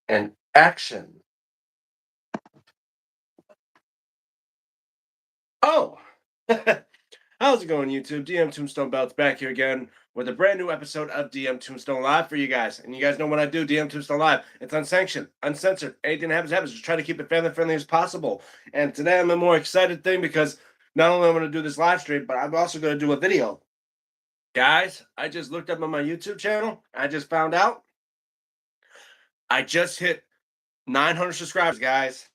and action. Oh, how's it going, YouTube? DMTombstone Belts back here again with a brand new episode of DMTombstone Live for you guys. And you guys know what I do, DMTombstone Live. It's unsanctioned, uncensored. Anything that happens. Just try to keep it family friendly as possible. And today I'm a more excited thing because not only am I going to do this live stream, but I'm also going to do a video. Guys, I just looked up on my YouTube channel. I just found out I just hit 900 subscribers, guys.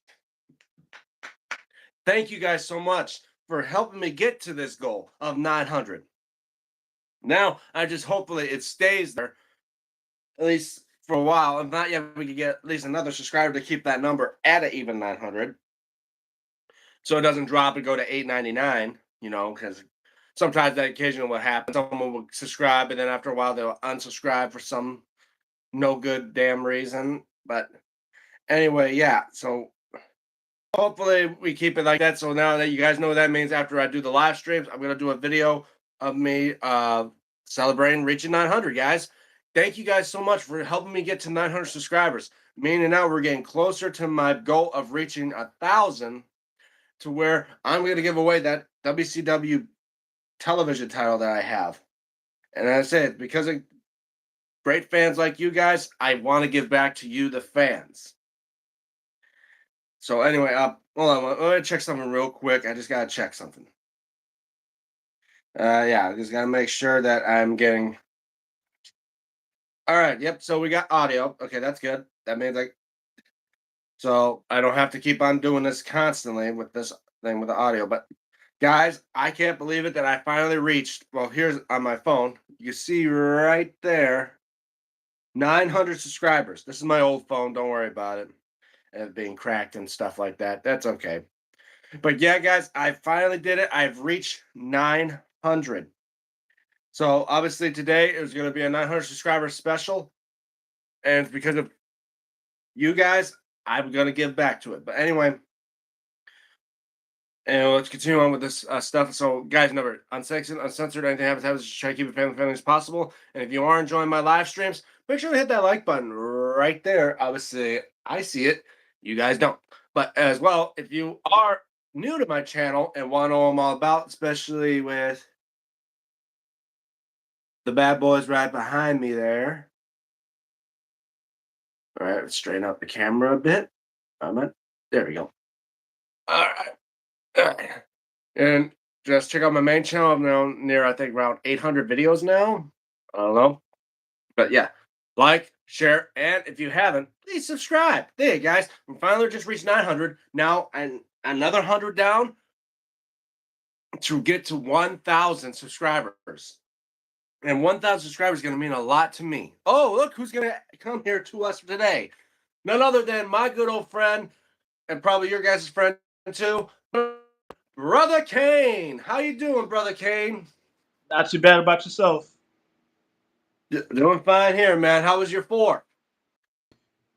Thank you guys so much for helping me get to this goal of 900. Now, I just hopefully it stays there at least for a while. If not yet, we could get at least another subscriber to keep that number at an even 900. So it doesn't drop and go to 899, because sometimes that occasionally what happens. Someone will subscribe and then after a while they'll unsubscribe for some no good damn reason. But anyway, yeah. So hopefully we keep it like that. So now that you guys know what that means, after I do the live streams, I'm gonna do a video of me celebrating reaching 900, guys. Thank you guys so much for helping me get to 900 subscribers. Meaning now we're getting closer to my goal of reaching 1,000, to where I'm gonna give away that WCW television title that I have. And as I said, because of great fans like you guys, I want to give back to you, the fans. So anyway, hold on. Let me check something real quick. I just gotta check something. Yeah, I just gotta make sure that I'm getting. All right. Yep. So we got audio. Okay, that's good. That means so I don't have to keep on doing this constantly with this thing with the audio. But guys, I can't believe it that I finally reached. Well, here's on my phone. You see right there, 900 subscribers. This is my old phone. Don't worry about it. And being cracked and stuff like that. That's okay. But yeah, guys, I finally did it. I've reached 900. So obviously today is going to be a 900 subscriber special. And because of you guys, I'm going to give back to it. But anyway, and let's continue on with this stuff. So guys, remember, uncensored, anything happens, just try to keep it family friendly as possible. And if you are enjoying my live streams, make sure to hit that like button right there. Obviously, I see it. You guys don't. But as well, if you are new to my channel and want to know what I'm all about, especially with the bad boys right behind me there. All right, let's straighten out the camera a bit. There we go. All right. All right. And just check out my main channel. I'm now near, I think, around 800 videos now. I don't know. But yeah, like, share, and if you haven't, please subscribe. There you guys. We finally just reached 900. Now, and another 100 down to get to 1,000 subscribers. And 1,000 subscribers is going to mean a lot to me. Oh, look who's going to come here to us today. None other than my good old friend, and probably your guys' friend too, Brother Kane. How you doing, Brother Kane? Not too bad about yourself. Doing fine here, man. How was your 4th?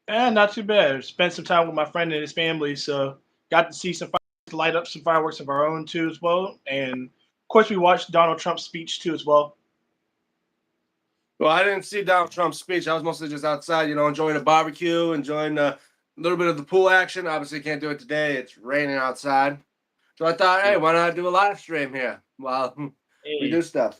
And not too bad. Spent some time with my friend and his family, so got to see some light up some fireworks of our own too as well. And of course, we watched Donald Trump's speech too as well. Well, I didn't see Donald Trump's speech. I was mostly just outside, enjoying a barbecue, enjoying a little bit of the pool action. Obviously, can't do it today. It's raining outside. So I thought, hey, why not do a live stream here while we do stuff,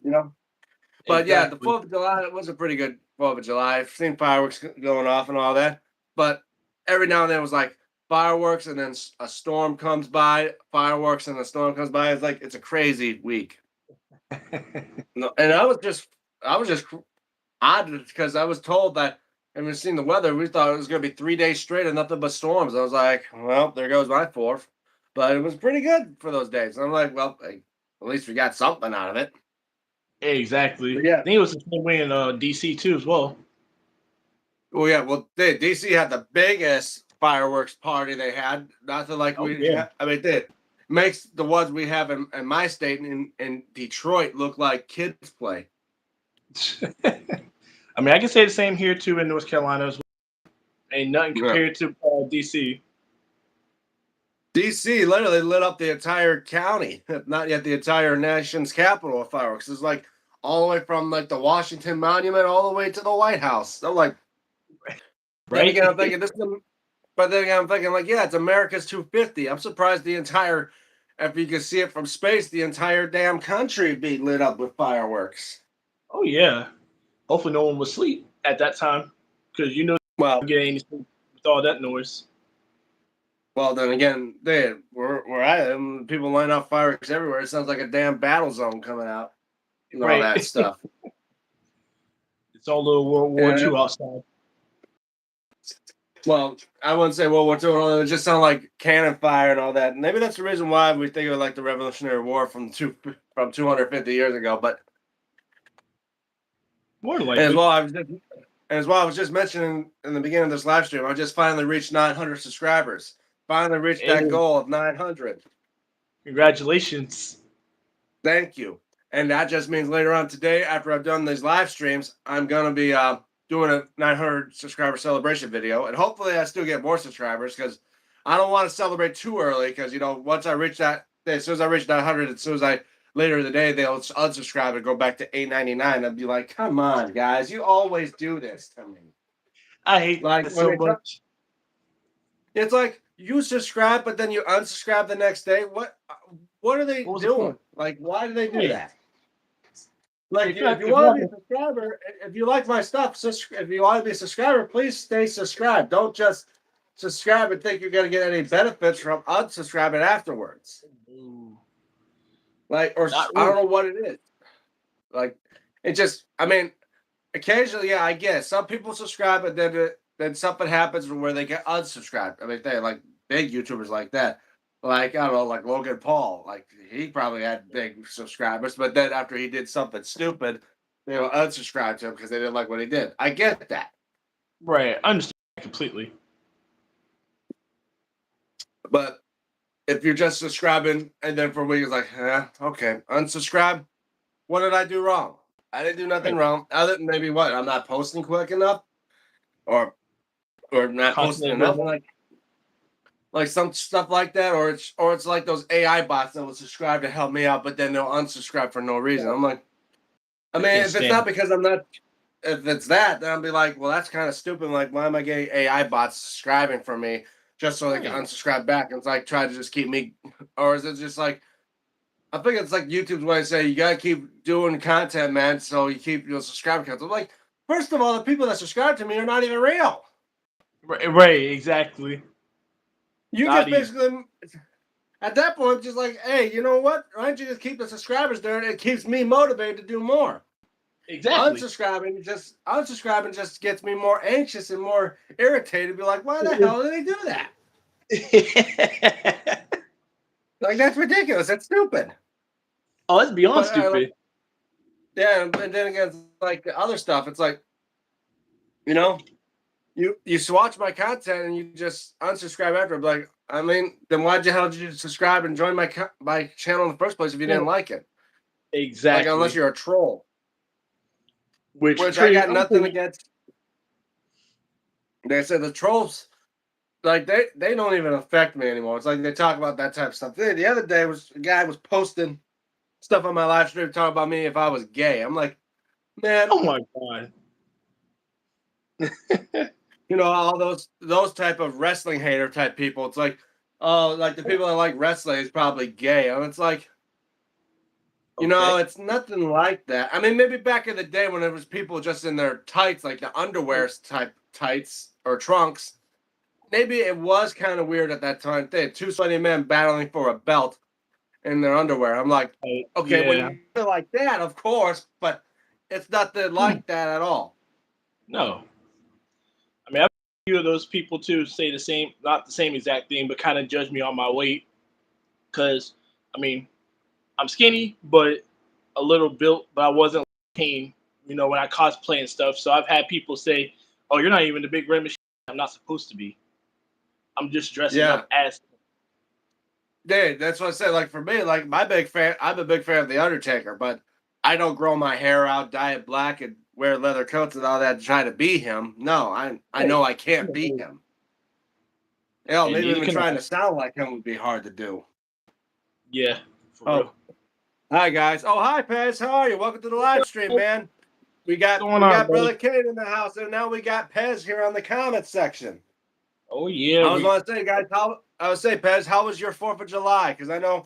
But yeah, the 4th of July, it was a pretty good 4th of July. I've seen fireworks going off and all that. But every now and then it was like fireworks and then a storm comes by, fireworks and a storm comes by. It's like, it's a crazy week. No, and I was just odd because I was told that, and we've seen the weather, we thought it was going to be 3 days straight of nothing but storms. I was like, well, there goes my 4th. But it was pretty good for those days. I'm like, well, at least we got something out of it. Exactly. But yeah. I think it was the same way in DC too as well. Well, yeah. Well, DC had the biggest fireworks party they had. Nothing like it makes the ones we have in my state in Detroit look like kids play. I mean, I can say the same here too in North Carolina as well. Ain't nothing compared to DC. DC literally lit up the entire county, if not yet the entire nation's capital with fireworks. It's like all the way from like the Washington Monument all the way to the White House. I'm like, Then Right? again, I'm thinking this is, but then again, I'm thinking like, yeah, it's America's 250. I'm surprised the entire, if you could see it from space, the entire damn country be lit up with fireworks. Oh yeah. Hopefully no one was asleep at that time, because you Well, don't get any sleep with all that noise. well, then again, they where I am, people line off fireworks everywhere. It sounds like a damn battle zone coming out and all Right. that stuff. It's all little World War And II outside. well, I wouldn't say World War II. It just sound like cannon fire and all that. Maybe that's the reason why we think of like the Revolutionary War from 250 years ago. But More than and as likely. well, I was just mentioning in the beginning of this live stream, I just finally reached 900 subscribers. Finally reached that Hey, goal of 900. congratulations. Thank you. And that just means later on today, after I've done these live streams, I'm gonna be doing a 900 subscriber celebration video, and hopefully I still get more subscribers because I don't want to celebrate too early. Because once I reach that, as soon as I reach 900, as soon as I later in the day they'll unsubscribe and go back to 899. I'd be like, come on, guys, you always do this to me. I hate Like that when so they tell, much. it's like you subscribe, but then you unsubscribe the next day. What are they What was the doing? point? Like, why do they do Right. that? Like, If you're if not, you if you're want not to be a subscriber, if you like my stuff, if you want to be a subscriber, please stay subscribed. Don't just subscribe and think you're going to get any benefits from unsubscribing afterwards. Ooh, Like, or not I don't really. know what it is. Like, it just, I mean, occasionally, yeah, I guess some people subscribe, but then something happens where they get unsubscribed. I mean, they like big YouTubers like that. Like, I don't know, like Logan Paul. Like, he probably had big subscribers, but then after he did something stupid, they will unsubscribe to him because they didn't like what he did. I get that. Right. I understand completely. But if you're just subscribing and then for a week it's like, okay, unsubscribe. What did I do wrong? I didn't do nothing Right. wrong. Other than maybe what? I'm not posting quick enough or not posting Constantly enough. available. Like some stuff like that, or it's like those AI bots that will subscribe to help me out, but then they'll unsubscribe for no reason. I'm like, I I mean, can't if it's stand not because I'm not, if it's that, then I'll be like, well, that's kind of stupid. Like, why am I getting AI bots subscribing for me just so it. they can Right. unsubscribe back? And it's like try to just keep me, or is it just like I think it's like YouTube's way to say you gotta keep doing content, man, so you keep your subscriber counts. I'm like, first of all, the people that subscribe to me are not even real. Right. Exactly. You Not just even. basically at that point, just like, hey, you know what? Why don't you just keep the subscribers there? It keeps me motivated to do more. Exactly. Unsubscribing just gets me more anxious and more irritated. Be like, why the hell did they do that? Like that's ridiculous. That's stupid. Oh, it's beyond But stupid. yeah, and then again, it's like the other stuff. It's like you know, you watch my content and you just unsubscribe after. I'm like, I mean, then why'd you hell did you subscribe and join my channel in the first place if you Yeah. didn't like it? Like unless Exactly. you're a troll, Which which I pretty, got I'm nothing pretty. against. They said the trolls like they don't even affect me anymore. It's like they talk about that type of stuff. The other day was a guy was posting stuff on my live stream talking about me if I was gay. I'm like, man, Oh my god. all those type of wrestling hater type people. It's like, oh, like the people that like wrestling is probably gay. And it's like, Okay. it's nothing like that. I mean, maybe back in the day when it was people just in their tights, like the underwear type tights or trunks, maybe it was kind of weird at that time. They had two sweaty men battling for a belt in their underwear. I'm like, okay, when Yeah. you feel like that, of course, but it's nothing Hmm. like that at all. No. I mean, I've a few of those people too say the same, not the same exact thing, but kind of judge me on my weight. Because, I mean, I'm skinny, but a little built, but I wasn't lean, when I cosplay and stuff. So I've had people say, "Oh, you're not even the big red machine. I'm not supposed to be. I'm just dressing Yeah. up as." Dude, that's what I said. Like for me, like I'm a big fan of The Undertaker, but I don't grow my hair out, dye it black, and wear leather coats and all that to try to be him. No, I Right. know I can't be him. Hell, And maybe neither even can trying I. to sound like him would be hard to do. Yeah, for real. Oh, hi guys. Oh, hi Pez. How are you? Welcome to the live stream, man. we What's got going we on, got buddy? Brother Kane in the house, and now we got Pez here on the comments section. Oh yeah, I was want to say, guys, I would say, Pez, how was your 4th of July? Because I know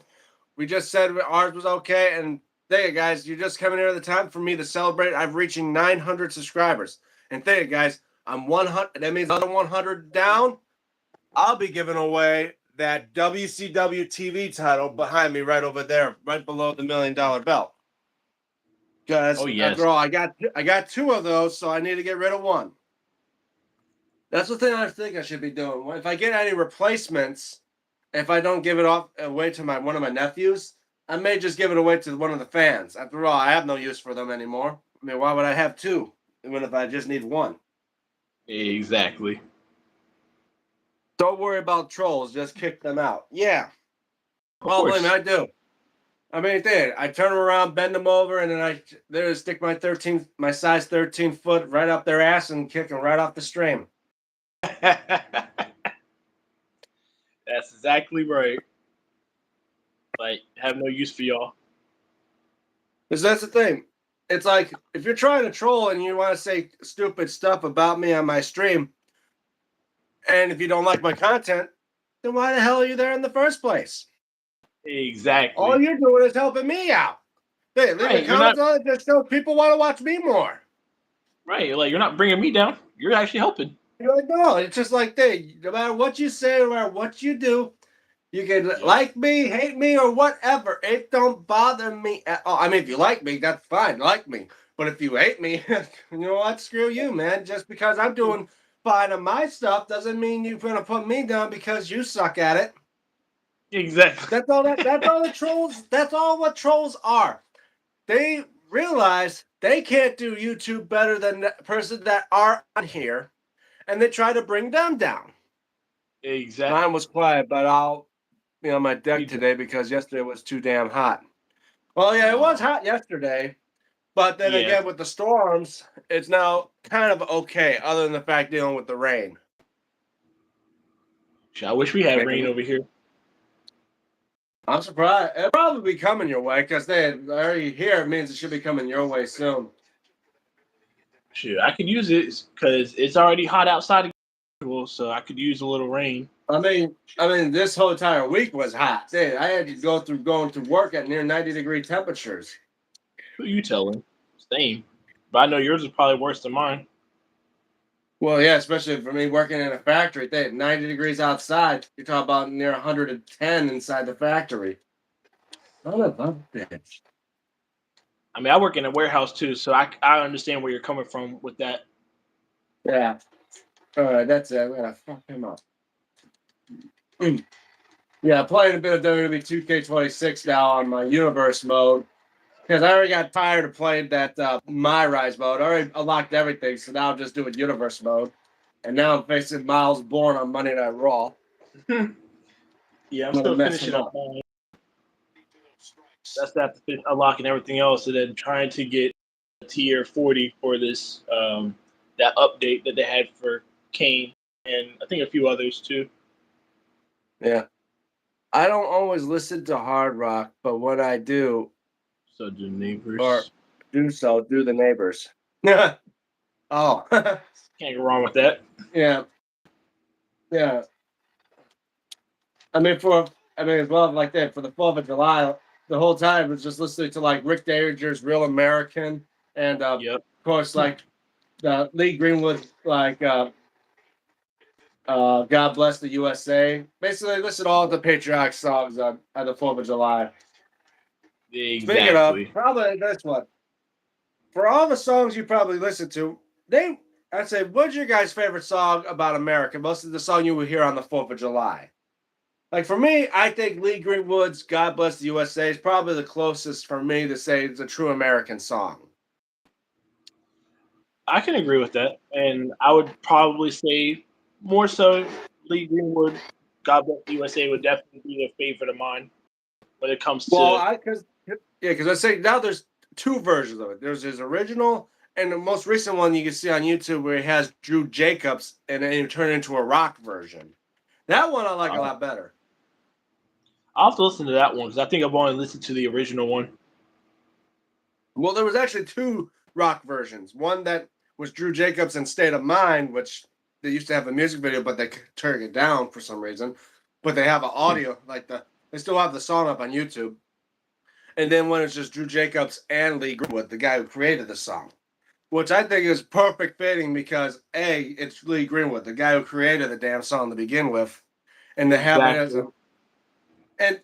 we just said ours was okay, and thank you, guys. You're just coming here at the time for me to celebrate. I'm reaching 900 subscribers, and thank you, guys. I'm 100. That means another 100 down. I'll be giving away that WCW TV title behind me, right over there, right below the $1 million belt. Because oh yes. after all, I got 2 of those, so I need to get rid of 1. That's the thing I think I should be doing. If I get any replacements, if I don't give it off away to one of my nephews, I may just give it away to one of the fans. After all, I have no use for them anymore. I mean, why would I have 2 even if I just need 1? Exactly. Don't worry about trolls. Just kick them out. Yeah. Of Well, believe me, course. I do. I mean, I turn them around, bend them over, and then I stick my size 13 foot right up their ass and kick them right off the stream. That's exactly right. Like, have no use for y'all. Because that's the thing. It's like if you're trying to troll and you want to say stupid stuff about me on my stream, and if you don't like my content, then why the hell are you there in the first place? Exactly. All you're doing is helping me out. Hey, leave Right, a you're not comment on it just so people want to watch me more. right. Like, you're not bringing me down. You're actually helping. You're like, no, it's just like, hey, no matter what you say, no matter what you do, you can Yep. like me, hate me, or whatever. It don't bother me at all. I mean, if you like me, that's fine. Like me. But if you hate me, you know what? Screw you, man. Just because I'm doing fine on my stuff doesn't mean you're gonna put me down because you suck at it. Exactly. That's all the trolls. That's all what trolls are. They realize they can't do YouTube better than the person that are on here, and they try to bring them down. Exactly. Mine was quiet, but I'll be on my deck today because yesterday was too damn hot. Well, yeah, it was hot yesterday, but then Yeah. again, with the storms, it's now kind of okay, other than the fact dealing with the rain. Shit, I wish we had rain Making, over here. I'm surprised. It'll probably be coming your way because they already here. It means it should be coming your way soon. Shit, I could use it because it's already hot outside, so I could use a little rain. I mean, this whole entire week was hot. Dude, I had to go through going to work at near 90-degree temperatures. Who you telling? Same. But I know yours is probably worse than mine. Well, yeah, especially for me working in a factory. They 90 degrees outside. You're talking about near 110 inside the factory. Son of a bitch. I mean, I work in a warehouse too, so I understand where you're coming from with that. Yeah. All right, that's it. I'm gonna fuck him up. Yeah, playing a bit of WWE 2K26 now on my universe mode because I already got tired of playing that My Rise mode. I already unlocked everything, so now I'm just doing universe mode. And now I'm facing Miles Bourne on Monday Night Raw. Yeah, I'm I'm gonna still mess him finishing up. up. That's after unlocking everything else, and then trying to get tier 40 for this that update that they had for Kane and I think a few others too. Yeah. I don't always listen to hard rock, but when I do, So do or neighbors. do so, do the neighbors. Oh, Can't go wrong with that. yeah, yeah. I mean, as well, like that for the 4th of July, the whole time was just listening to like Rick Danger's "Real American" and of Yep. course like the Lee Greenwood "God Bless the USA." Basically, listen to all the patriotic songs on the 4th of July. Speaking of, Exactly. probably this one. For all the songs you probably listen to, I'd say, what's your guys' favorite song about America? Most of the song you will hear on the 4th of July. Like for me, I think Lee Greenwood's "God Bless the USA" is probably the closest for me to say it's a true American song. I can agree with that, and I would probably say more so Lee Greenwood, God Bless the USA would definitely be a favorite of mine when it comes Well, to. because I say now there's 2 versions of it. There's his original and the most recent one you can see on YouTube where he has Drew Jacobs and then he turned it into a rock version. That one I like a lot better. I'll have to listen to that one because I think I've only listened to the original one. Well, there was actually rock versions. One that was Drew Jacobs and State of Mind, which they used to have a music video, but they turned it down for some reason. But they have an audio, they still have the song up on YouTube. And then when it's just Drew Jacobs and Lee Greenwood, the guy who created the song, which I think is perfect fitting because A, it's Lee Greenwood, the guy who created the damn song to begin with, and to have it as Exactly.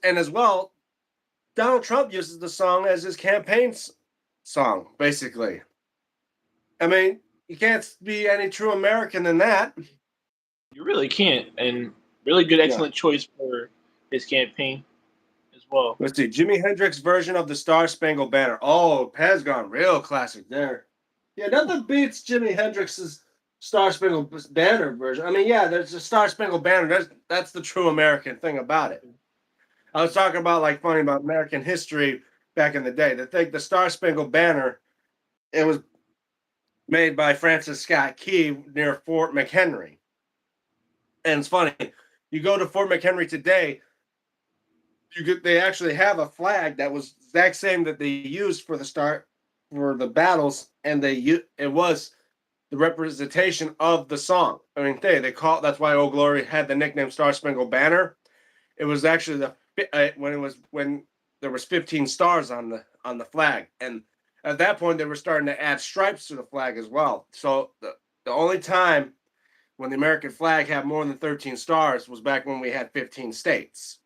and as well, Donald Trump uses the song as his campaign song, basically. I mean, you can't be any true American than that. You really can't, and really good, Yeah. excellent choice for his campaign as well. Let's see. Jimi Hendrix version of the Star Spangled Banner. Oh, Pez gone real classic there. Yeah, nothing beats Jimi Hendrix's Star Spangled Banner version. I mean, yeah, there's a Star Spangled Banner. That's the true American thing about it. I was talking about funny about American history back in the day. The Star Spangled Banner, it was made by Francis Scott Key near Fort McHenry. And it's funny, you go to Fort McHenry today, they actually have a flag that was the exact same that they used for the battles, and it was the representation of the song. I mean, that's why Old Glory had the nickname Star Spangled Banner. It was actually when there was 15 stars on the flag, and at that point they were starting to add stripes to the flag as well. So the only time when the American flag had more than 13 stars was back when we had 15 states.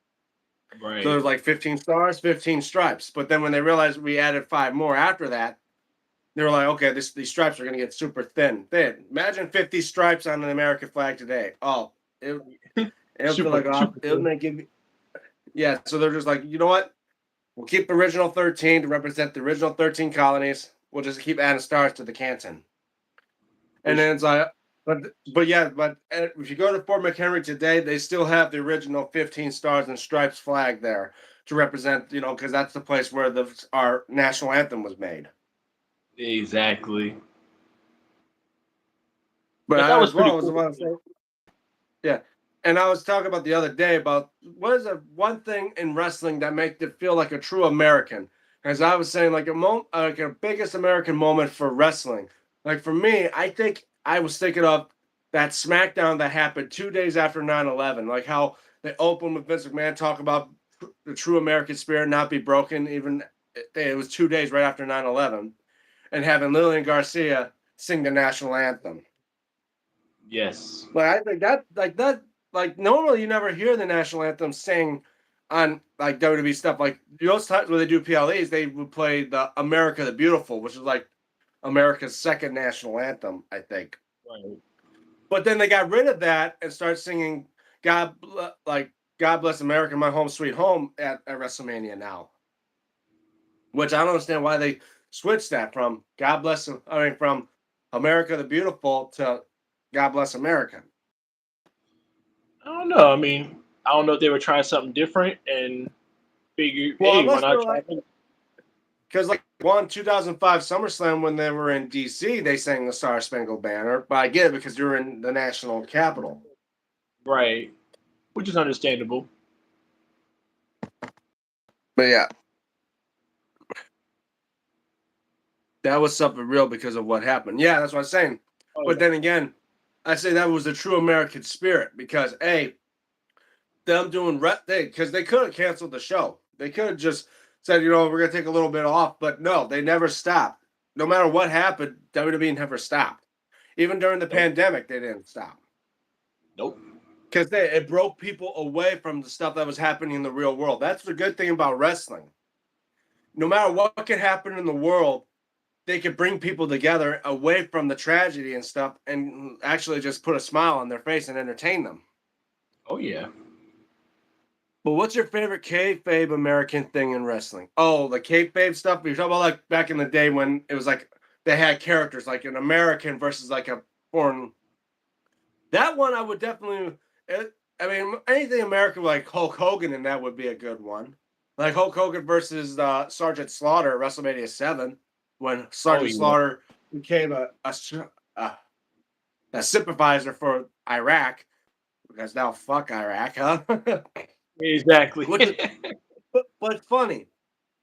Right. So there's 15 stars, 15 stripes. But then when they realized we added 5 more after that, they were like, okay, these stripes are going to get super thin. Imagine 50 stripes on an American flag today. Oh, it would feel like it would make it. Yeah, so they're just like, you know what? We'll keep the original 13 to represent the original 13 colonies. We'll just keep adding stars to the canton. And then it's like, but if you go to Fort McHenry today, they still have the original 15 stars and stripes flag there to represent, because that's the place where our national anthem was made. Exactly. But that was pretty was cool. about to say, yeah. And I was talking about the other day about what is the one thing in wrestling that makes it feel like a true American. As I was saying, like a biggest American moment for wrestling. Like for me, I think I was thinking of that SmackDown that happened 2 days after 9/11. Like how they opened with Vince McMahon talk about the true American spirit not be broken. Even it was 2 days right after 9/11, and having Lillian Garcia sing the national anthem. Yes. But I think normally you never hear the national anthem sing on WWE stuff. Like those times when they do PLEs, they would play the America the Beautiful, which is like America's second national anthem, I think. Right. But then they got rid of that and started singing God Bless America, My Home Sweet Home at WrestleMania now. Which I don't understand why they switched that from from America the Beautiful to God Bless America. I don't know. I mean, I don't know if they were trying something different and figured, Well, hey, why unless not they're try it? because 2005 SummerSlam when they were in DC, they sang the Star Spangled Banner. But I get it because you're in the national capital. Right. Which is understandable. But yeah. That was something real because of what happened. Yeah, that's what I'm saying. Oh, But then again, I say that was the true American spirit because them doing because they could have canceled the show. They could have just said, we're gonna take a little bit off, but no, they never stopped. No matter what happened, WWE never stopped. Even during the pandemic, they didn't stop. Nope. Because it broke people away from the stuff that was happening in the real world. That's the good thing about wrestling. No matter what could happen in the world, they could bring people together away from the tragedy and stuff and actually just put a smile on their face and entertain them. Oh, yeah. But what's your favorite kayfabe American thing in wrestling? Oh, the kayfabe stuff? You're talking about back in the day when it was they had characters like an American versus a foreign. That one I would definitely. Anything American like Hulk Hogan and that would be a good one. Like Hulk Hogan versus Sergeant Slaughter at WrestleMania 7 when Sergeant Slaughter became a sympathizer for Iraq because now fuck Iraq, huh? Exactly. but funny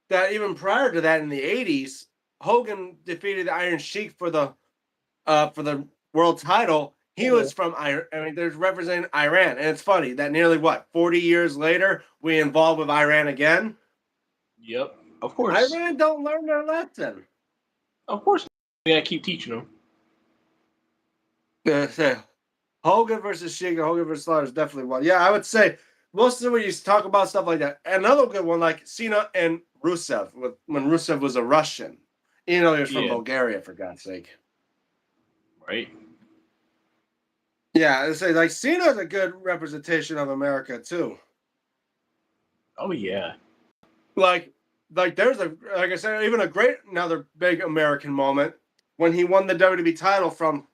that even prior to that in the 80s, Hogan defeated the Iron Sheik for the world title, he Yeah. was from Iran. I mean, there's representing Iran, and it's funny that nearly 40 years later we involved with Iran again. Yep. Of course. Iran don't learn their lesson. Of course. We gotta keep teaching them. Say Hogan versus Sheik, Hogan versus Slaughter is definitely one. Yeah, I would say most of when you talk about stuff like that. Another good one, like Cena and Rusev, when Rusev was a Russian. You know, he was from Yeah. Bulgaria, for God's sake. Right. Yeah, I'd say like Cena's a good representation of America too. Oh yeah. Like, there's like I said, even another big American moment when he won the WWE title from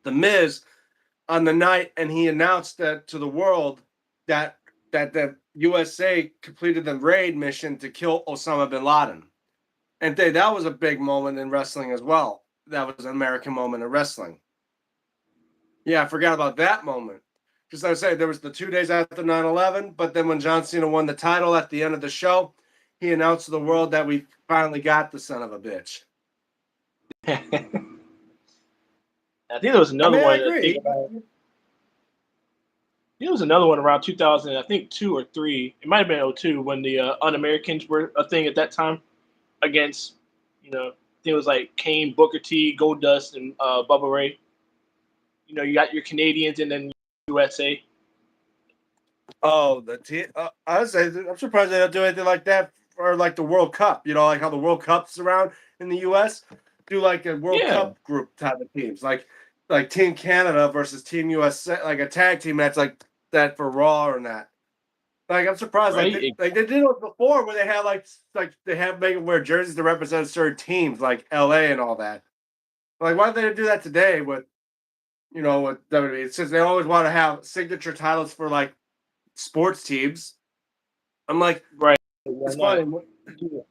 The Miz on the night, and he announced that to the world that the USA completed the raid mission to kill Osama bin Laden, and that was a big moment in wrestling as well. That was an American moment in wrestling. Yeah, I forgot about that moment. Because I was saying there was the 2 days after 9/11, but then when John Cena won the title at the end of the show, he announced to the world that we finally got the son of a bitch. I think there was I another mean, I one. I think agree. about. There was another one around 2000. I think 2 or 3. It might have been '02 when the Un-Americans were a thing at that time against, I think it was like Kane, Booker T, Goldust, and Bubba Ray. You got your Canadians and then USA. Oh, I was saying, I'm surprised they don't do anything like that for like the World Cup. You know, like how the World Cup's around in the U.S. Do like a World Yeah. Cup group type of teams, like Team Canada versus Team USA, like a tag team that's like that for Raw and that. Like I'm surprised, Right. like they did it before where they had like they have make them wear jerseys to represent certain teams like LA and all that. Like why did they do that today with with WWE? It's just they always want to have signature titles for like sports teams. I'm like, Right. Why it's not? funny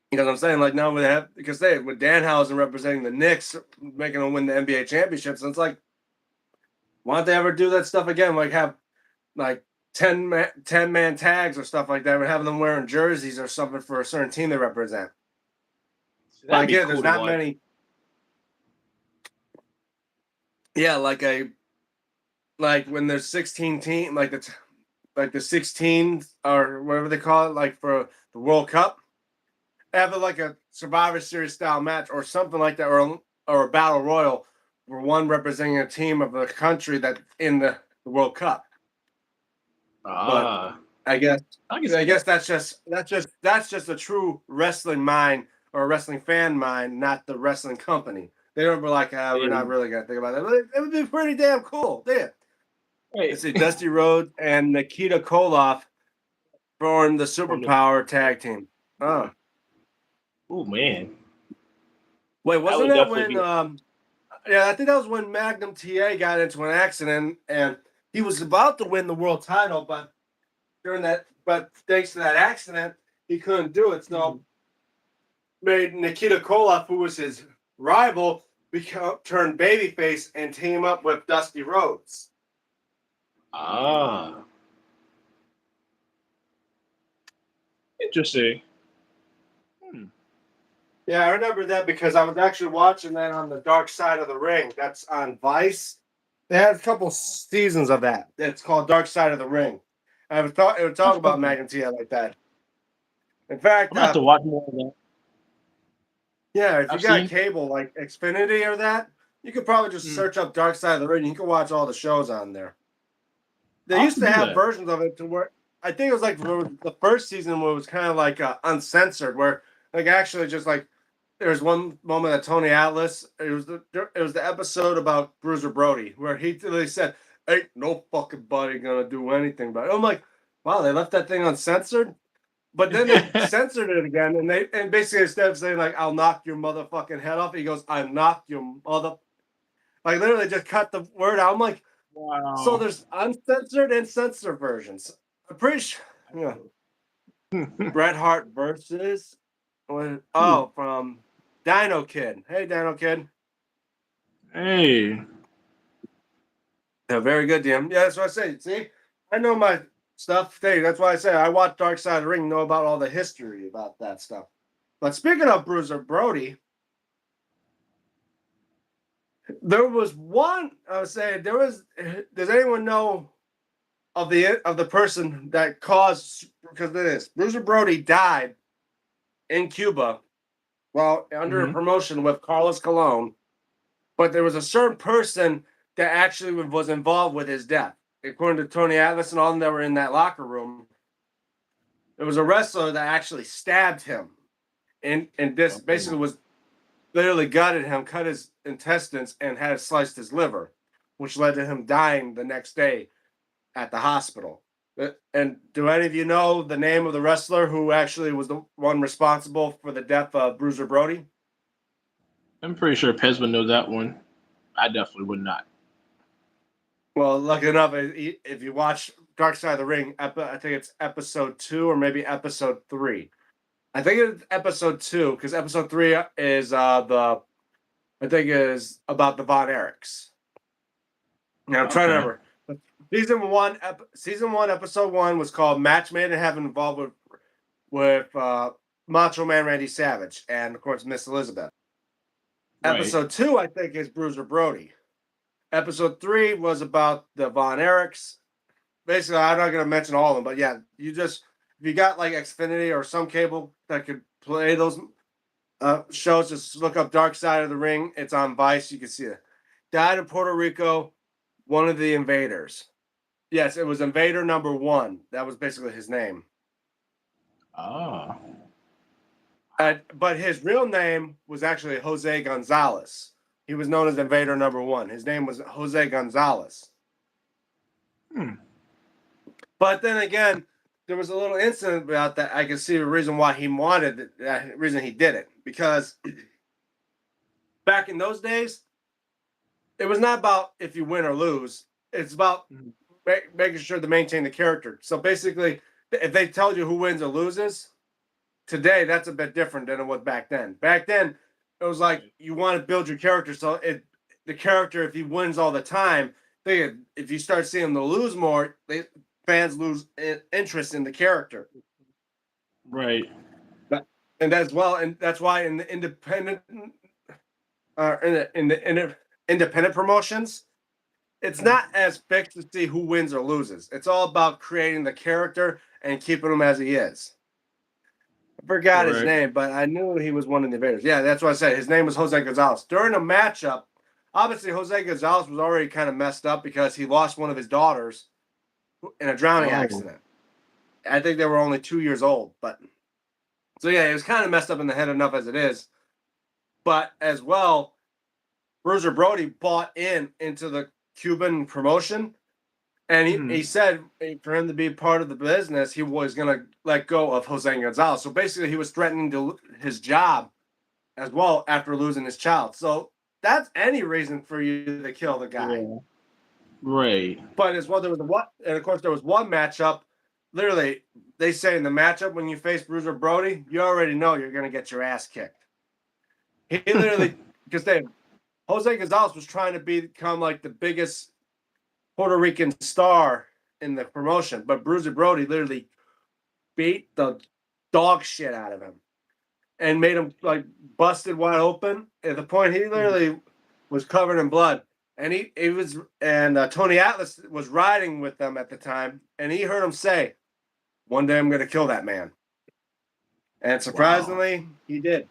because I'm saying like now we have because they with Danhausen representing the Knicks, making them win the NBA championships, and it's like, why don't they ever do that stuff again? Like have like 10-man tags or stuff like that, but having them wearing jerseys or something for a certain team they represent. That'd Like be yeah, cool there's to not watch. many. Yeah, like when there's 16 team, like the 16 or whatever they call it, like for the World Cup, have like a Survivor Series style match or something like that, or a battle royal, where one representing a team of a country that in the World Cup. But Ah, I guess I can I see guess that. that's just a true wrestling mind or a wrestling fan mind, not the wrestling company. They don't be like, we're not And, really gonna think about that. But it would be pretty damn cool. Yeah. right. Let's see, Dusty Rhodes and Nikita Koloff formed the From the, Superpower Tag Team. Oh, oh man, wait, that wasn't would that definitely when? be. Yeah, I think that was when Magnum TA got into an accident and he was about to win the world title, but thanks to that accident, he couldn't do it. So made Nikita Koloff, who was his rival, turn babyface and team up with Dusty Rhodes. Ah, interesting. Hmm. Yeah, I remember that because I was actually watching that on the Dark Side of the Ring. That's on Vice. They had a couple seasons of that. It's called Dark Side of the Ring. I would thought it would talk about I'm Magnum TA like that. In fact, gonna have to watch more of that. yeah, if you I've got seen. cable like Xfinity or that, you could probably just Hmm. search up Dark Side of the Ring. You can watch all the shows on there. They I'll have used to to do have that. versions of it to where I think it was like the first season where it was kind of like uncensored, where like actually just like there's one moment that Tony Atlas it was the episode about Bruiser Brody where he literally said, "Ain't no fucking buddy gonna do anything about it." I'm like, wow, they left that thing uncensored. But then they censored it again, and basically instead of saying like "I'll knock your motherfucking head off," he goes, "I knocked your mother." Like literally just cut the word out. I'm like, so Wow. there's uncensored and censored versions. I'm pretty sure. Yeah, Bret Hart versus Ooh, from Dino Kid. Hey, Dino Kid. hey. Yeah, very good, DM. Yeah, that's what I say. See, I know my stuff. Hey, that's why I say I watch Dark Side of the Ring. Know about all the history about that stuff. But speaking of Bruiser Brody, there was one. I was saying there was. Does anyone know of the person that caused? Because of this, Bruiser Brody died in Cuba while under a Mm-hmm. promotion with Carlos Colon. But there was a certain person that actually was involved with his death. According to Tony Atlas and all of them that were in that locker room, there was a wrestler that actually stabbed him, and this basically was literally gutted him, cut his intestines, and had sliced his liver, which led to him dying the next day at the hospital. And do any of you know the name of the wrestler who actually was the one responsible for the death of Bruiser Brody? I'm pretty sure Pez would know that one. I definitely would not. Well, lucky enough, if you watch Dark Side of the Ring, I think it's episode 2 or maybe episode 3. I think it's episode 2 because episode 3 is I think is about the Von Erichs. Now I'm trying to Okay. remember. Season 1, episode 1 was called "Match Made in Heaven," involved with Macho Man Randy Savage and of course Miss Elizabeth. Right. Episode 2, I think, is Bruiser Brody. Episode 3 was about the Von Erichs. Basically, I'm not going to mention all of them, but yeah, if you got like Xfinity or some cable that could play those shows, just look up Dark Side of the Ring. It's on Vice. You can see it. Died in Puerto Rico, one of the invaders. Yes, it was Invader number 1. That was basically his name. Ah. But his real name was actually Jose Gonzalez. He was known as Invader number 1. His name was Jose Gonzalez. Hmm. But then again, there was a little incident about that. I can see the reason why he wanted it, the reason he did it. Because back in those days, it was not about if you win or lose. It's about making sure to maintain the character. So basically, if they tell you who wins or loses, today that's a bit different than it was back then. Back then, it was like you want to build your character. So the character, if he wins all the time, if you start seeing him to lose more, fans lose interest in the character. Right. And that's why in the independent promotions, it's not as fixed to see who wins or loses. It's all about creating the character and keeping him as he is. I forgot his Correct. name, but I knew he was one of the invaders. Yeah, that's what I said. His name was Jose Gonzalez. During a matchup, obviously Jose Gonzalez was already kind of messed up because he lost one of his daughters in a drowning accident. I think they were only 2 years old, but so yeah, he was kind of messed up in the head enough as it is. But as well, Bruiser Brody bought into the Cuban promotion, and he said for him to be part of the business, he was going to let go of Jose Gonzalez. So basically, he was threatening his job as well after losing his child. So that's any reason for you to kill the guy. Yeah. Right. But as well, there was and of course there was one matchup. Literally, they say in the matchup when you face Bruiser Brody, you already know you're going to get your ass kicked. He literally because Jose Gonzalez was trying to become like the biggest Puerto Rican star in the promotion, but Bruiser Brody literally beat the dog shit out of him and made him like busted wide open at the point he literally was covered in blood. And Tony Atlas was riding with them at the time, and he heard him say, "One day I'm going to kill that man." And surprisingly, he did.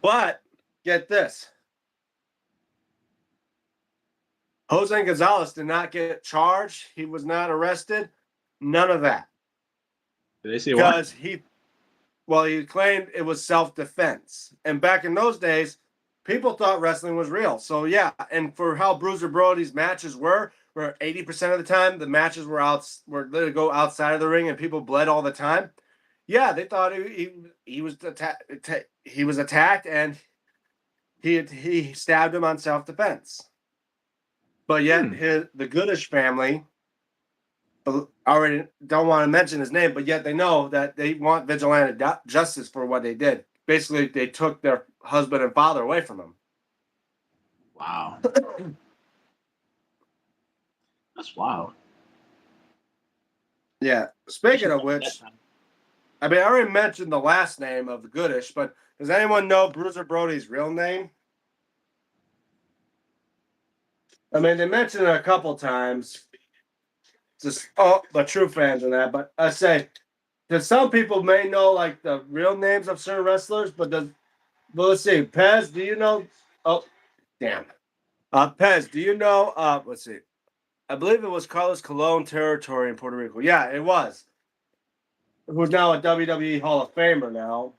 But get this. Jose Gonzalez did not get charged. He was not arrested. None of that. Did they say what? Because he claimed it was self-defense. And back in those days, people thought wrestling was real. So yeah, and for how Bruiser Brody's matches were 80% of the time the matches were literally go outside of the ring and people bled all the time. Yeah, they thought he was attacked and he stabbed him on self-defense. But yet the Goodish family already don't want to mention his name, but yet they know that they want vigilante justice for what they did. Basically, they took their husband and father away from him. Wow. That's wild. Yeah. Speaking of which, I mean, I already mentioned the last name of the Goodish, but does anyone know Bruiser Brody's real name? I mean, they mentioned it a couple times. Just but true fans and that. But I say that some people may know like the real names of certain wrestlers, but let's see. Pez, do you know? Oh, damn. Pez, do you know? Let's see. I believe it was Carlos Colon territory in Puerto Rico. Yeah, it was. Who's now a WWE Hall of Famer now.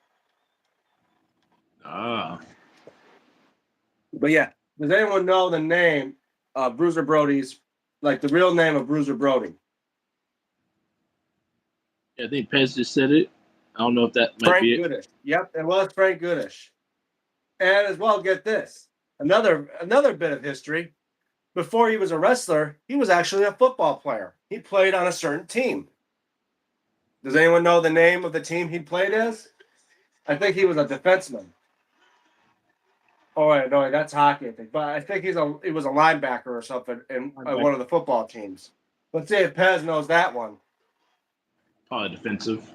Ah. But yeah, does anyone know the name of Bruiser Brody's, like the real name of Bruiser Brody? Yeah, I think Pez just said it. I don't know if that might Frank be it. Goodish. Yep, it was Frank Goodish. And as well, get this. Another bit of history. Before he was a wrestler, he was actually a football player. He played on a certain team. Does anyone know the name of the team he played as? I think he was a defenseman. Oh wait, no, that's hockey, I think. But I think he was a linebacker or something in one of the football teams. Let's see if Pez knows that one. Probably defensive.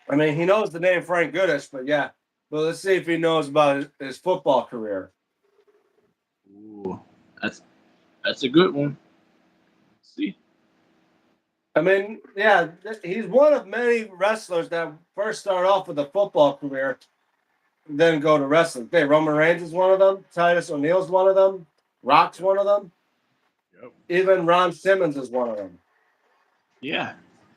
I mean, he knows the name Frank Goodish, but yeah. But let's see if he knows about his football career. Ooh, that's a good one. Let's see. I mean, yeah, he's one of many wrestlers that first start off with a football career, then go to wrestling. Okay, Roman Reigns is one of them. Titus O'Neil's one of them. Rock's one of them. Yep. Even Ron Simmons is one of them. Yeah,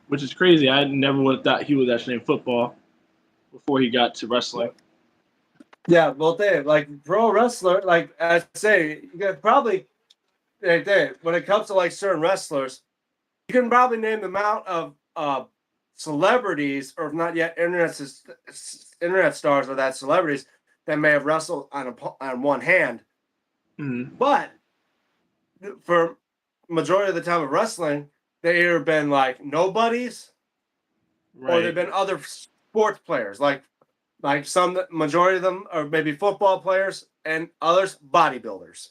which is crazy. I never would have thought he was actually in football before he got to wrestling. Yeah, well, like pro wrestler, like I say, you can probably when it comes to like certain wrestlers, you can probably name the amount of celebrities, or if not yet internet stars or that celebrities that may have wrestled on one hand. Mm-hmm. But for majority of the time of wrestling, they either been like nobodies, or they've been other sports players, like some majority of them are maybe football players, and others bodybuilders.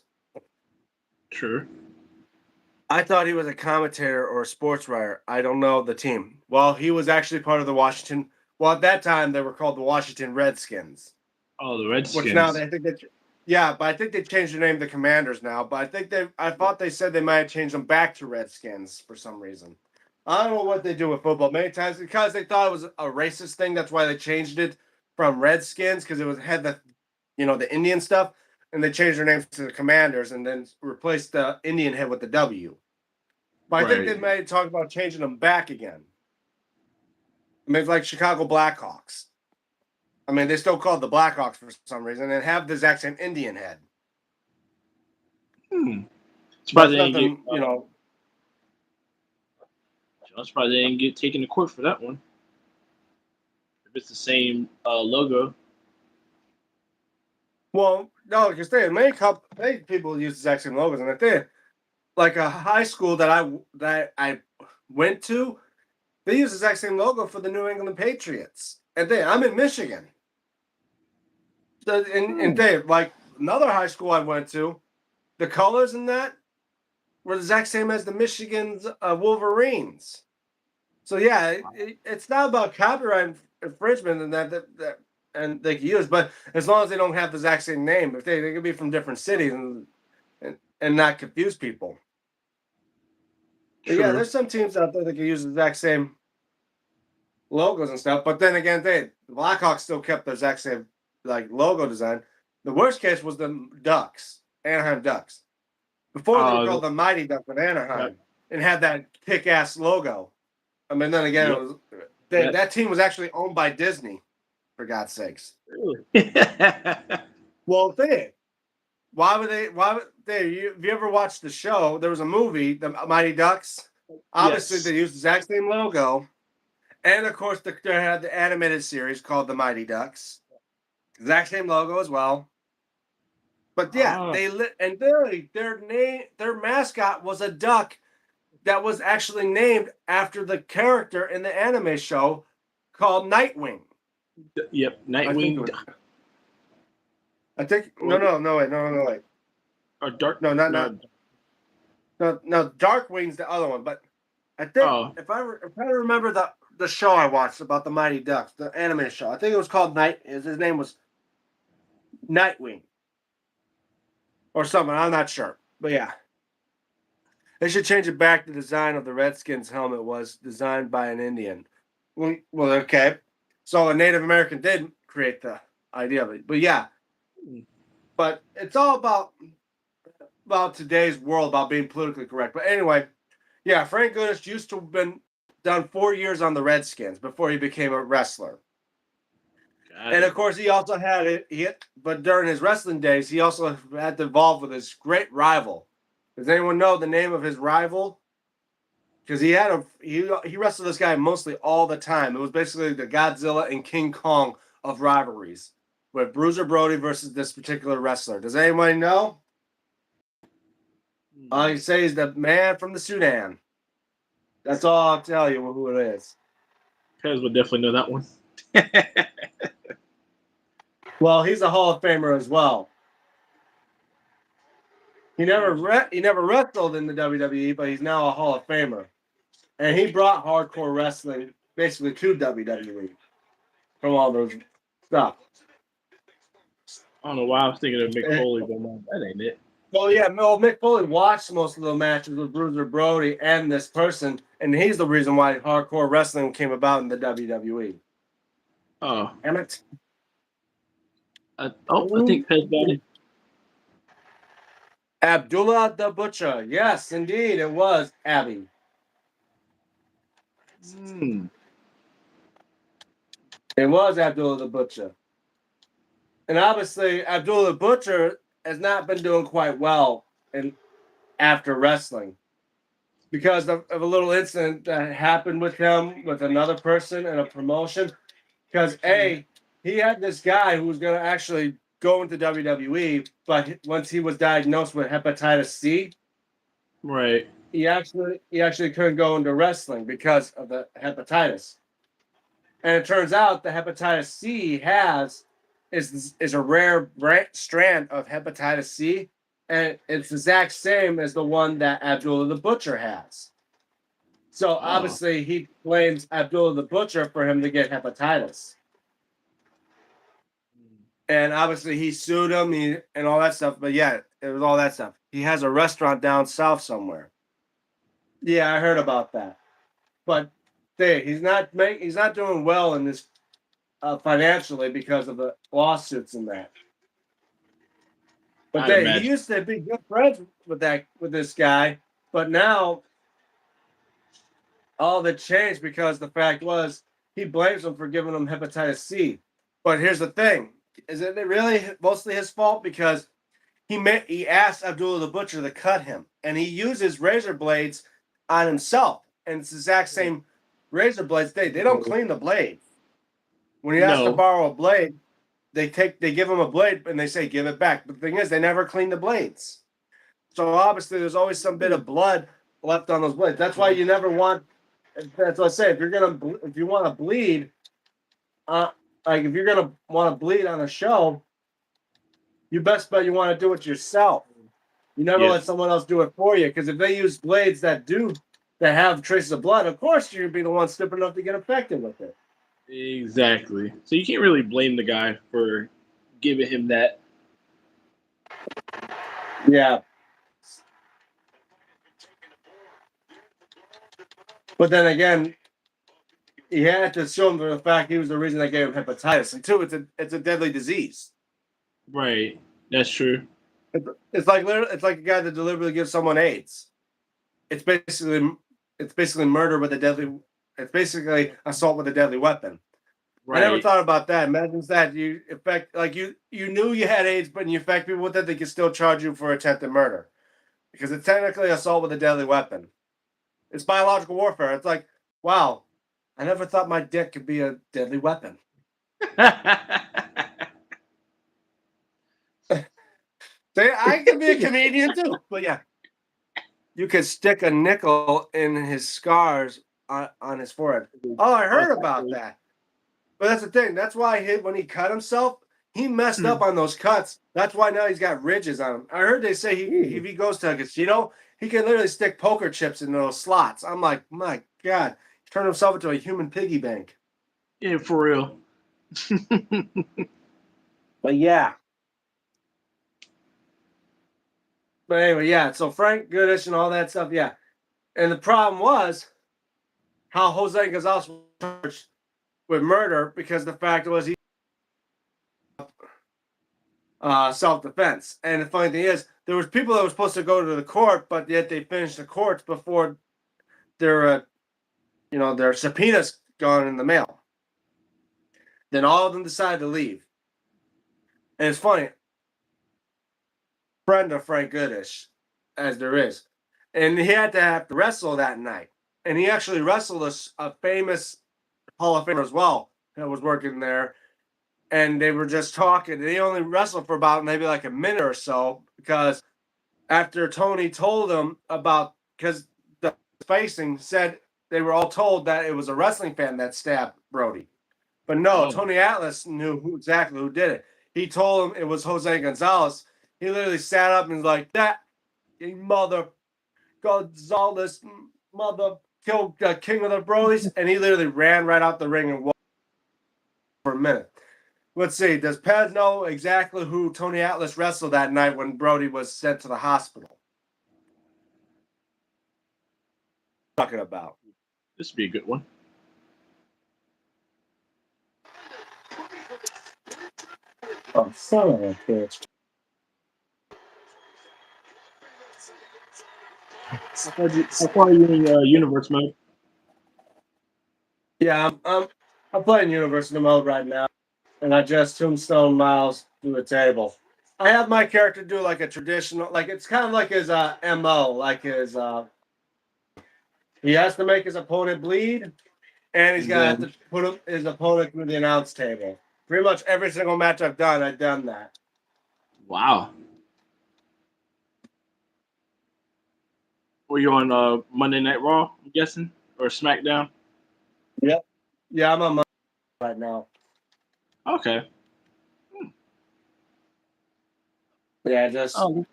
True. I thought he was a commentator or a sports writer. I don't know the team. Well, he was actually part of the Washington. Well, at that time they were called the Washington Redskins. Oh, the Redskins. Which now I think that, yeah, but I think they changed their name to the Commanders now. But I thought they said they might have changed them back to Redskins for some reason. I don't know what they do with football. Many times because they thought it was a racist thing. That's why they changed it from Redskins, because it had the Indian stuff, and they changed their names to the Commanders and then replaced the Indian head with the W. But I think they may talk about changing them back again. I mean, it's like Chicago Blackhawks. I mean, they still call it the Blackhawks for some reason and have the exact same Indian head. Surprised they didn't get, I'm surprised they didn't get taken to court for that one. If it's the same logo. Well, no, because many people use the exact same logos, and I think like a high school that I went to, they use the exact same logo for the New England Patriots, and I'm in Michigan. So, and like another high school I went to, the colors in that were the exact same as the Michigan's Wolverines. So yeah, it's not about copyright infringement and that and they can use, but as long as they don't have the exact same name, if they could be from different cities and not confuse people. Yeah, there's some teams out there that can use the exact same logos and stuff, but then again, the Blackhawks still kept the exact same like logo design. The worst case was the Ducks, Anaheim Ducks. Before they were called the Mighty Ducks of Anaheim and had that kick-ass logo. I mean, then again, it was that team was actually owned by Disney, for God's sakes. Really? Well, why would they? Have you ever watched the show? There was a movie, The Mighty Ducks. Obviously, they used the exact same logo, and of course, they had the animated series called The Mighty Ducks. Exact same logo as well. But yeah, their mascot was a duck that was actually named after the character in the anime show called Nightwing. Yep, Nightwing. I think no wait. Or Dark? No, Darkwing's the other one. But I think if I remember the show I watched about the Mighty Ducks, the anime show. I think it was called His name was Nightwing or something. I'm not sure, but yeah, they should change it back. The design of the Redskins helmet was designed by an Indian. Well, okay, so a Native American did create the idea of it, but yeah, but it's all about today's world, about being politically correct. But anyway, yeah, Frank Goodis used to have been done 4 years on the Redskins before he became a wrestler. And of course, he also had it. But during his wrestling days, he also had to involve with his great rival. Does anyone know the name of his rival? Because he wrestled this guy mostly all the time. It was basically the Godzilla and King Kong of rivalries, with Bruiser Brody versus this particular wrestler. Does anybody know? All I can say is the man from the Sudan. That's all I'll tell you who it is. Pez would definitely know that one. Well, he's a Hall of Famer as well. He never wrestled in the WWE, but he's now a Hall of Famer. And he brought hardcore wrestling basically to WWE from all those stuff. I don't know why I was thinking of Mick Foley, but no, that ain't it. Well, yeah, Mick Foley watched most of the matches with Bruiser Brody and this person, and he's the reason why hardcore wrestling came about in the WWE. Oh. Damn it. I think Pez got it. Abdullah the Butcher. Yes, indeed, it was Abby. It was Abdullah the Butcher. And obviously, Abdullah the Butcher has not been doing quite well after wrestling because of a little incident that happened with him with another person in a promotion. Because he had this guy who was going to actually go into WWE, but once he was diagnosed with hepatitis C, right, he actually couldn't go into wrestling because of the hepatitis. And it turns out the hepatitis C is a rare strand of hepatitis C, and it's the exact same as the one that Abdullah the Butcher has. So obviously he blames Abdullah the Butcher for him to get hepatitis. And obviously he sued him and all that stuff. But yeah, it was all that stuff. He has a restaurant down south somewhere. Yeah, I heard about that. But he's not doing well in this financially because of the lawsuits and that. But he used to be good friends with this guy, but now all that changed because the fact was he blames him for giving him hepatitis C. But here's the thing: is it really mostly his fault? Because he asked Abdullah the Butcher to cut him, and he uses razor blades on himself, and it's the exact same razor blades. They don't clean the blade. When he asks to borrow a blade, they give him a blade and they say give it back. But the thing is, they never clean the blades. So obviously, there's always some bit of blood left on those blades. That's why you never want. That's what I say. If you want to bleed, if you're gonna want to bleed on a show, you best bet you want to do it yourself. You never let someone else do it for you, because if they use blades that have traces of blood, of course you're gonna be the one stupid enough to get infected with it. Exactly. So you can't really blame the guy for giving him that. Yeah. But then again, he had to show him for the fact he was the reason they gave him hepatitis. And two, it's a deadly disease. Right. That's true. It's like a guy that deliberately gives someone AIDS. It's basically murder with a deadly. It's basically assault with a deadly weapon. Right. I never thought about that. Imagine that you knew you had AIDS, but you infect people with it, they can still charge you for attempted murder, because it's technically assault with a deadly weapon. It's biological warfare. It's like, wow, I never thought my dick could be a deadly weapon. I could be a comedian too, but yeah, you could stick a nickel in his scars on his forehead. Oh, I heard about that. But that's the thing. That's why when he cut himself, he messed up on those cuts. That's why now he's got ridges on him. I heard they say if he goes to a casino, he can literally stick poker chips in those slots. I'm like, my God, turned himself into a human piggy bank. Yeah, for real. But yeah. But anyway, yeah. So Frank Goodish and all that stuff, yeah. And the problem was how Jose Gonzalez was charged with murder because the fact was he self-defense. And the funny thing is, there was people that were supposed to go to the court, but yet they finished the courts before their their subpoenas gone in the mail. Then all of them decided to leave. And it's funny, friend of Frank Goodish, as there is, and he had to have to wrestle that night. And he actually wrestled a famous Hall of Famer as well that was working there. And they were just talking. And he only wrestled for about maybe like a minute or so because after Tony told him about, because the facing said they were all told that it was a wrestling fan that stabbed Brody. But no, Oh, Tony Atlas knew exactly who did it. He told him it was Jose Gonzalez. He literally sat up and was like, that mother Gonzalez mother killed the king of the Brodies. And he literally ran right out the ring and walked for a minute. Let's see. Does Pez know exactly who Tony Atlas wrestled that night when Brody was sent to the hospital? Talking about. this would be a good one. Oh, son of a bitch. How far are you in universe mode? Yeah, I'm playing Universal mode right now, and I just Tombstone Miles through the table. I have my character do like a traditional, like it's kind of like his MO, like his he has to make his opponent bleed, and he's And gonna have then, to put his opponent through the announce table. Pretty much every single match I've done that. wow. Were you on Monday Night Raw, I'm guessing? Or SmackDown? Yep. Yeah, I'm on my right now. Okay. Yeah, just Oh,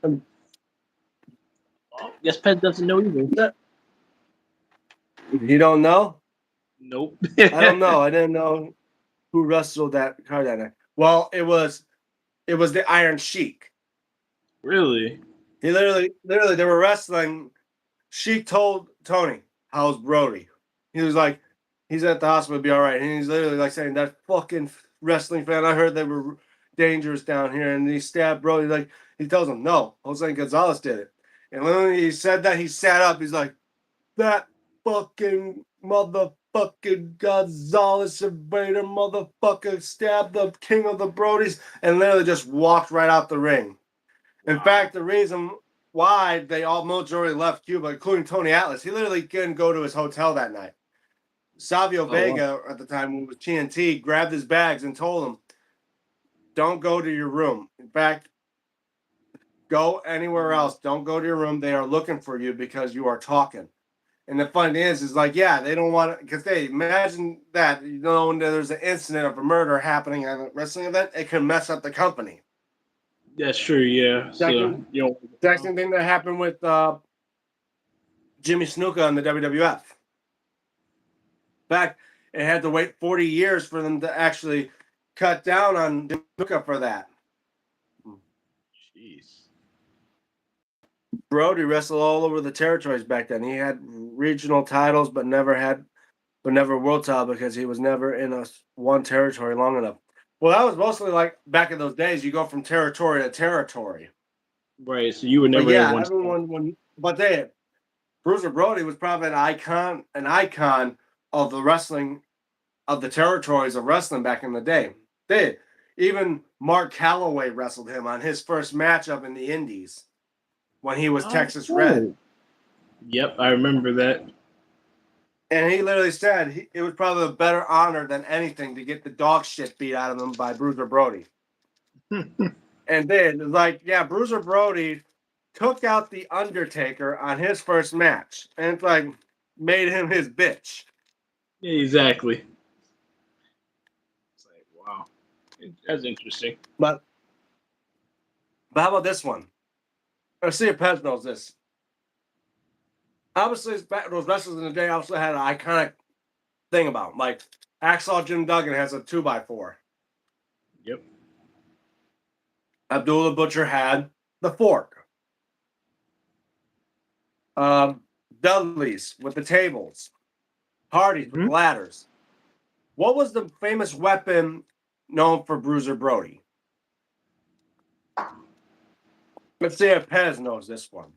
well, guess Pet doesn't know either. you don't know? Nope. I don't know. I didn't know who wrestled that card that night. Well, it was the Iron Sheik. Really? He literally, they were wrestling. Sheik told Tony, "How's Brody?" He was like, "He's at the hospital, be all right." And he's literally like saying, "That fucking wrestling fan, I heard they were dangerous down here," and he stabbed Brody. Like he tells him, "No, Jose Gonzalez did it." And when he said that, he sat up. He's like, "That fucking motherfucking Gonzalez invader motherfucker stabbed the king of the Brodies," and literally just walked right out the ring. In Wow. fact, the reason why they all majority left Cuba, including Tony Atlas, he literally couldn't go to his hotel that night. Savio Oh, wow. Vega at the time, who was TNT, grabbed his bags and told him, "Don't go to your room. In fact, go anywhere else. Don't go to your room. They are looking for you because you are talking." And the funny is like, yeah, they don't want to, because they imagine that, when there's an incident of a murder happening at a wrestling event, it can mess up the company. That's true, yeah. So, you know. Second thing that happened with Jimmy Snuka in the WWF. In fact, it had to wait 40 years for them to actually cut down on Snuka for that. Jeez. Brody wrestled all over the territories back then. He had regional titles, but never world title because he was never in one territory long enough. Well, that was mostly like back in those days. You go from territory to territory. Right, so you were But never in yeah, one spot. Bruiser Brody was probably an icon of the wrestling, of the territories of wrestling back in the day. Even Mark Calloway wrestled him on his first matchup in the Indies when he was Texas Red. Yep, I remember that. And he literally said it was probably a better honor than anything to get the dog shit beat out of him by Bruiser Brody. And then, like, yeah, Bruiser Brody took out the Undertaker on his first match, and it's like made him his bitch. Yeah, exactly. It's like, wow. That's interesting. But how about this one? Let's see if Pez knows this. obviously those wrestlers in the day also had an iconic thing about them. Like Axel Jim Duggan has a 2x4. Yep. Abdullah Butcher had the fork. Dudley's with the tables. Hardy's with Mhm. the ladders. What was the famous weapon known for Bruiser Brody? Let's see if Pez knows this one.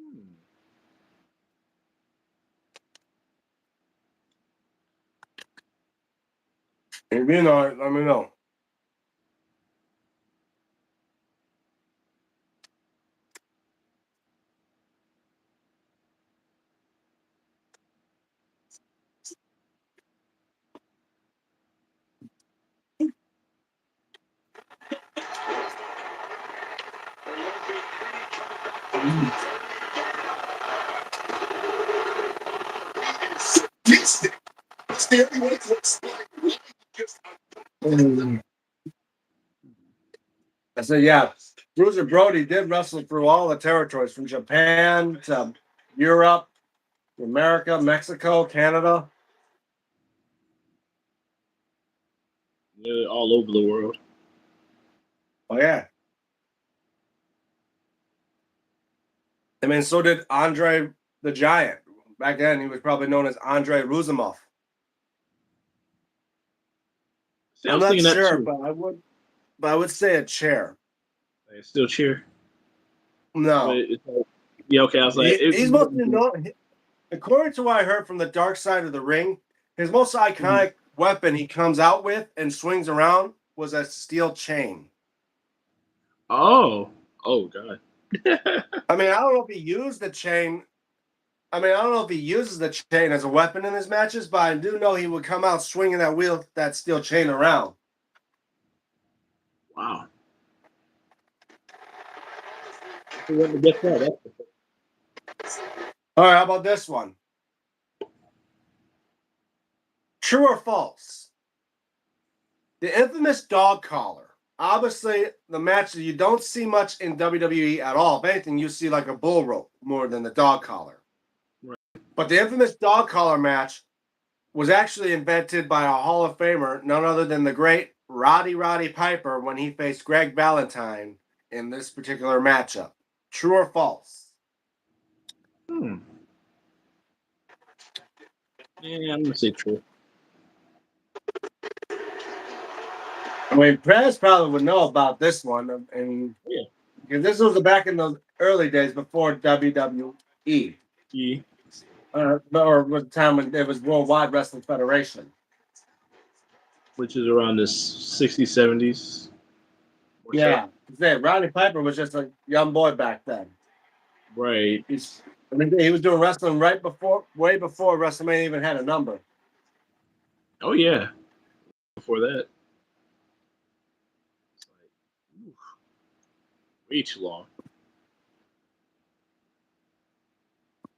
Hmm. If you know it, let me know. I said, yeah, Bruiser Brody did wrestle through all the territories from Japan to Europe, America, Mexico, Canada. They're all over the world. Oh, yeah. I mean, so did Andre the Giant. Back then, he was probably known as Andre Ruzimov. See, I I'm was not thinking that sure, too. but I would say a chair. Like, still cheer, but No. it's like, yeah, okay. I was like, it He's mostly wouldn't be. known, according to what I heard from the dark side of the ring, his most Mhm. iconic weapon he comes out with and swings around was a steel chain. Oh god. I mean, I don't know if he used the chain. I mean, I don't know if he uses the chain as a weapon in his matches, but I do know he would come out swinging that steel chain around. Wow. I wouldn't have guessed that. All right, how about this one? True or false? The infamous dog collar. Obviously, the match that you don't see much in WWE at all. If anything, you see like a bull rope more than the dog collar. Right. But the infamous dog collar match was actually invented by a Hall of Famer, none other than the great Roddy Piper when he faced Greg Valentine in this particular matchup. True or false? Hmm. Yeah, I'm gonna say true. I mean, Prez probably would know about this one, and Yeah. because this was back in those early days before WWE, Yeah. or was the time when it was Worldwide Wrestling Federation. Which is around the 60s, 70s or so. Yeah, Roddy Piper was just a young boy back then. Right. I mean, he was doing wrestling way before WrestleMania even had a number. Oh yeah. Before that, it's like oof, way too long.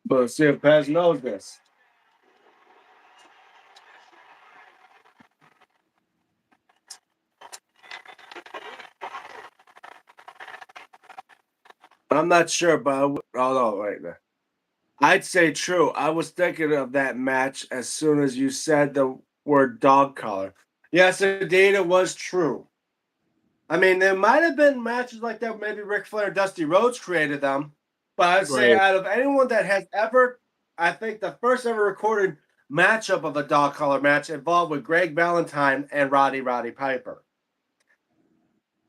But let's see if Pez knows this. I'm not sure, but oh no, right there. I'd say true. I was thinking of that match as soon as you said the word dog collar. Yes, indeed, it was true. I mean, there might have been matches like that. Maybe Ric Flair and Dusty Rhodes created them. But I'd say Right. out of anyone that has ever, I think the first ever recorded matchup of a dog collar match involved with Greg Valentine and Roddy Piper.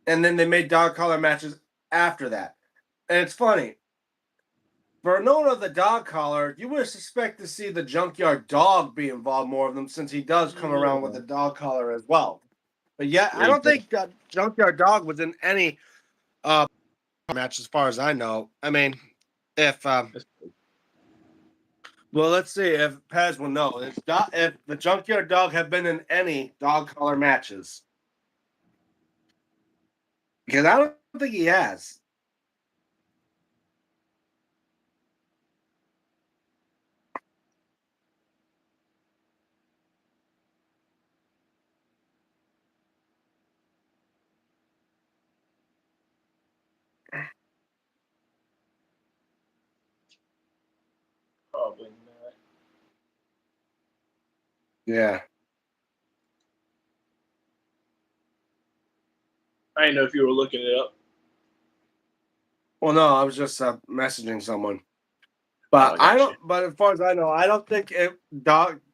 And then they made dog collar matches after that. And it's funny. For known of the dog collar, you would suspect to see the junkyard dog be involved more of them since he does come around with Yeah. the dog collar as well. But yeah, Yeah. I don't think junkyard dog was in any uh match as far as I know. I mean, if well, let's see if Pez will know if the junkyard dog have been in any dog collar matches because I don't think he has. Yeah. I didn't know if you were looking it up. Well, no, I was just messaging someone. Oh, But I I got you. don't. But as far as I know, I don't think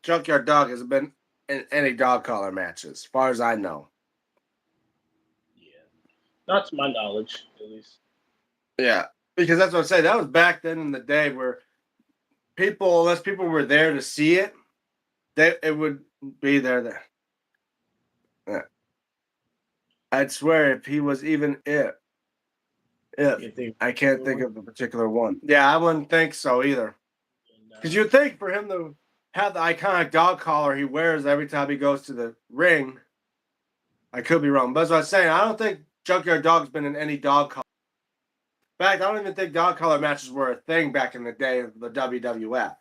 Junkyard Dog has been in any dog collar matches. As far as I know. Yeah, not to my knowledge, at least. Yeah, because that's what I'm saying. That was back then in the day where people, unless people were there to see it, it would be there. Yeah. I'd swear if he was even if Can't think I can't of think one. of a particular one. Yeah, I wouldn't think so either. And, Because you'd think for him to have the iconic dog collar he wears every time he goes to the ring. I could be wrong, but as I was saying, I don't think Junkyard Dog's been in any dog collar. In fact, I don't even think dog collar matches were a thing back in the day of the WWF.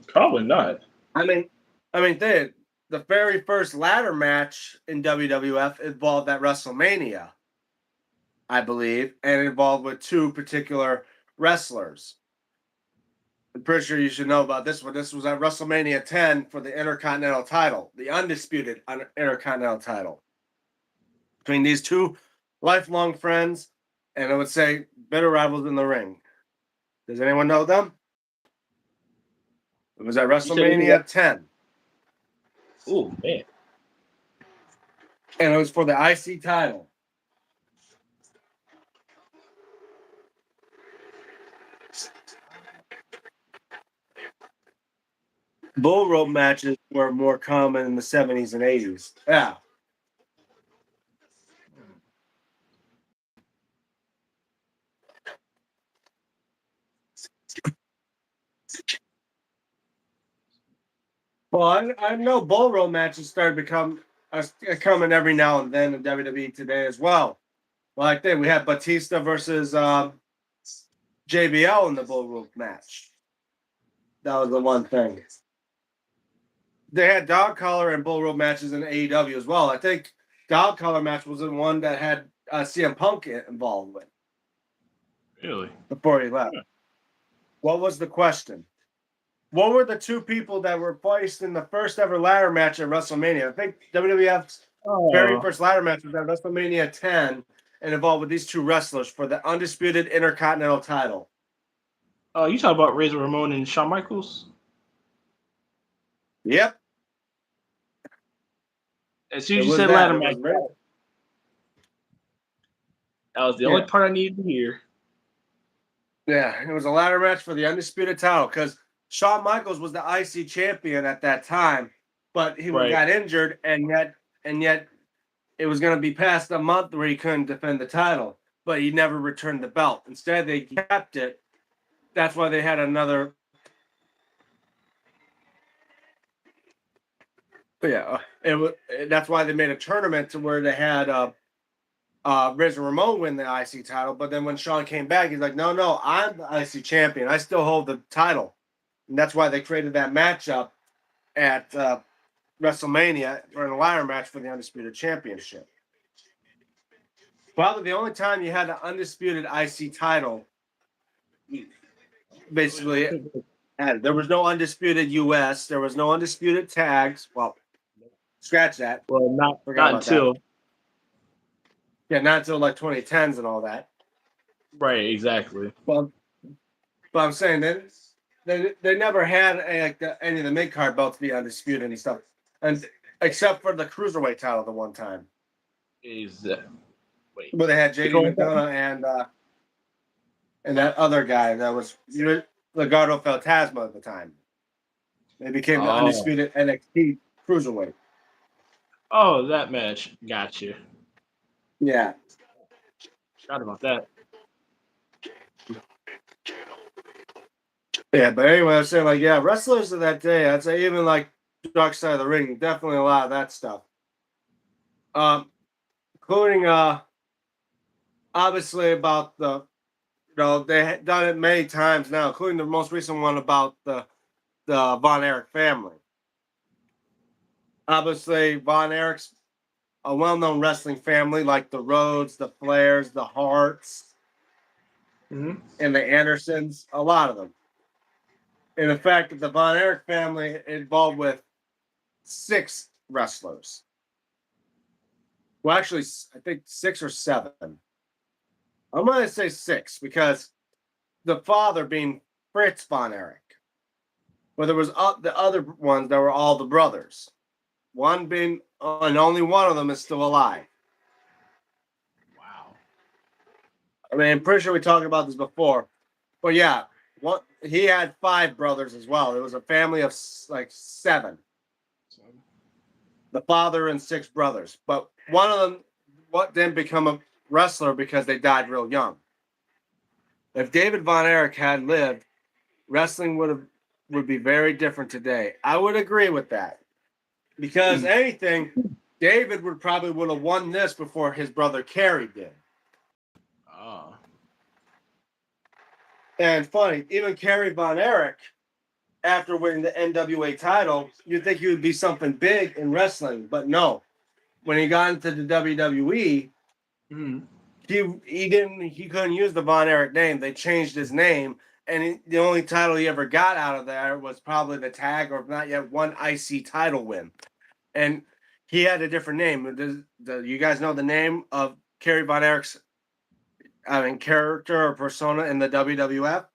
Probably not. I mean, the very first ladder match in WWF involved at WrestleMania, I believe, and it involved with two particular wrestlers. I'm pretty sure you should know about this one. This was at WrestleMania 10 for the Intercontinental title, the undisputed Intercontinental title, between these two lifelong friends, and I would say bitter rivals in the ring. Does anyone know them? It was at You said it was. WrestleMania 10, Oh man. and it was for the IC title. Bull rope matches were more common in the 70s and 80s. Yeah. Well, I know bull rope matches started become coming every now and then in WWE today as well. Like that, we had Batista versus JBL in the bull rope match. That was the one thing. They had dog collar and bull rope matches in AEW as well. I think dog collar match was the one that had CM Punk involved with Really? before he left. Yeah. What was the question? What were the two people that were placed in the first ever ladder match at WrestleMania? I think WWF's very Oh, first ladder match was at WrestleMania 10 and involved with these two wrestlers for the undisputed Intercontinental title. you talk about Razor Ramon and Shawn Michaels? Yep, As soon it as you was said that. ladder It was match, Razor. that was the only Yeah, part I needed to hear. yeah, it was a ladder match for the undisputed title because Shawn Michaels was the IC champion at that time, but he Right. got injured, and yet it was going to be past a month where he couldn't defend the title, but he never returned the belt. Instead, they kept it. That's why they had another. Yeah, it was. That's why they made a tournament to where they had Razor Ramon win the IC title. But then when Shawn came back, he's like, no, I'm the IC champion. I still hold the title, and that's why they created that matchup at WrestleMania for a ladder match for the undisputed championship. Probably the only time you had an undisputed IC title, basically. And there was no undisputed US. There was no undisputed tags. Well, scratch that. Well, Forgot not about that. until Yeah, not until like 2010s and all that. right, exactly. Well, but I'm saying that they never had any of the mid card belts be undisputed and stuff, and except for the cruiserweight title the one time, Is wait, where they had which JD one was that? McDonough and that other guy that was Legado Fantasma at the time. They became the Oh, undisputed NXT cruiserweight. oh, that match. Gotcha. Yeah. Forgot about that. Yeah, but anyway, I was saying, like, yeah, wrestlers of that day, I'd say even like Dark Side of the Ring, definitely a lot of that stuff. Including obviously about they had done it many times now, including the most recent one about the Von Erich family. Obviously, Von Erich's a well-known wrestling family, like the Rhodes, the Flairs, the Harts, Mm-hmm. and the Andersons, a lot of them. in the fact that the Von Erich family involved with 6 wrestlers. Well, actually, I think 6 or 7. I'm going to say 6 because the father being Fritz Von Erich. Well, there was the other ones that were all the brothers. One being, and only one of them is still alive. Wow. I mean, I'm pretty sure we talked about this before, but yeah, he had 5 brothers as well. It was a family of like 7. The father and 6 brothers, but one of them didn't become a wrestler because they died real young. If David Von Erich had lived, wrestling would be very different today. I would agree with that. Because anything, David would have won this before his brother Kerry did. Oh. And funny, even Kerry Von Erich, after winning the NWA title, you'd think he would be something big in wrestling, but no. When he got into the WWE, he couldn't use the Von Erich name. They changed his name, and the only title he ever got out of there was probably the tag, or if not yet, one IC title win. And he had a different name. You guys know the name of Kerry Von Erich's character or persona in the WWF?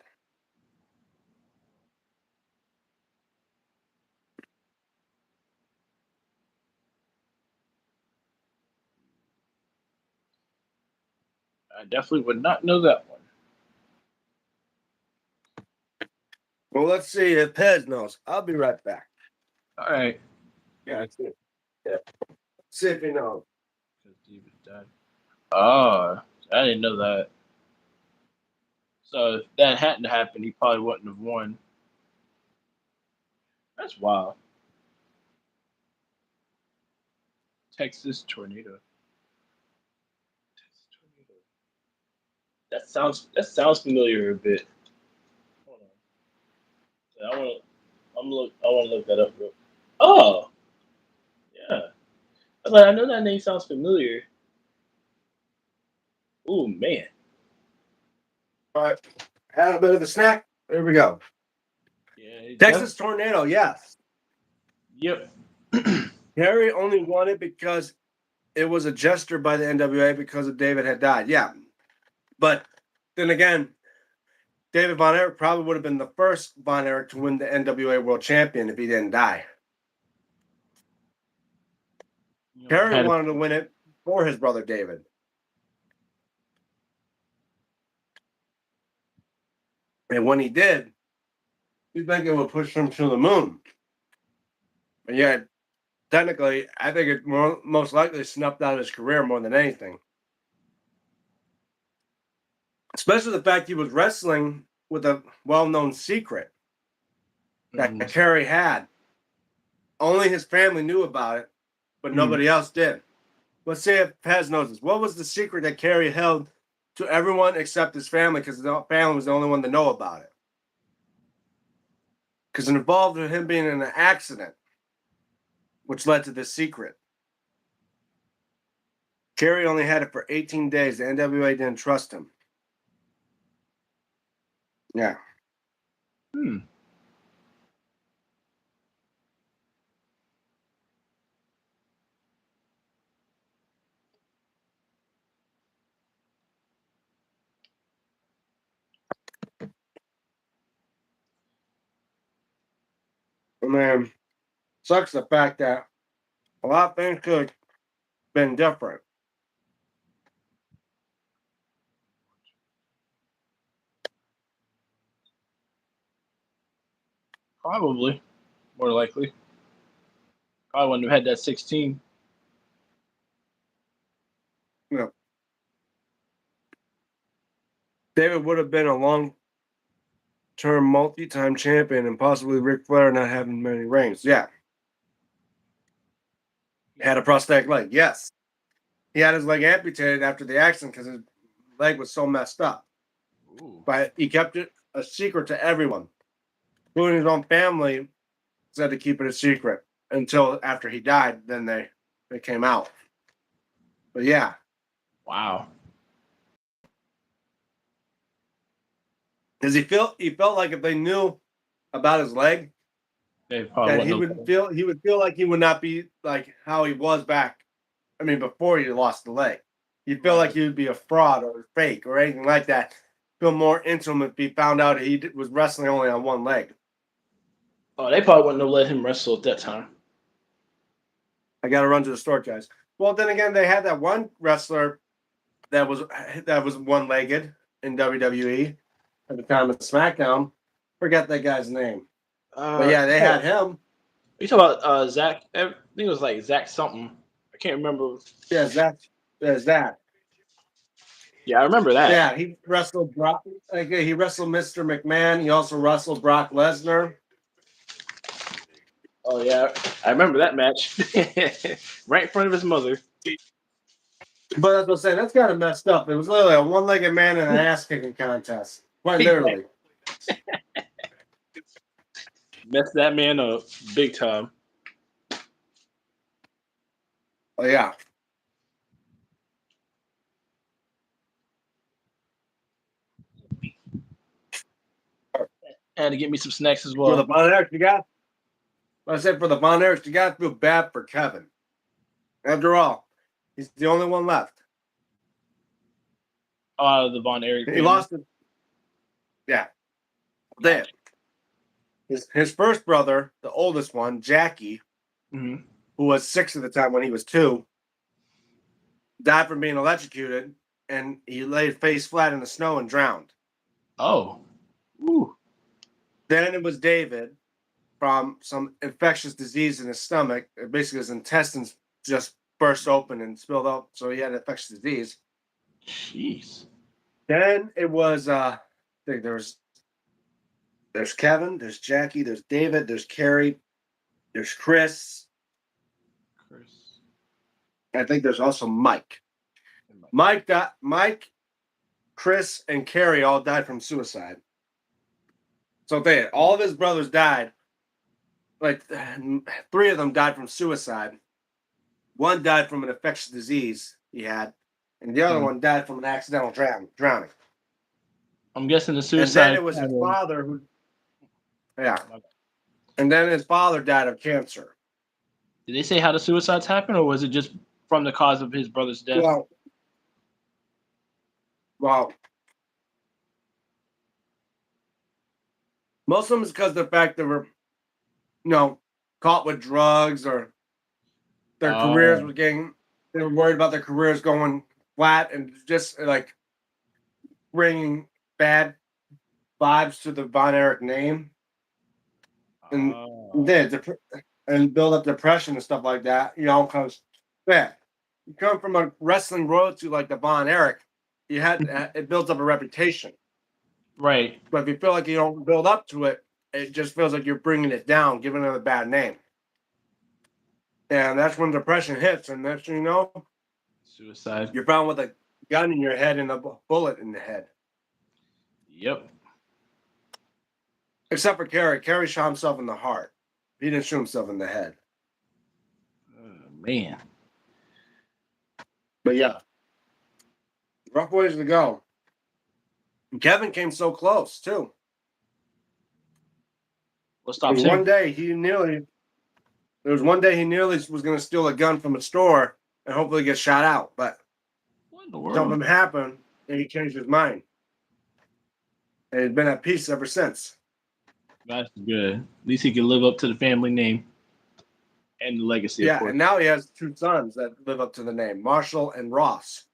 I definitely would not know that one. Well, let's see if Pez knows. I'll be right back. All right. Yeah, that's it. Yeah. See if he knows. David died. Oh, I didn't know that. So if that hadn't happened, he probably wouldn't have won. That's wild. Texas tornado. Texas tornado. That sounds familiar a bit. Hold on. I want to look that up real. Oh, yeah. I know that name sounds familiar. Oh man. All right. Had a bit of a snack. There we go. Yeah. Texas Tornado, yes. Yep. Kerry only won it because it was a gesture by the NWA because of David had died. Yeah. But then again, David Von Erich probably would have been the first Von Erich to win the NWA World Champion if he didn't die. Kerry wanted to win it for his brother David. And when he did, he's thinking it would push him to the moon. But yeah, technically, I think it most likely snuffed out his career more than anything. Especially the fact he was wrestling with a well-known secret that Kerry had. Only his family knew about it, but nobody else did. Let's see if Pez knows this. What was the secret that Kerry held to everyone except his family, because his family was the only one to know about it? Because it involved him being in an accident, which led to this secret. Kerry only had it for 18 days. The NWA didn't trust him. Yeah. I mean, sucks the fact that a lot of things could have been different. Probably. More likely. Probably wouldn't have had that 16. You know, David would have been a long-term multi-time champion and possibly Ric Flair not having many reigns. Yeah. Had a prosthetic leg. Yes. He had his leg amputated after the accident because his leg was so messed up. Ooh. But he kept it a secret to everyone, including his own family. Said to keep it a secret until after he died. Then they came out. But yeah, Wow. because he felt like if they knew about his leg They probably that wouldn't have. he would feel like he would not be like how he was back. I mean, before he lost the leg, he'd feel like Right. he would be a fraud or fake or anything like that. Feel more intimate if he found out was wrestling only on one leg. Oh, they probably wouldn't have let him wrestle at that time. I got to run to the store, guys. Well, then again, they had that one wrestler that was one legged in WWE at the time of SmackDown. Forget that guy's name, but yeah, they had him. You talk about Zach? I think it was like Zach something. I can't remember. Yeah, Zach. There's that. Yeah, I remember that. Yeah, he wrestled Brock. Like, he wrestled Mr. McMahon. He also wrestled Brock Lesnar. Oh yeah, I remember that match. Right in front of his mother. But as I was saying, that's kind of messed up. It was literally a one-legged man in an ass-kicking contest. Quite literally. Messed that man up big time. Oh yeah. Had to get me some snacks as For the well. Von Erichs, you got. I said for the Von Erichs, you got to feel bad for Kevin. After all, he's the only one left. The Von Erich He family. lost it. Yeah. There. His first brother, the oldest one, Jackie, Mm-hmm. who was 6 at the time when he was 2, died from being electrocuted, and he laid face flat in the snow and drowned. Oh. Ooh. Then it was David from some infectious disease in his stomach. Basically, his intestines just burst open and spilled out, so he had infectious disease. Jeez. Then it was I think there's Kevin, there's Jackie, there's David, there's Carrie, there's Chris. I think there's also Mike. Mike, Chris, and Carrie all died from suicide. So all of his brothers died. Like 3 of them died from suicide. One died from an infectious disease he had, and the other one died from an accidental drowning. I'm guessing the And suicide. then it was his father who, yeah. And then his father died of cancer. Did they say how the suicides happened, or was it just from the cause of his brother's death? Well, most of them is because of the fact they were, caught with drugs or their careers were getting. They were worried about their careers going flat and just like bringing bad vibes to the Von Erich name, and and build up depression and stuff like that. Because you come from a wrestling royalty like the Von Erich, it builds up a reputation. Right. But if you feel like you don't build up to it, it just feels like you're bringing it down, giving it a bad name. And that's when depression hits, and that's Suicide. you're found with a gun in your head and a bullet in the head. Yep. Except for Kerry. Kerry shot himself in the heart. He didn't shoot himself in the head. Man. But yeah, rough ways to go. Kevin came so close too. What stops him? There was one day he nearly was going to steal a gun from a store and hopefully get shot out, but what in the world? Something happened and he changed his mind. And he's been at peace ever since. That's good. At least he can live up to the family name and the legacy. Yeah, of course. And now he has 2 sons that live up to the name, Marshall and Ross.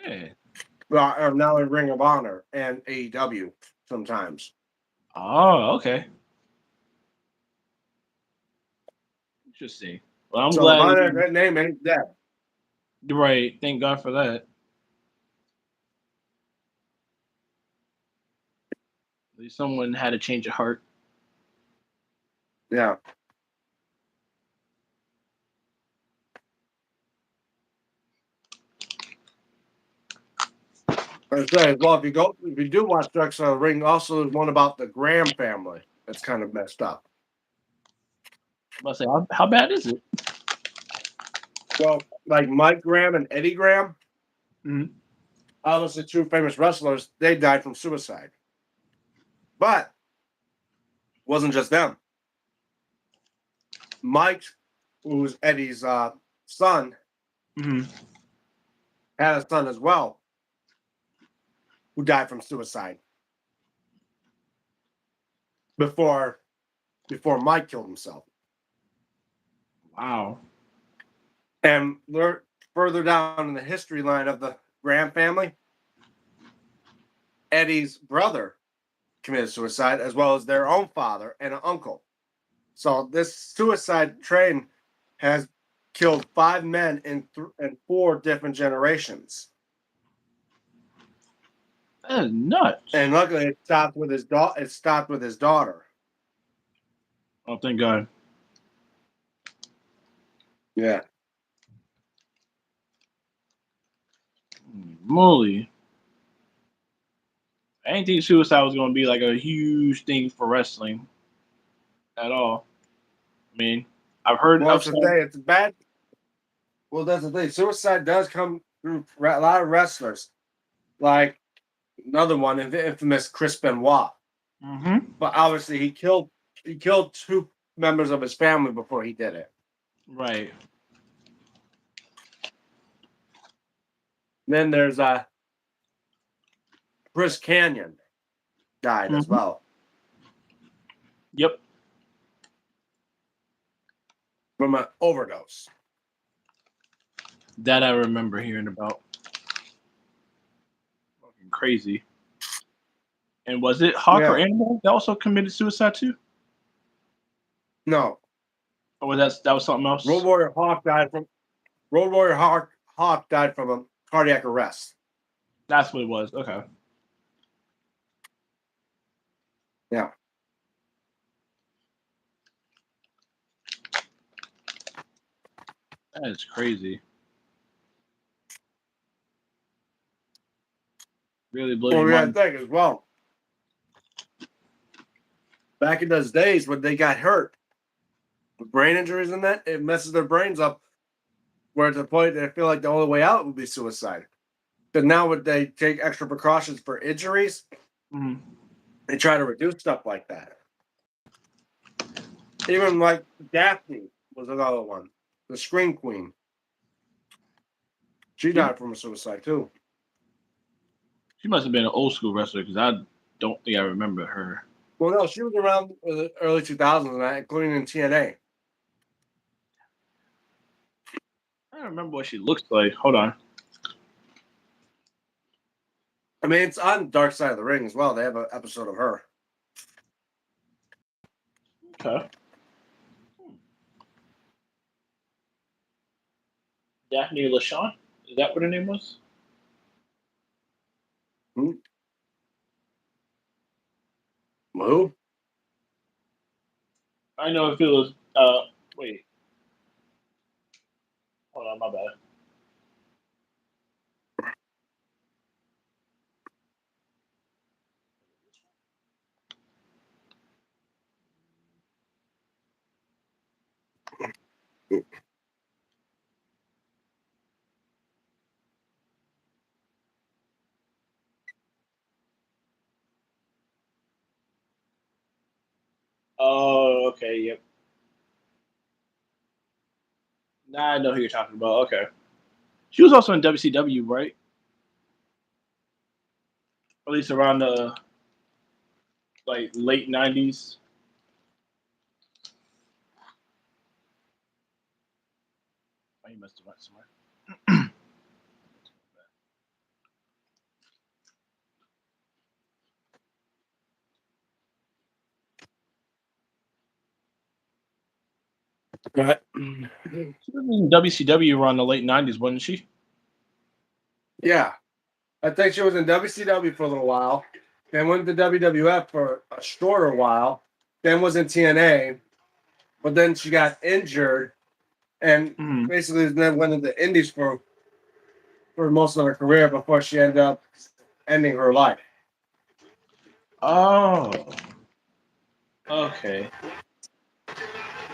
Hey. Well, are now in Ring of Honor and AEW sometimes. Oh, okay. Interesting. Well, I'm so glad. That name ain't dead. You're right. Thank God for that. At least someone had a change of heart. Yeah. I say, well, if you do watch Dark Side of the Ring, also there's one about the Graham family that's kind of messed up. I say, how bad is it? Well, like Mike Graham and Eddie Graham, obviously 2 famous wrestlers, they died from suicide. But wasn't just them. Mike, who was Eddie's son, Mm-hmm. had a son as well who died from suicide before Mike killed himself. Wow. And further down in the history line of the Graham family, Eddie's brother committed suicide, as well as their own father and an uncle. So this suicide train has killed 5 men in 4 different generations. That is nuts. And luckily, it stopped with his daughter. It stopped with his daughter. Oh, thank God. Yeah. Moly. I didn't think suicide was going to be like a huge thing for wrestling at all. I mean, I've heard Well, of it's the thing. It's bad. Well, that's the thing. Suicide does come through a lot of wrestlers, like another one, the infamous Chris Benoit. Mm-hmm. But obviously, he killed 2 members of his family before he did it. Right. Then there's Chris Canyon died as Mm-hmm. well Yep. from an overdose. That I remember hearing about. Fucking crazy. And was it Hawk or Yeah. Animal that also committed suicide too? No, Or was that was something else? Road Warrior Hawk died from a cardiac arrest. That's what it was. Okay. Yeah. That is crazy. Really blows Well, your we had to mind. think as well. Back in those days when they got hurt, with brain injuries and that, it messes their brains up. Where at the point they feel like the only way out would be suicide. But now, when they take extra precautions for injuries, Mm-hmm. they try to reduce stuff like that. Even like Daphne was another one, the Scream Queen. She died from a suicide too. She must have been an old school wrestler because I don't think I remember her. Well, no, she was around the early 2000s, and that, including in TNA. I don't remember what she looks like. Hold on. I mean, it's on Dark Side of the Ring as well. They have an episode of her. Okay. Daphne LaShawn? Is that what her name was? Hmm? Who? I know if it was wait. Hold on, my bad. Oh, okay, yep. Now I know who you're talking about. Okay. She was also in WCW, right? At least around the like late '90s. Oh, you must have went somewhere. Right. She was in WCW around the late '90s, wasn't she? Yeah. I think she was in WCW for a little while, then went to WWF for a shorter while, then was in TNA, but then she got injured and Mm-hmm. basically then went into Indies for most of her career before she ended up ending her life. Oh, okay.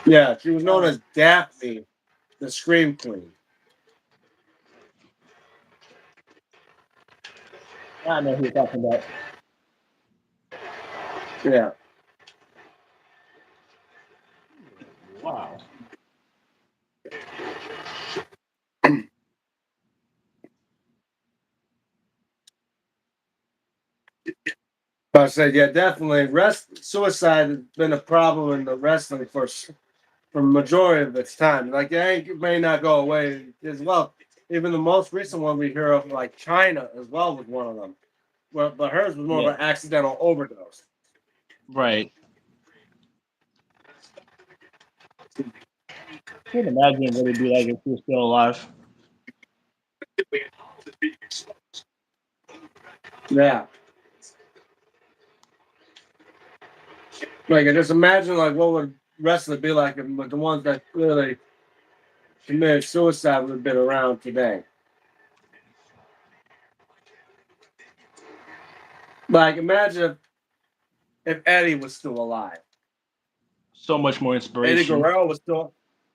Yeah, she was known as Daphne, the Scream Queen. Now I know who you're talking about. Yeah. I said, yeah, definitely. Suicide has been a problem in the wrestling for majority of its time. Like, it may not go away as well. Even the most recent one we hear of, like China, as well, was one of them. Well, but hers was more Yeah. of an accidental overdose. Right. Can't imagine what it'd be like if he was still alive. Yeah. Like, I just imagine, like, what would wrestling be like if the ones that clearly committed suicide would have been around today. Like, imagine if Eddie was still alive. So much more Eddie inspiration. Guerrero was still.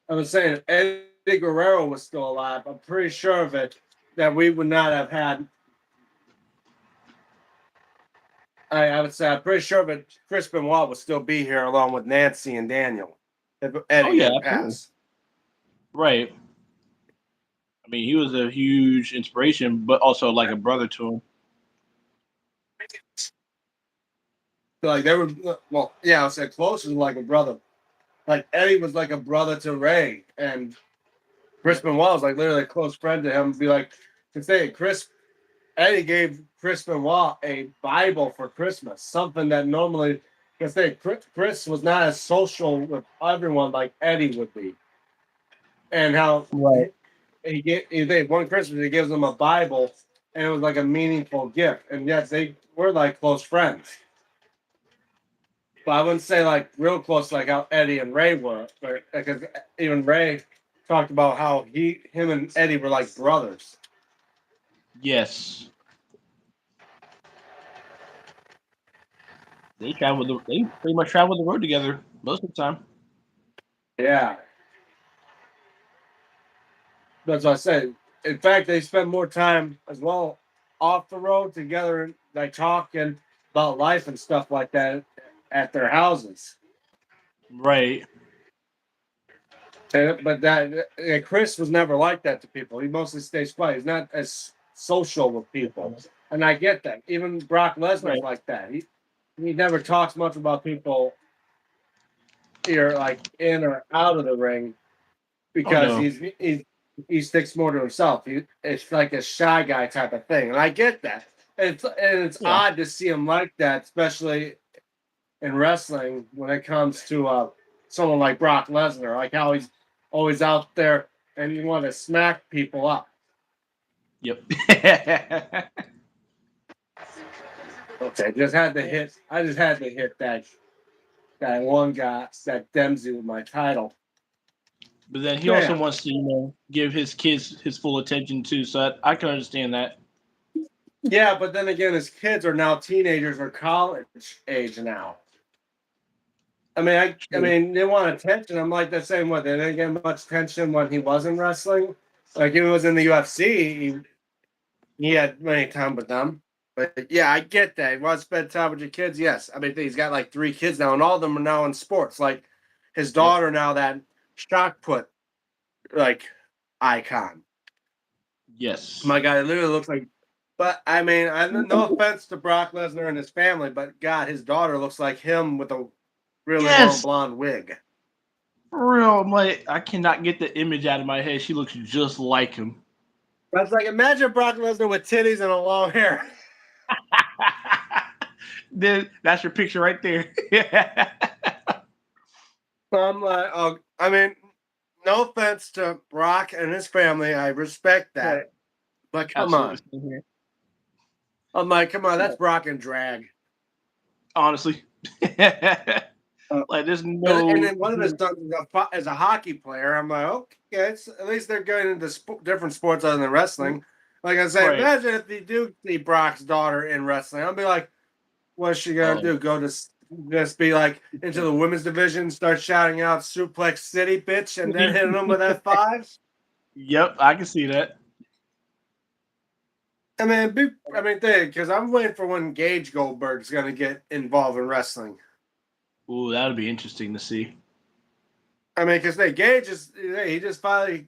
I was saying, if Eddie Guerrero was still alive, I'm pretty sure of it that we would not have had. I would say I'm pretty sure of it. Chris Benoit would still be here along with Nancy and Daniel if Oh Eddie yeah, didn't absolutely. pass. Right. I mean, he was a huge inspiration, but also like a brother to him. Like they were, well, yeah, I would say closer to like a brother. Like Eddie was like a brother to Ray, and Chris Yep. Benoit was like literally a close friend to him. Be like, to say Eddie gave Chris Benoit a Bible for Christmas, something that normally, because Chris was not as social with everyone like Eddie would be, and how Right. one Christmas he gives them a Bible, and it was like a meaningful gift, and yes, they were like close friends, but I wouldn't say like real close like how Eddie and Ray were, but because even Ray talked about how him and Eddie were like brothers. Yes. They pretty much traveled the road together most of the time. Yeah. That's what I said. In fact, they spend more time as well off the road together, like talking about life and stuff like that at their houses. Right. But Chris was never like that to people. He mostly stays quiet. He's not as social with people, and I get that. Even Brock Lesnar's Right. like that. He never talks much about people either like in or out of the ring Oh because no. he sticks more to himself. It's like a shy guy type of thing, and I get that. And it's Yeah. odd to see him like that, especially in wrestling when it comes to someone like Brock Lesnar, like how he's always out there and you want to smack people up. Yep. Okay, just had to hit. I just had to hit that one guy, that Dempsey with my title. But then he also Yeah, wants to, give his kids his full attention too. So I can understand that. yeah, but then again, his kids are now teenagers or college age now. I True. mean, they want attention. I'm like the same way. They didn't get much attention when he wasn't wrestling. Like he was in the UFC, he had many time with them. But yeah, I get that. You want to spend time with your kids? Yes. I mean, he's got like 3 kids now, and all of them are now in sports. Like his Yep. daughter now, that shot put like icon. Yes. My guy literally looks like. But I mean, no offense to Brock Lesnar and his family, but God, his daughter looks like him with a really long Yes. blonde wig. For real. I'm like, I cannot get the image out of my head. She looks just like him. That's like imagine Brock Lesnar with titties and a long hair. Then that's your picture right there. I'm like, oh, I mean, no offense to Brock and his family, I respect that, Right. but come Absolutely. on. Same here. I'm like, come on, that's Yeah. Brock and drag. Honestly. Uh, Like there's and no then one of his sons is a hockey player. I'm like, okay, at least they're going into different sports other than wrestling. Like I say, right. imagine if you do see Brock's daughter in wrestling. I'll be like, what's she gonna Oh, do? Go to just be like into the women's division, start shouting out "Suplex City, bitch," and then hitting them with F5s? yep, I can see that. I mean, think because I'm waiting for when Gage Goldberg's gonna get involved in wrestling. Ooh, that would be interesting to see. I mean, because Gage he just finally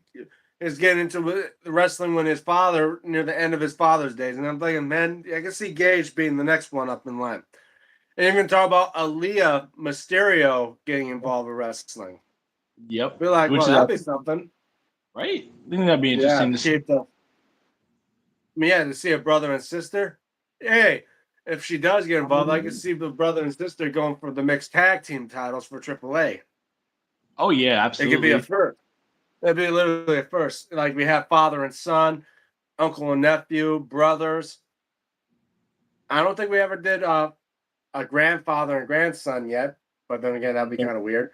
is getting into wrestling when his father near the end of his father's days, and I'm thinking, man, I can see Gage being the next one up in line. And even talk about Aaliyah Mysterio getting involved with wrestling. Yep. Be like, Which well, is that'd be something. right. I think that'd be Yeah, interesting to see. to see a brother and sister. Hey, if she does get involved, I can see the brother and sister going for the mixed tag team titles for AAA. Oh yeah, It could be a absolutely. first. It'd be literally a first. Like we have father and son, uncle and nephew, brothers. I don't think we ever did a grandfather and grandson yet, but then again, that'd be kind of weird.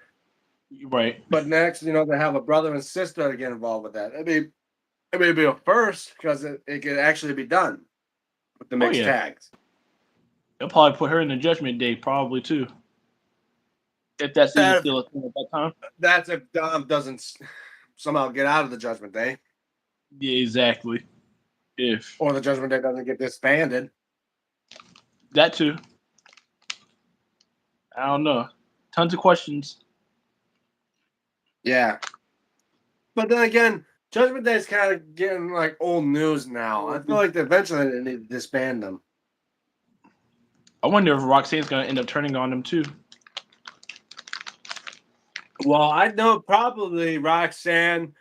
Right. But next, to have a brother and sister to get involved with that, it'd be a first because it could actually be done with the Oh mixed yeah. tags. They'll probably put her in the Judgment Day, probably too. If that's even That still a thing at that time. that's if Dom doesn't somehow get out of the Judgment Day, Yeah, exactly. If or the Judgment Day doesn't get disbanded. that too. I don't know. Tons of questions. Yeah, but then again, Judgment Day is kind of getting like old news now. I feel like eventually they need to disband them. I wonder if Roxanne's gonna end up turning on them too. Well, I know probably Roxanne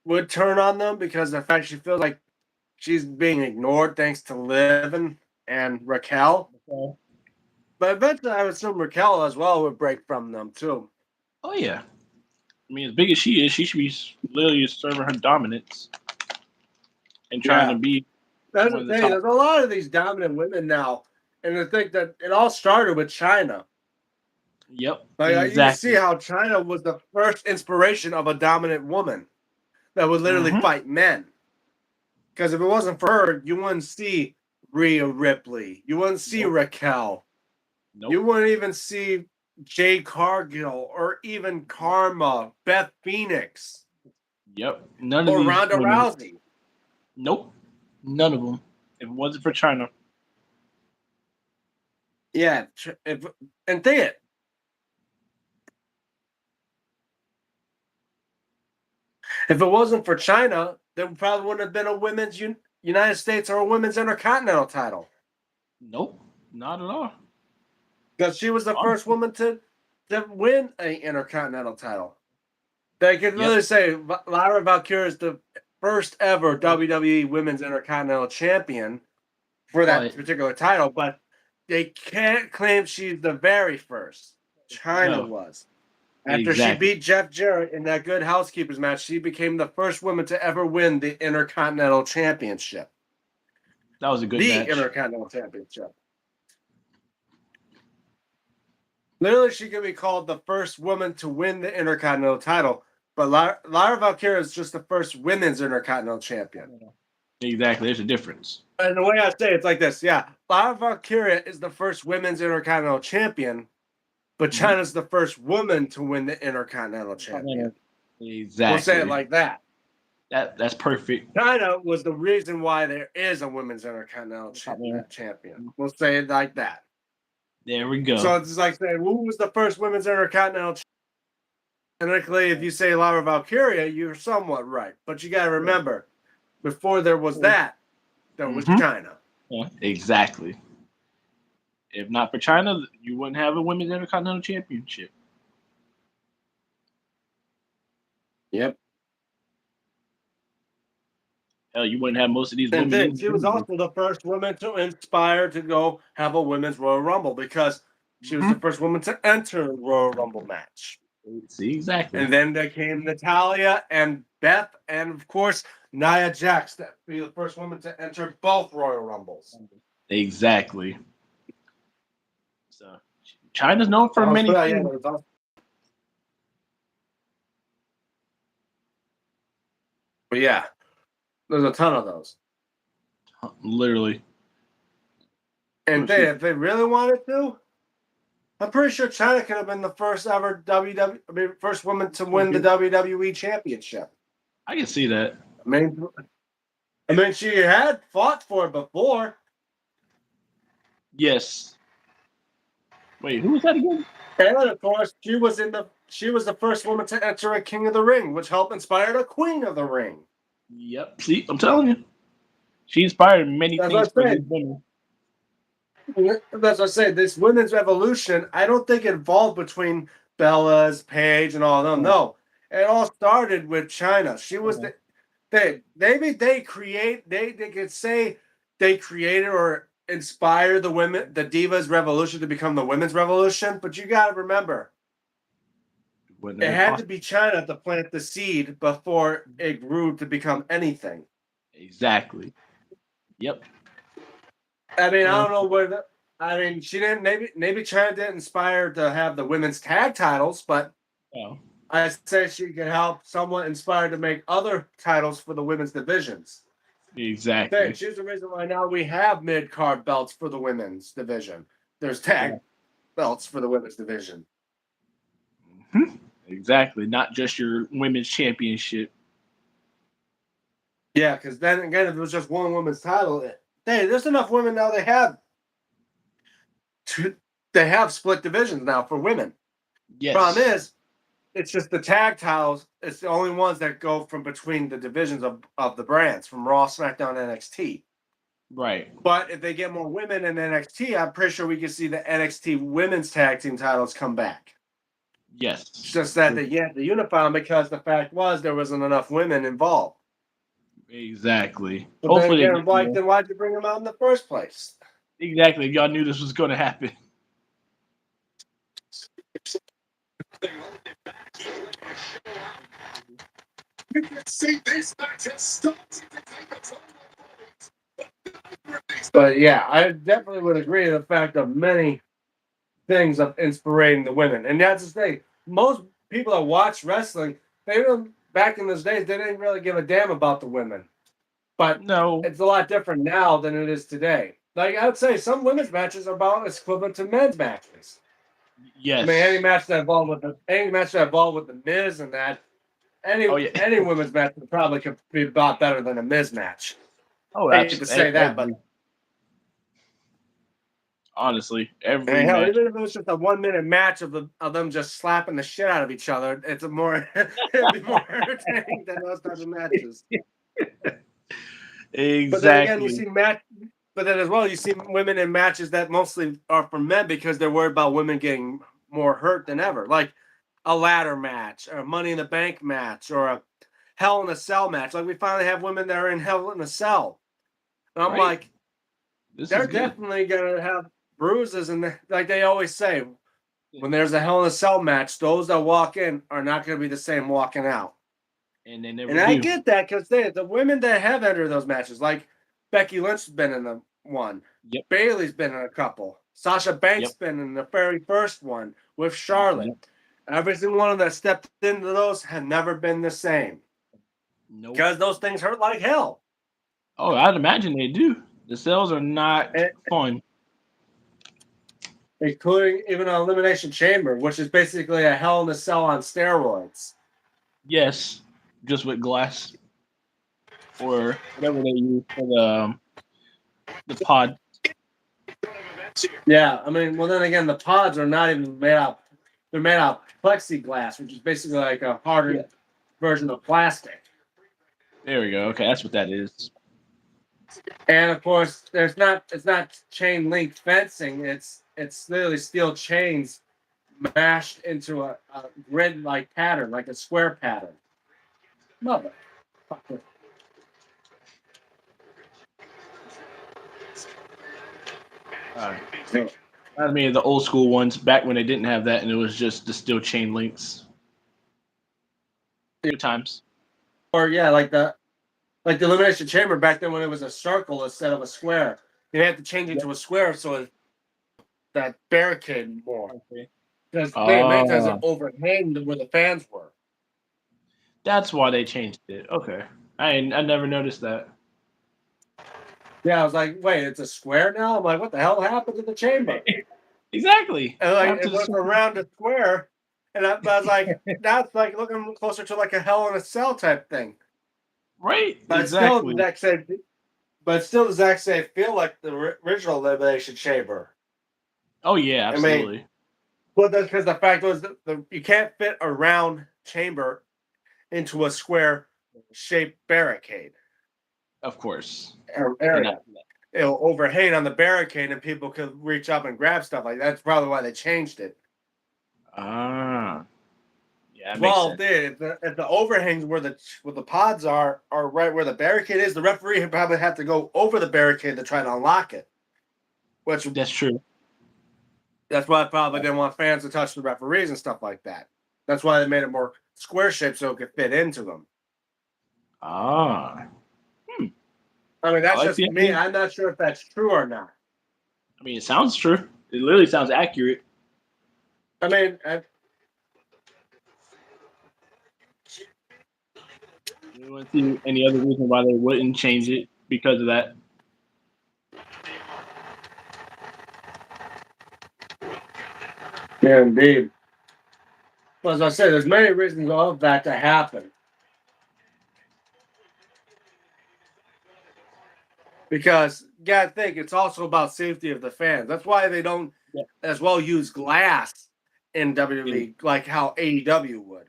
would turn on them because the fact she feels like she's being ignored thanks to Livin and Raquel. Okay. But eventually, I would assume Raquel as well would break from them too. Oh yeah. I mean, as big as she is, she should be literally serving her dominance and trying to Yeah, be that's one the of the thing. top. There's a lot of these dominant women now, and I think that it all started with China. Yep, Like you see exactly. how China was the first inspiration of a dominant woman that would literally Mm-hmm. fight men. Because if it wasn't for her, you wouldn't see Rhea Ripley, you wouldn't see Nope. Raquel, you Nope. wouldn't even see Jade Cargill or even Karma, Beth Phoenix, Yep. None of or these Ronda women. Rousey. Nope. None of them. If it wasn't for China. Yeah, and think it. If it wasn't for China, there probably wouldn't have been a women's United States or a women's intercontinental title Nope. Not at all. because she was the first Honestly. woman to win an intercontinental title. They could Yep. really say Lyra Valkyria is the first ever WWE Women's Intercontinental Champion for that But particular title, but they can't claim she's the very first. China no. was. After she Exactly. beat Jeff Jarrett in that Good Housekeepers match, she became the first woman to ever win the Intercontinental Championship. That was a good The match. Intercontinental Championship. Literally, she could be called the first woman to win the Intercontinental title, but Lyra Valkyria is just the first women's Intercontinental Champion. Exactly. There's a difference. And the way I say it's like this, yeah. Lyra Valkyria is the first women's Intercontinental Champion, but Mm-hmm. China's the first woman to win the Intercontinental Champion. Exactly. We'll say it like that. That's perfect. China was the reason why there is a women's Intercontinental Champion. We'll say it like that. There we go. So it's like saying, who was the first women's Intercontinental Champion? Technically, if you say Lyra Valkyria, you're somewhat right. But you got to remember, before there was that, there was China. Yeah, exactly. If not for China, you wouldn't have a women's intercontinental championship. Yep. Hell, you wouldn't have most of these And women. then she was also the first woman to inspire to go have a women's Royal Rumble because she was the first woman to enter a Royal Rumble match. See, exactly. And then there came Natalia and Beth, and of course Nia Jax to be the first woman to enter both Royal Rumbles. Exactly. So China's known for many things. But yeah, there's a ton of those. Literally. And if they really wanted to, I'm pretty sure China could have been the first ever first woman to win the WWE Championship. I can see that. I mean, she had fought for it before. Yes. Wait, who was that again? And of course, she was the first woman to enter a King of the Ring, which helped inspire the Queen of the Ring. Yep. See, I'm telling you, she inspired many things for these women. That's what I say. This women's revolution, I don't think it evolved between Bella's, Paige, and all of them. Uh, No, it all started with China. She was uh, the maybe they could say they created or inspired the divas revolution to become the women's revolution. But you got to remember, wouldn't it have been had to possible. be China to plant the seed before it grew to become anything. Exactly. Yep. I mean, I Uh, don't know whether. I mean, she didn't. Maybe China didn't inspire to have the women's tag titles, but oh, I say she could help someone inspired to make other titles for the women's divisions. exactly. She's the reason why now we have mid card belts for the women's division. There's Yeah. tag belts for the women's division. Mhm. Exactly. Not just your women's championship. Yeah, because then again, if it was just one women's title, there's enough women now. Two, they have split divisions now for women. Problem Yes. is, it's just the tag titles. It's the only ones that go from between the divisions of the brands from Raw, SmackDown, NXT. Right. But if they get more women in NXT, I'm pretty sure we can see the NXT women's tag team titles come back. It's Yes. just that they had to unify them because the fact was there wasn't enough women involved. Exactly. But then Hopefully they again, get more. why'd you bring them out in the first place? Exactly. If y'all knew this was going to happen. But yeah, I definitely would agree to the fact of many things of inspiring the women. And that's the thing. Most people that watch wrestling, they don't back in those days, they didn't really give a damn about the women. But No. it's a lot different now than it is today. Like I would say some women's matches are about as equivalent to men's matches. I mean, Yes. any match that involved with the Miz and that Oh yeah. any women's match would probably could be a lot better than a Miz match. Oh, I hate to absolutely. say that, but Honestly, I mean, every hell, match. even if it was just a 1 minute match of them just slapping the shit out of each other, it's a more it'd be more entertaining than those types of matches. But then again, Exactly. but then as well, you see women in matches that mostly are for men because they're worried about women getting more hurt than ever, like a ladder match, or a Money in the Bank match, or a Hell in a Cell match. Like we finally have women that are in Hell in a Cell, and I'm Right. like, This is they're good. definitely gonna have bruises, and like they always say, when there's a Hell in a Cell match, those that walk in are not gonna be the same walking out. And they never And I do. get that because the women that have entered those matches, like Becky Lynch's been in the one, Yep. Bailey's been in a couple, Sasha Banks Yep. been in the very first one with Yep. Charlotte. Every single one of them that stepped into those had never been the same Nope. because those things hurt like hell. Oh, I'd imagine they do. The cells are not And, fun. including even an Elimination Chamber, which is basically a Hell in a Cell on steroids. Yes, just with glass or whatever they use for the pod. Yeah, I mean, well, then again, the pods are not even made out. They're made out of plexiglass, which is basically like a Yeah. hardened version of plastic. There we go. Okay, that's what that is. And of course, it's not chain link fencing. It's literally steel chains mashed into a grid like pattern, like a square pattern. Mother. Uh, I mean, the old school ones back when they didn't have that, and it was just the steel chain links. Good times. Or yeah, like the elimination chamber back then when it was a circle instead of a square. You had to change it Yep. to a square so that barricade more. Okay. Because many times it Oh, overhanged where the fans were. that's why they changed it. Okay, I never noticed that. Yeah, I was like, wait, it's a square now? I'm like, what the hell happened to the chamber? Exactly. And like After it the went around a square, and I was like, now it's like looking closer to like a Hell in a Cell type thing. right, But it's still the exactly. exact same. But it's still the exact same feel like the original elimination chamber. Oh yeah, I mean, absolutely. but that's because the fact was you can't fit a round chamber into a square shaped barricade Of course, or cannot area. do that. it'll overhang on the barricade and people could reach up and grab stuff like that. That's probably why they changed it. Ah, yeah, that makes Well, sense. if the overhangs where the pods are right where the barricade is, the referee would probably have to go over the barricade to try to unlock it. Which That's true. that's why I probably didn't want fans to touch the referees and stuff like that. That's why they made it more square shaped so it could fit into them. Ah, hmm. I mean, I that's like just the me. idea. I'm not sure if that's true or not. I mean, it sounds true. It literally sounds accurate. I mean, You want to see any other reason why they wouldn't change it because of that? yeah, indeed. Well, as I said, there's many reasons of that to happen because you gotta think it's also about safety of the fans. That's why they don't Yeah. as well use glass in WWE like how AEW would.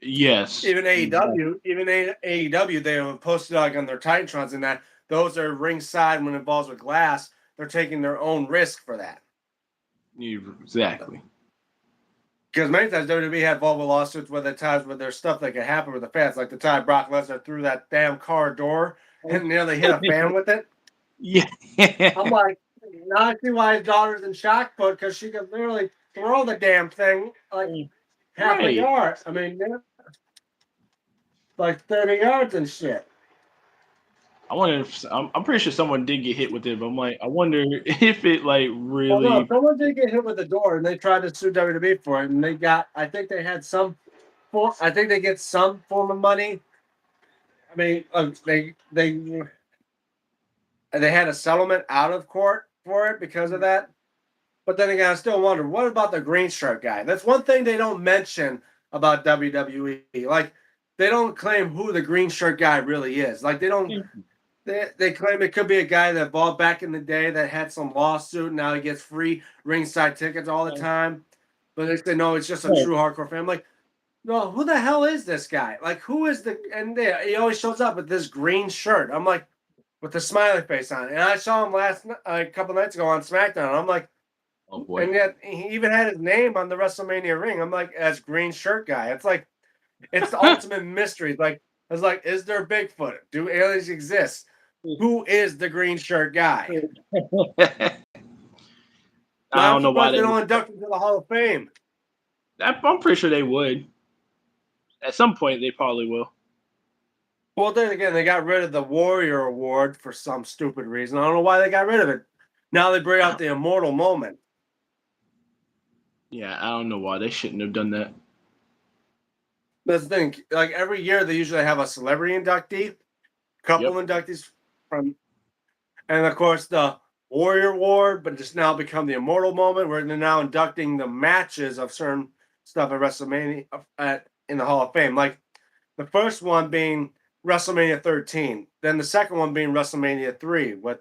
Yes, Even exactly. AEW, AEW, they have posted like on their Titantrons and that those are ringside when it involves with glass. They're taking their own risk for that. Exactly. Because many times WWE had involved with lawsuits where the times where there's stuff that can happen with the fans, like the time Brock Lesnar threw that damn car door and nearly hit a fan with it. Yeah. I'm like, now I see why his daughter's in shock put because she could literally throw the damn thing like half a Right. yard. I mean, like 30 yards and shit. I wonder if I'm pretty sure someone did get hit with it, but I'm like, I wonder if it like Well, no, really. someone did get hit with the door and they tried to sue WWE for it, and they got. I think they had some. I think they get some form of money. I mean, they had a settlement out of court for it because of that. But then again, I still wonder what about the green shirt guy? That's one thing they don't mention about WWE. Like they don't claim who the green shirt guy really is. Like they don't. They claim it could be a guy that bought back in the day that had some lawsuit. Now he gets free ringside tickets all the time. But they say no, it's just a Right. true hardcore fan. I'm like, no, who the hell is this guy? Like, who is the? And he always shows up with this green shirt. I'm like, with the smiley face on it. And I saw him a couple nights ago on SmackDown. I'm like, Oh boy. and yet he even had his name on the WrestleMania ring. I'm like, as green shirt guy. It's like, it's the ultimate mystery. Like, I was like, is there Bigfoot? Do aliens exist? Who is the green shirt guy? I I'm don't know why surprised they they. don't induct him to the Hall of Fame. I'm pretty sure they would. At some point, they probably will. Well, then again, they got rid of the Warrior Award for some stupid reason. I don't know why they got rid of it. Now they bring out the Immortal Moment. Yeah, I don't know why they shouldn't have done that. That's the thing. Like every year, they usually have a celebrity inductee, couple Yep. inductees from, and of course the Warrior Award, but it's now become the Immortal Moment, where they're now inducting the matches of certain stuff at WrestleMania in the Hall of Fame. Like the first one being WrestleMania 13, then the second one being WrestleMania 3, with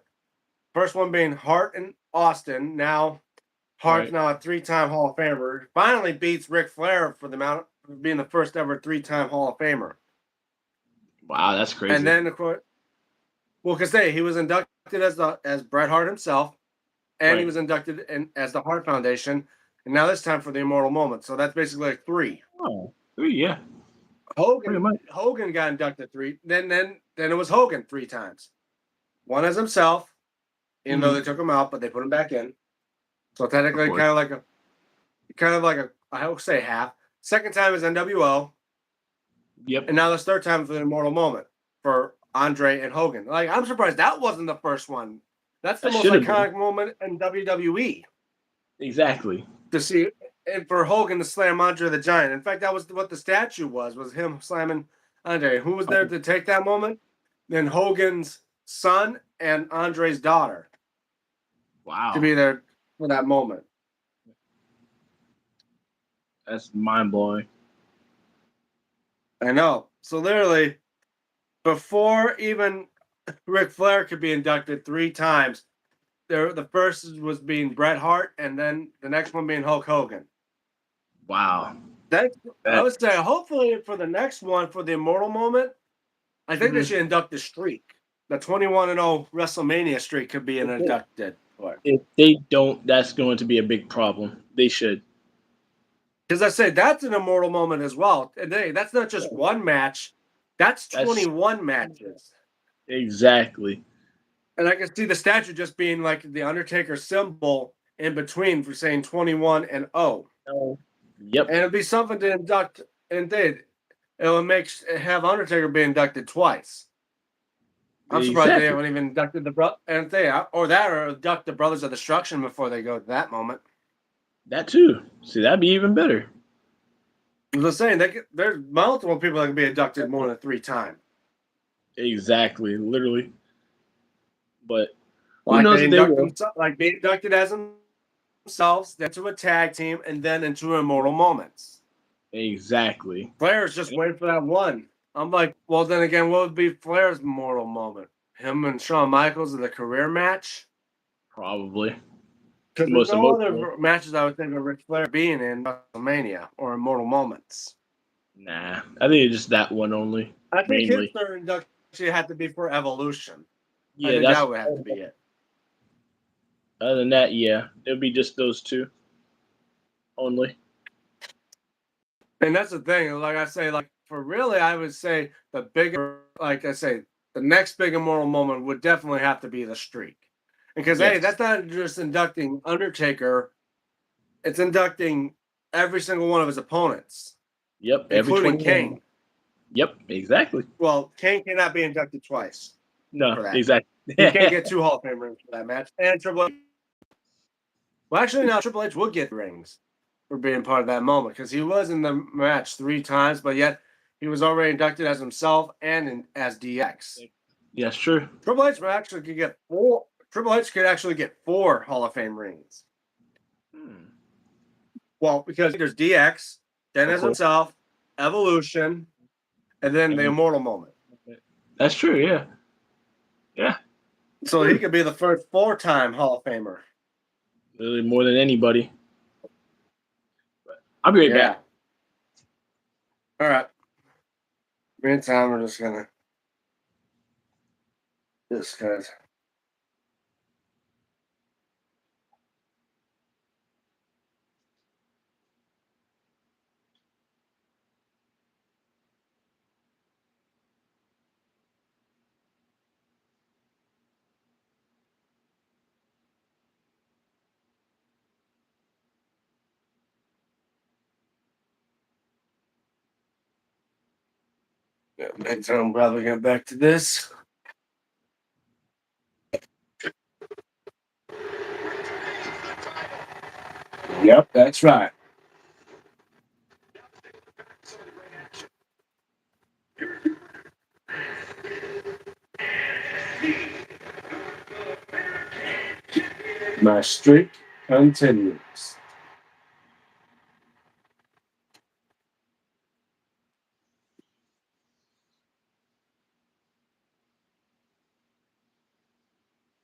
first one being Hart and Austin. Now Hart's Right. now a three-time Hall of Famer. Finally beats Ric Flair for the amount of being the first ever three-time Hall of Famer. Wow, that's And crazy. then of course, well, because he was inducted as Bret Hart himself, and he Right. was inducted as the Hart Foundation, and now this time for the Immortal Moment. So that's basically like three. Oh, yeah, pretty Hogan much. Hogan got inducted three. Then it was Hogan three times. One as himself, even though they Hmm. took him out, but they put him back in. So Of technically, course. kind of like a, I would say half. Second time is NWO, Yep. and now this third time for the Immortal Moment for Andre and Hogan. Like I'm surprised that wasn't the first one. That's the That most should have been. iconic moment in WWE Exactly. to see, and for Hogan to slam Andre the Giant. In fact, that was what the statue was him slamming Andre. Who was there to take that moment? Then Hogan's son and Andre's daughter to Wow. be there for that moment. That's mind blowing. I know. So literally, before even Ric Flair could be inducted three times, the first was being Bret Hart, and then the next one being Hulk Hogan. Wow. That's I That. would say hopefully for the next one for the Immortal Moment, I think they Mhm. should induct the Streak. the 21-0 WrestleMania streak could be inducted. If they don't, that's going to be a big problem. They should. Because I say that's an immortal moment as well. And that's not just one match, that's That's 21 matches. exactly. And I can see the statue just being like the Undertaker symbol in between for saying 21 and 0. Oh, yep. And it'd be something to induct, and it would have Undertaker be inducted twice. I'm surprised they haven't even inducted or induct the Brothers of Destruction before they go to that moment. That too. See, that'd be even better. I'm just saying, there's multiple people that can be inducted more than 3 times. Exactly, literally. But who Like knows if they will? Like be inducted as themselves, then to a tag team, and then into immortal moments. Exactly. Flair's just waiting for that one. I'm like, well, then again, what would be Flair's immortal moment? Him and Shawn Michaels in the career match? Probably. Because there's no other matches I would think of Ric Flair being in WrestleMania or immortal moments. Nah, I think it's just that one only. I think his third induction had to be for Evolution. Yeah, I think that would have to be it. Other than that, yeah, it'll be just those two only. And that's the thing. Like I say, like for really, I would say the bigger, like I say, the next big immortal moment would definitely have to be the streak. Because hey, that's not just inducting Undertaker; it's inducting every single one of his opponents. Yep, including Kane. Yep, exactly. Well, Kane cannot be inducted twice. No, exactly. You can't get 2 Hall of Fame rings for that match. And Triple H. Well, actually, now Triple H would get rings for being part of that moment because he was in the match 3 times, but yet he was already inducted as himself and as DX. Yes, true. Triple H actually could get 4. Triple H could actually get 4 Hall of Fame rings. Well, because there's DX, then as himself, Evolution, and then the immortal moment. That's true, yeah. Yeah. So he could be the first 4-time Hall of Famer. Really more than anybody. But I'll be right back. All right. Meantime, we're just going to discuss. Yeah, meantime, I'm probably get back to this. Yep, that's right. My streak continues.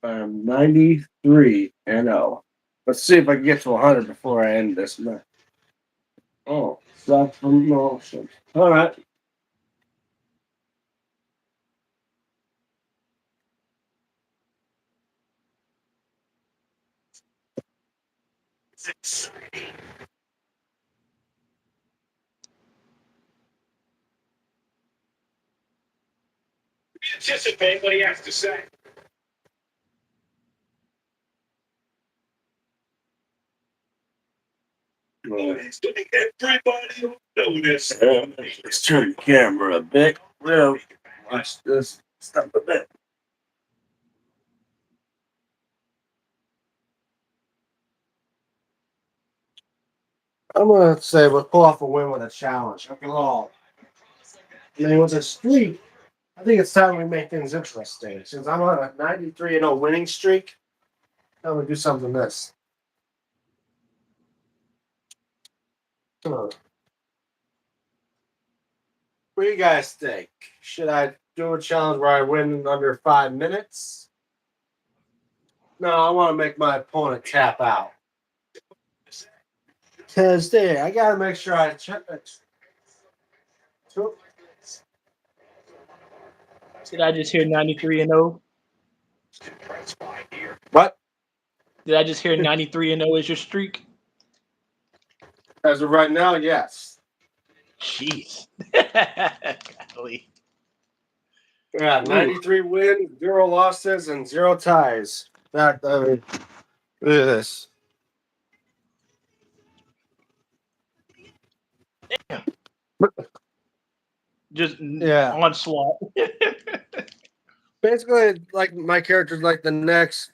I'm 93-0. Let's see if I can get to 100 before I end this match. Oh, self-promotion. All right. Anticipate what he has to say. Everybody will notice. Let's turn the camera a bit. Well, watch this stuff a bit. I'm going to say we'll pull off a win with a challenge. Overall. I mean, with a streak, I think it's time we make things interesting. Since I'm on a 93-0 winning streak, I'm going to do something this. What do you guys think? Should I do a challenge where I win in under 5 minutes? No, I want to make my opponent tap out. Because there, I got to make sure I check it. Did I just hear 93-0? What? Did I just hear 93-0 is your streak? As of right now, yes. Jeez. Golly. Yeah, 93 wins, 0 losses, and 0 ties. That look at this. Just Yeah. onslaught. Basically, like my character's like the next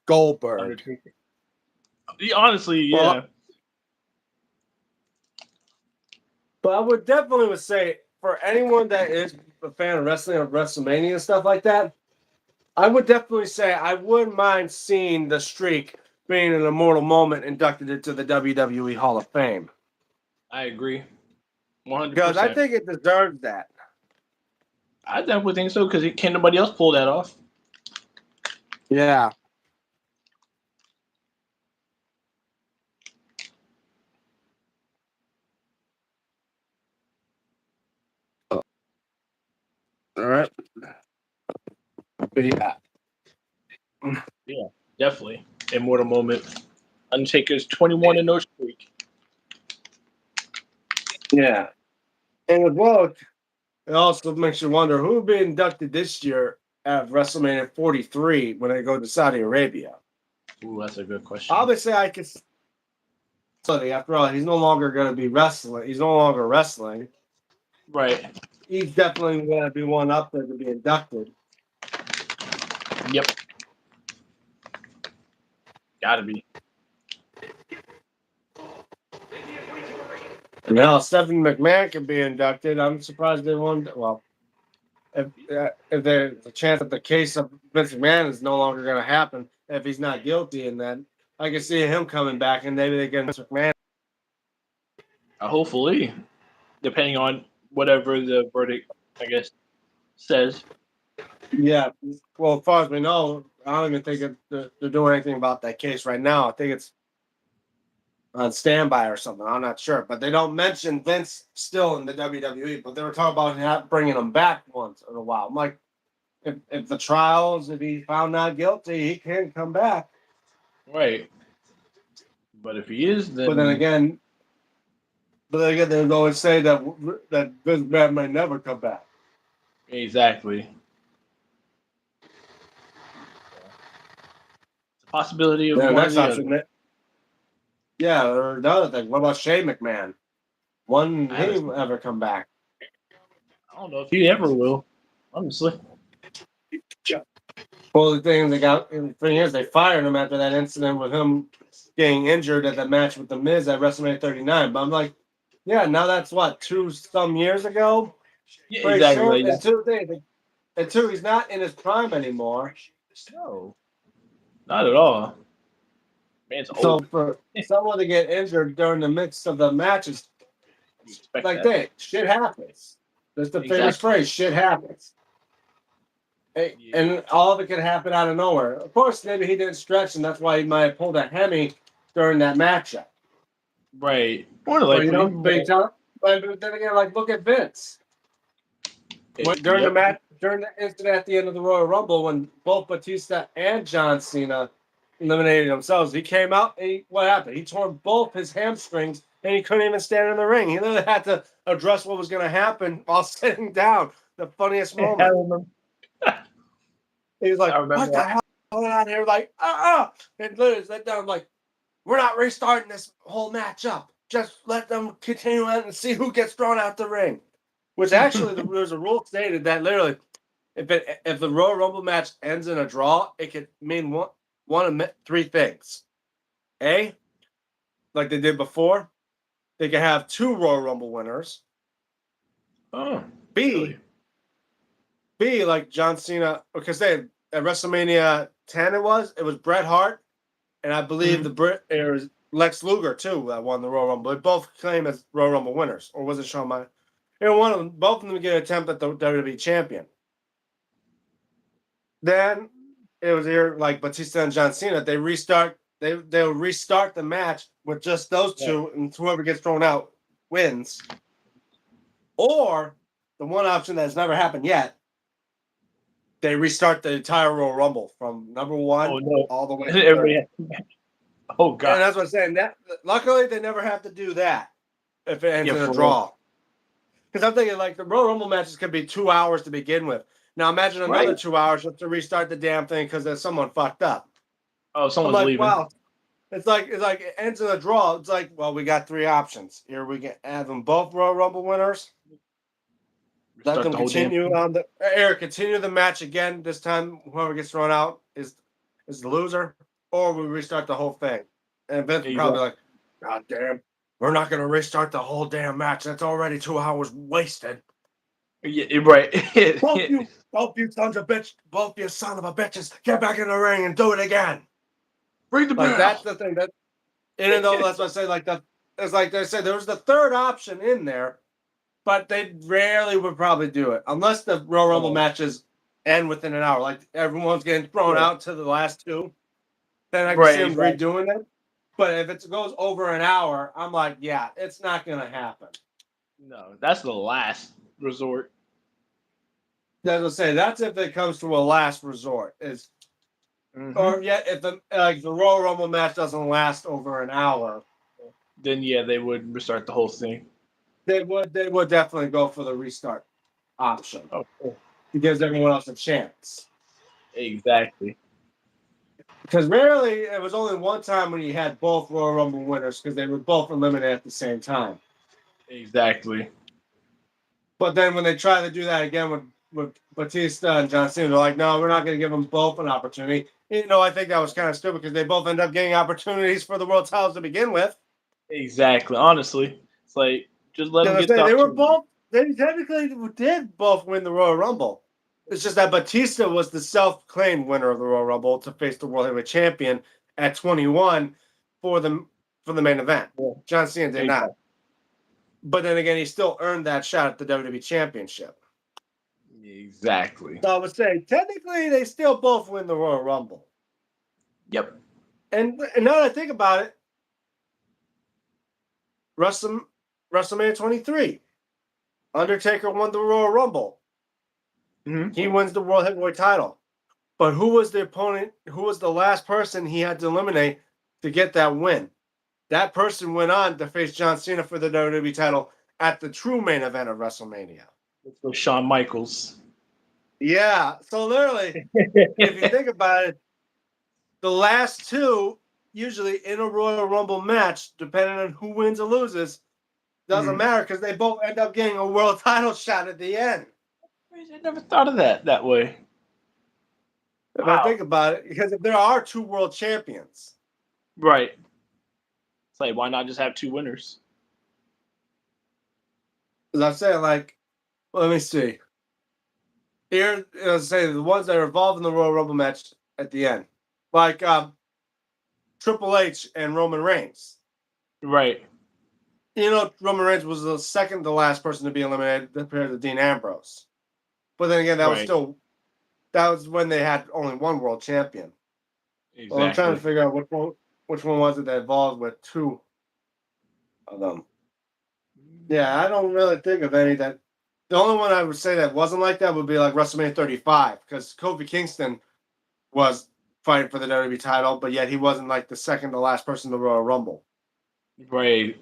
Goldberg. Undertaker. Honestly, yeah. Well, but I would definitely say for anyone that is a fan of wrestling or WrestleMania and stuff like that, I would definitely say I wouldn't mind seeing the streak being an immortal moment inducted into the WWE Hall of Fame. I agree. 100%. Because I think it deserves that. I definitely think so because can nobody else pull that off? Yeah. All right. But yeah. Yeah, definitely. Immortal moment. Undertaker's 21-0 streak. Yeah. And as well, it also makes you wonder who will be inducted this year at WrestleMania 43 when they go to Saudi Arabia. Ooh, that's a good question. Obviously, I could. After all, he's no longer going to be wrestling. He's no longer wrestling. Right. He's definitely going to be one up there to be inducted. Yep. Gotta be. Now, Stephanie McMahon can be inducted. I'm surprised they won't. Well, if there's a chance that the case of Vince McMahon is no longer going to happen, if he's not guilty, and then I can see him coming back, and maybe they get Vince McMahon. Hopefully, depending on whatever the verdict, I guess, says. Yeah. Well, as far as we know, I don't even think they're doing anything about that case right now. I think it's on standby or something. I'm not sure, but they don't mention Vince still in the WWE. But they were talking about bringing him back once in a while. I'm like, if the trials, if he found not guilty, he can come back. Right. But if he is, then. But then again, they always say that Vince McMahon may never come back. Exactly. It's a possibility of one or the other. Yeah, or another thing. What about Shane McMahon? Wouldn't he ever come back? I don't know if he ever will, honestly. Well, the thing is, they fired him after that incident with him getting injured at that match with The Miz at WrestleMania 39. But I'm like, yeah, now that's what, 2-some years ago? Yeah, exactly. And two, he's not in his prime anymore. No, not at all. Man's So old. for someone to get injured during the midst of the matches, like that, shit happens. That's the famous phrase, shit happens. And all of it could happen out of nowhere. Of course, maybe he didn't stretch, and that's why he might have pulled a Hemi during that matchup. Right. More likely. But then again, like, look at Vince. During the incident at the end of the Royal Rumble, when both Batista and John Cena eliminated themselves, he came out. What happened? He tore both his hamstrings, and he couldn't even stand in the ring. He literally had to address what was going to happen while sitting down. The funniest moment. I remember. He was like, "What the hell going on here?" Like, and literally sat down like, "We're not restarting this whole match up. Just let them continue on and see who gets thrown out the ring." Which actually, there's a rule stated that literally, if the Royal Rumble match ends in a draw, it could mean one of three things. A, like they did before, they could have 2 Royal Rumble winners. Oh. B, like John Cena, because at WrestleMania 10 it was Bret Hart, and I believe it was Lex Luger too that won the Royal Rumble. They both claim as Royal Rumble winners, or was it Shawn Michaels? One of them, both of them get an attempt at the WWE champion. Then it was here like Batista and John Cena. They'll restart the match with just those two, and whoever gets thrown out wins. Or the one option that has never happened yet, they restart the entire Royal Rumble from number one Oh no! all the way to 30. Everybody. Oh And god! that's what I'm saying. That luckily they never have to do that if it ends Yeah, in a for draw. Because I'm thinking like the Royal Rumble matches could be 2 hours to begin with. Now imagine another Right. 2 hours just to restart the damn thing because there's someone fucked up. Oh, I'm someone's like, leaving. wow. It's like it ends in a draw. It's like, well, we got 3 options. Here we can have them both Royal Rumble winners. Let Restart them the whole damn continue thing. on the Eric, continue the match again. This time, whoever gets thrown out is the loser, or we restart the whole thing. And Vince would probably be like, God damn, we're not gonna restart the whole damn match. That's already 2 hours wasted. Yeah, right. Both you sons of bitch, both you son of a bitches, get back in the ring and do it again. Bring the Like that's bell. the thing. That even though that's what I say, like it's like they said there was the third option in there, but they rarely would probably do it unless the Royal Rumble matches end within an hour. Like everyone's getting thrown out to the last two, then I can see Right. them Exactly. redoing it. But if it goes over an hour, I'm like, yeah, it's not gonna happen. No, that's the last resort. As I say, that's if it comes to a last resort. Is or yet if the Royal Rumble match doesn't last over an hour, Then yeah, they would restart the whole thing. they would definitely go for the restart option. Oh, cool. It gives everyone else a chance. Exactly. Because rarely, it was only one time when you had both Royal Rumble winners because they were both eliminated at the same time. Exactly. But then when they try to do that again with Batista and John Cena, they're like, no, we're not going to give them both an opportunity. I think that was kind of stupid because they both end up getting opportunities for the world titles to begin with. Exactly. Honestly, it's like just let them get the They were opportunity. they technically did both win the Royal Rumble. It's just that Batista was the self-claimed winner of the Royal Rumble to face the World Heavyweight Champion at 21 for the main event. Yeah. John Cena did Exactly. not. But then again, he still earned that shot at the WWE Championship. Exactly. So I would say technically they still both win the Royal Rumble. Yep. And now that I think about it, WrestleMania 23, Undertaker won the Royal Rumble. He wins the World Heavyweight title. But who was the opponent? Who was the last person he had to eliminate to get that win? That person went on to face John Cena for the WWE title at the true main event of WrestleMania. Let's go, Shawn Michaels. Yeah. So literally, if you think about it, the last two, usually in a Royal Rumble match, depending on who wins or loses, doesn't matter because they both end up getting a world title shot at the end. I never thought of that way. If I think about it, because if there are two world champions, right? It's like, why not just have two winners? as I'm saying, like, let me see. Here, as I say, the ones that are involved in the Royal Rumble match at the end, like Triple H and Roman Reigns. Right. Roman Reigns was the second to last person to be eliminated compared to Dean Ambrose. But then again, that was when they had only one world champion. Exactly. Well, I'm trying to figure out which one was it that involved with two of them. Yeah, I don't really think of any that. The only one I would say that wasn't like that would be like WrestleMania 35 because Kofi Kingston was fighting for the WWE title, but yet he wasn't like the second to last person in the Royal Rumble. Right.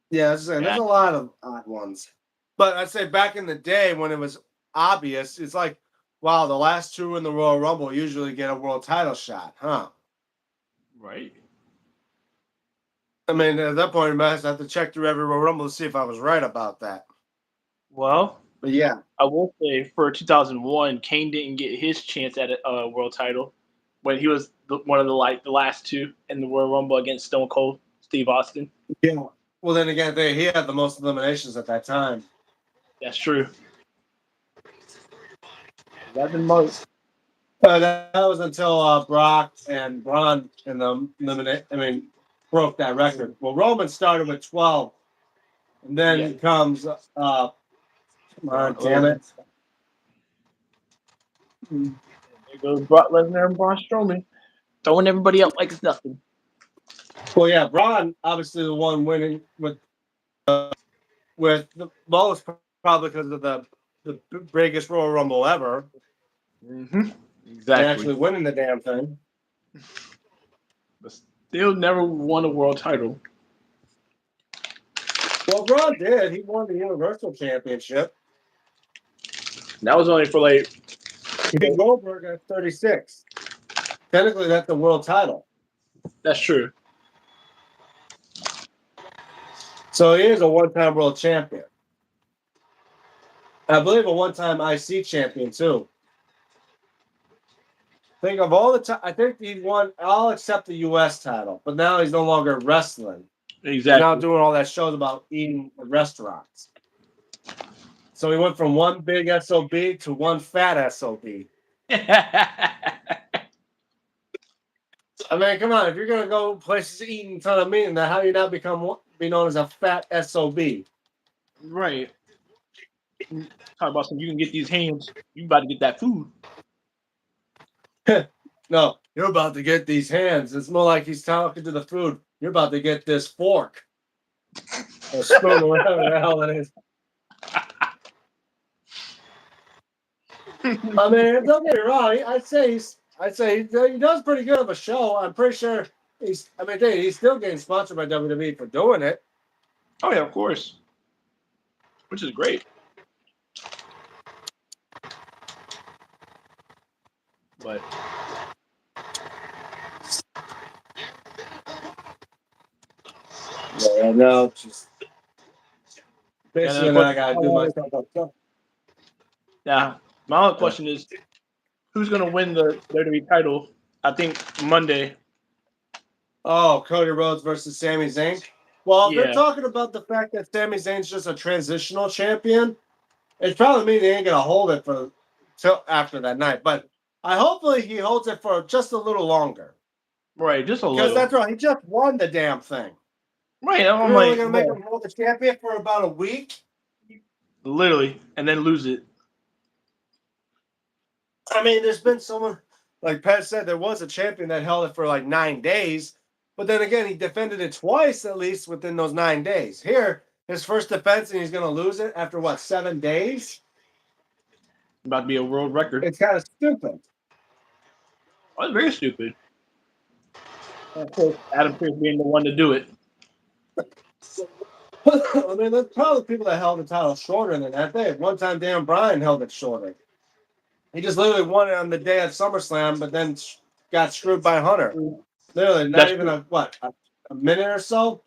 Yeah, there's a lot of odd ones. But I'd say back in the day when it was obvious, it's like, wow, the last two in the Royal Rumble usually get a world title shot, huh? Right. I mean, at that point, I have to check through every Royal Rumble to see if I was right about that. Well, but yeah, I will say for 2001, Kane didn't get his chance at a world title when he was one of the last two in the Royal Rumble against Stone Cold Steve Austin. Yeah. Well, then again, he had the most eliminations at that time. That's true. 11 months. That was until Brock and Braun in the broke that record. Well, Roman started with 12, and then comes damn it. There goes Brock Lesnar and Braun Strowman, throwing everybody up like it's nothing. Well, yeah, Braun obviously the one winning with the most, probably because of the the biggest Royal Rumble ever. Mm-hmm. And Exactly. actually winning the damn thing. But still never won a world title. Well, Braun did. He won the Universal Championship. That was only for like. He beat Goldberg at 36. Technically, that's the world title. That's true. So he is a one-time world champion. I believe a one-time IC champion too. Think of all the time. I think he won. I'll accept the U.S. title, but now he's no longer wrestling. He's now Exactly. doing all that shows about eating at restaurants. So he went from one big SOB to one fat SOB. I mean, come on. If you're gonna go places eating a ton of meat, and how do you not be known as a fat SOB? Right. Talk about some. You can get these hands. You about to get that food. No, you're about to get these hands. It's more like he's talking to the food. You're about to get this fork. Or spoon, or whatever the hell it is. I mean, don't get me wrong. I'd say he does pretty good of a show. I'm pretty sure he's still getting sponsored by WWE for doing it. Oh yeah, of course. Which is great. But Yeah, no, just basically then, I gotta do my stuff. yeah, my only question is, who's gonna win the WWE title? I think Monday. Oh, Cody Rhodes versus Sami Zayn. Well, they're Yeah. talking about the fact that Sami Zayn's just a transitional champion. It's probably mean they ain't gonna hold it for till after that night, but hopefully he holds it for just a little longer. Right, just a Because little. that's right, he just won the damn thing. Right, You're I'm only like, gonna make him hold the champion for about a week. literally, and then lose it. I mean, there's been someone like Pat said, there was a champion that held it for like 9 days, but then again, he defended it twice at least within those 9 days. Here, his first defense, and he's gonna lose it after what, 7 days? About to be a world record. It's kind of stupid. Oh, it's very stupid. Of course, Adam Pearce being the one to do it. I mean, there's probably people that held the title shorter than that. They one time Dan Bryan held it shorter. He just literally won it on the day of SummerSlam, but then got screwed by Hunter. Literally, not That's even true. a minute or so.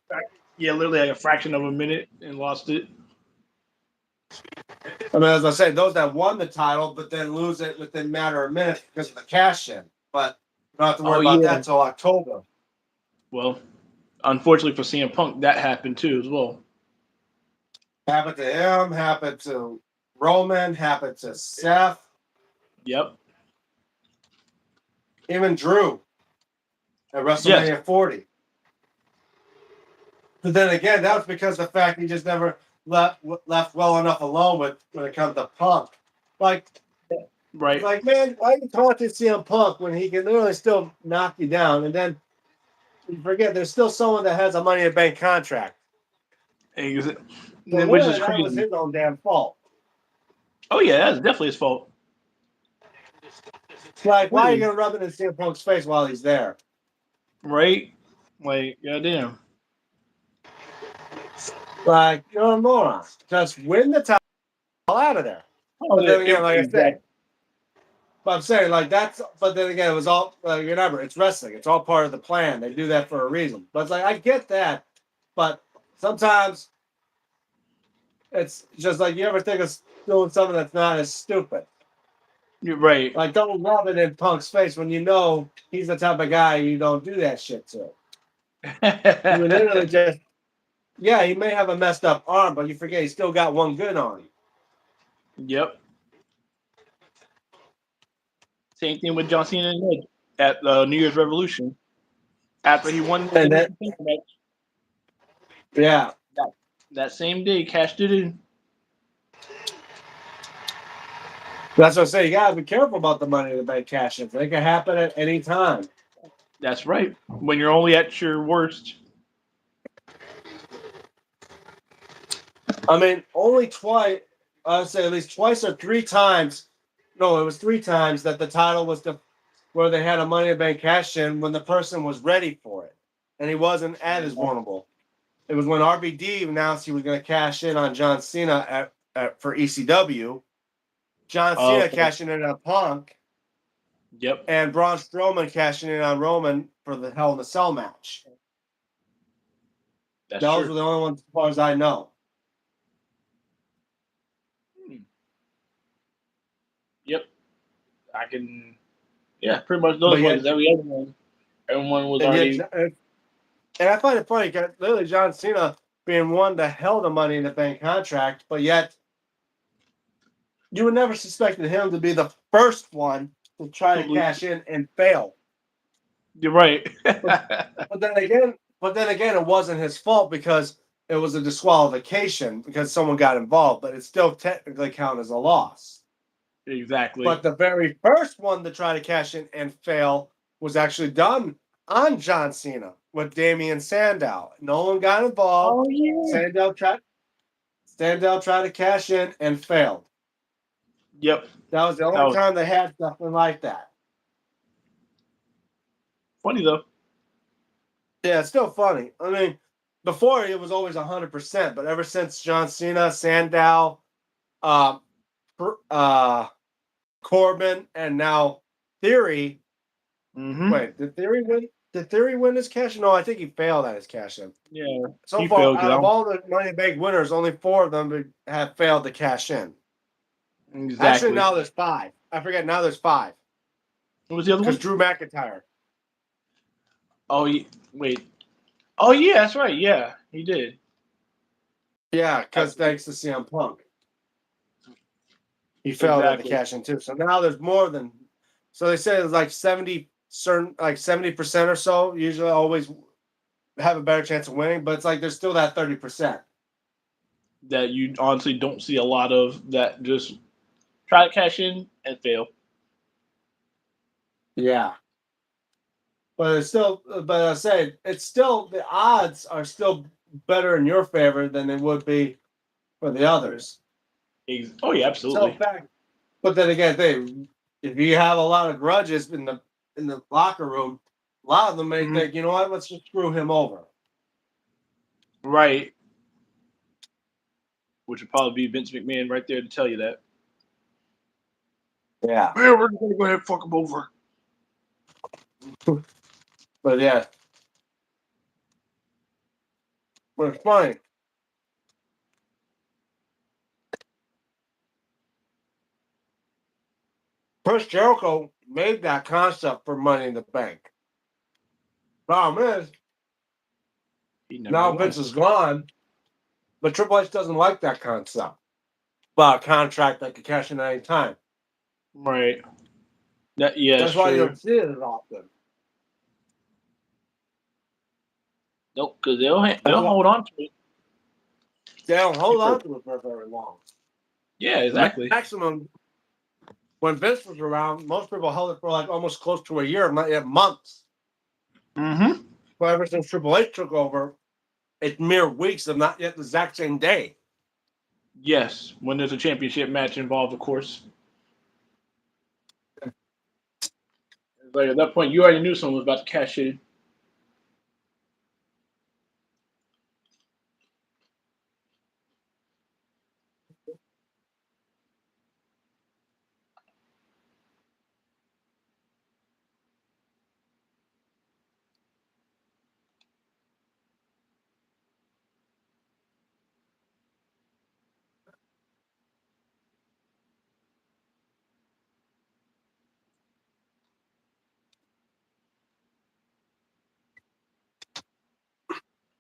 Yeah, literally like a fraction of a minute and lost it. I mean, as I say, those that won the title, but then lose it within a matter of minutes because of the cash in. But you don't have to worry about that until October. Well, unfortunately for CM Punk, that happened too as well. Happened to him, happened to Roman, happened to Seth, Yep. even Drew at WrestleMania 40. But then again, that was because of the fact he just never left well enough alone when it comes to Punk. Like, Right. like, man, why are you taunting CM Punk when he can literally still knock you down? And then you forget there's still someone that has a Money in the Bank contract. Which So is that was crazy. his own damn fault. Oh yeah, that's definitely his fault. Like, why are you gonna rub it in CM Punk's face while he's there? Right? Like, goddamn. Like, you're a moron. Just win the title out of there. But then again, like I said, but I'm saying like that's. But then again, it was all remember it's wrestling. It's all part of the plan. They do that for a reason. But it's like I get that, but sometimes it's just like you ever think of doing something that's not as stupid. You're right. Like don't rub it in Punk's face when you know he's the type of guy you don't do that shit to. You literally just. Yeah, he may have a messed up arm, but you forget he's still got one good arm. Yep. Same thing with John Cena and Edge at New Year's Revolution. After he won the match, yeah, that same day, cashed it in. That's what I say. You gotta be careful about the Money in the Bank cash-ins. They can happen at any time. That's right. When you're only at your worst. I mean, only twice. I'd say at least twice or three times. No, it was three times that the title was where they had a Money in the Bank cash in when the person was ready for it, and he wasn't as vulnerable. It was when RBD announced he was going to cash in on John Cena for ECW. John Cena Okay. cashing in on Punk, Yep. and Braun Strowman cashing in on Roman for the Hell in a Cell match. That's Those true. were the only ones, as far as I know. Yep. I can. Yeah, pretty much those ones. Every other one, everyone was already. And I find it funny because literally John Cena being one that held a Money in the Bank contract, but yet you would never suspected him to be the first one to try to cash in and fail. You're right. But then again, it wasn't his fault because it was a disqualification because someone got involved, but it still technically counted as a loss. Exactly. But the very first one to try to cash in and fail was actually done on John Cena with Damian Sandow. No one got involved. Oh yeah. Sandow tried to cash in and failed. Yep. That was the only time they had something like that. Funny though. Yeah, it's still funny. I mean, before it was always 100%, but ever since John Cena, Sandow, Corbin, and now Theory. Mm-hmm. Wait, did Theory win? Did Theory win his cash? No, I think he failed at his cash in. Yeah. So far, out of all the Money in the Bank winners, only 4 of them have failed to cash in. Exactly. Actually, now there's 5. I forget. Now there's 5. What was the other one? Because Drew McIntyre. Oh, wait. Oh yeah, that's right. Yeah, he did. Yeah, because thanks to CM Punk. He failed at the cash in too. So now there's more than. So they say it's like 70% or so. Usually, always have a better chance of winning, but it's like there's still that 30%. That you honestly don't see a lot of that just try to cash in and fail. Yeah. But it's still, but I say it's still, the odds are still better in your favor than they would be for the others. Oh yeah, absolutely. But then again, if you have a lot of grudges in the locker room, a lot of them may think, you know what, let's just screw him over. Right. Which would probably be Vince McMahon right there to tell you that. Yeah. Man, we're gonna go ahead and fuck him over. But yeah. But it's funny. Chris Jericho made that concept for Money in the Bank. Problem is, now Vince is gone, but Triple H doesn't like that concept. About a contract that could cash in at any time. Right. That's why true. you don't see it as often. Nope, because they'll hold on to it. They don't hold on to it for very long. Yeah, exactly. Maximum, when Vince was around, most people held it for like almost close to a year, not yet months. Mm-hmm. But ever since Triple H took over, it's mere weeks of not yet the exact same day. Yes, when there's a championship match involved, of course. Like at that point, you already knew someone was about to cash in.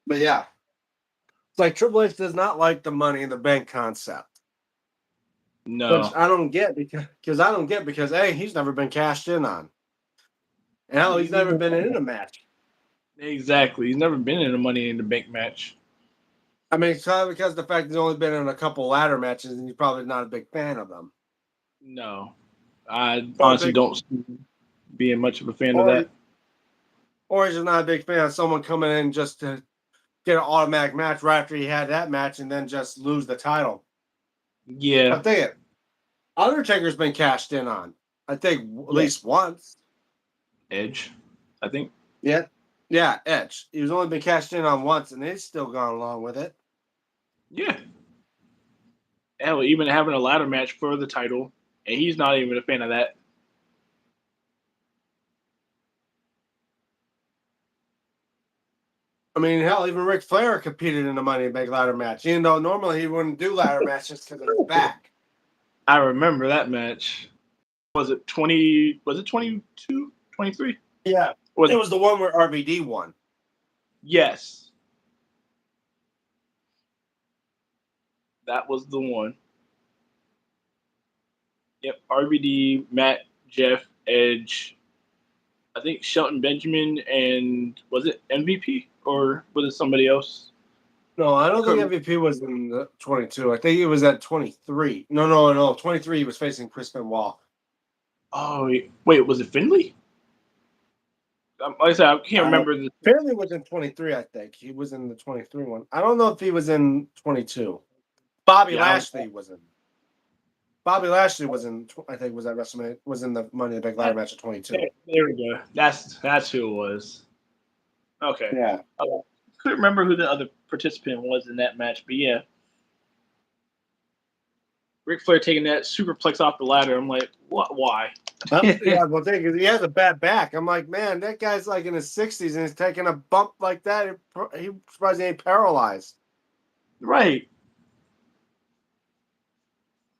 But yeah, it's like Triple H does not like the Money in the Bank concept. No, which I don't get because A, he's never been cashed in on, and hell, he's never been in a match. Exactly, he's never been in a Money in the Bank match. I mean, it's probably because of the fact he's only been in a couple ladder matches, and he's probably not a big fan of them. No, I honestly don't see being much of a fan of that. Or he's just not a big fan of someone coming in just to get an automatic match right after he had that match and then just lose the title. Yeah, I think Undertaker's been cashed in on. I think at least once. Edge, I think. Yeah. Yeah, Edge. He's only been cashed in on once, and he's still gone along with it. Yeah. Hell, even having a ladder match for the title, and he's not even a fan of that. I mean, hell, even Ric Flair competed in the Money in the Bank ladder match, even though normally he wouldn't do ladder matches because of his back. I remember that match. Was it 20? Was it 22? 23? Yeah. Was It was the one where RVD won. Yes. That was the one. Yep. RVD, Matt, Jeff, Edge. I think Shelton Benjamin, and was it MVP or was it somebody else? No, I don't think MVP was in the 22. I think he was at 23. No. 23, he was facing Chris Benoit. Oh, wait, was it Finley? Like I said, I can't remember. Finley was in 23, I think. He was in the 23 one. I don't know if he was in 22. Bobby Lashley was in. Bobby Lashley was in, I think, was at WrestleMania, was in the Money in the Bank ladder match at 22. There we go. That's who it was. Okay. Yeah. I couldn't remember who the other participant was in that match, but yeah. Ric Flair taking that superplex off the ladder. I'm like, what? Why? Yeah, well, he has a bad back. I'm like, man, that guy's like in his 60s and he's taking a bump like that. He surprised he ain't paralyzed. Right.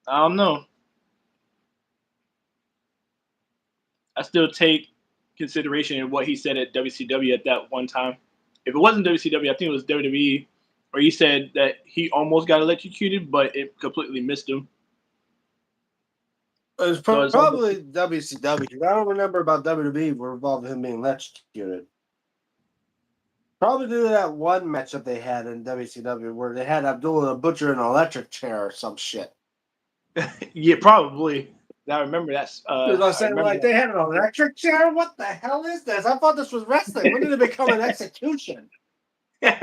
I don't know. I still take consideration in what he said at WCW at that one time. If it wasn't WCW, I think it was WWE, where he said that he almost got electrocuted, but it completely missed him. It was probably WCW. I don't remember about WWE were involved in him being electrocuted. Probably due to that one match that they had in WCW where they had Abdullah the Butcher in an electric chair or some shit. Yeah, probably. I remember that's. I was saying, like, they had an electric chair? What the hell is this? I thought this was wrestling. When did it become an execution? Like,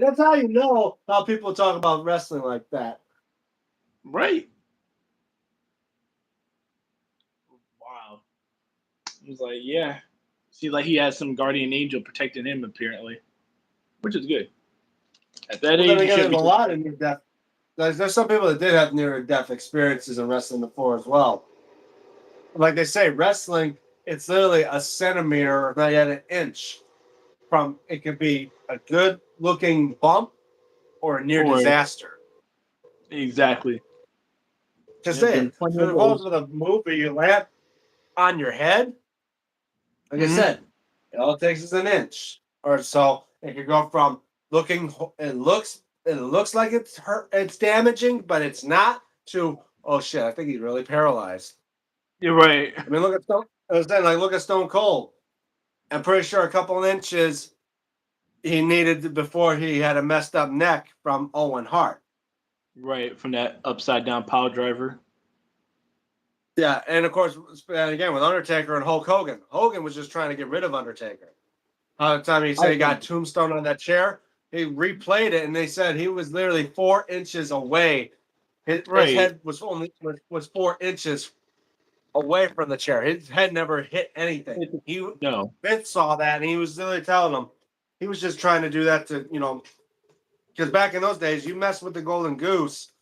that's how you know how people talk about wrestling like that. Right. Wow. He was like, yeah. See, like he has some guardian angel protecting him, apparently, which is good. At that age, Then again, there's a lot of near-death. There's some people that did have near-death experiences in wrestling before as well. Like they say, wrestling, it's literally a centimeter, not yet an inch, from it could be a good-looking bump or a near disaster. Exactly. Just say it. If it involves with a move where you land on your head, like I said, all it takes is an inch or so. It could go from looking, it looks like it's hurt, it's damaging, but it's not, to, oh shit, I think he's really paralyzed. You're right. I mean, look at Stone Cold. I'm pretty sure a couple inches he needed before he had a messed up neck from Owen Hart. Right, from that upside down pile driver. Yeah, and of course, and again with Undertaker and Hulk Hogan. Hogan was just trying to get rid of Undertaker. By the time he said he got Tombstone on that chair, he replayed it, and they said he was literally 4 inches away. His head was 4 inches away from the chair. His head never hit anything. Vince saw that, and he was literally telling him he was just trying to do that to, because back in those days, you mess with the Golden Goose,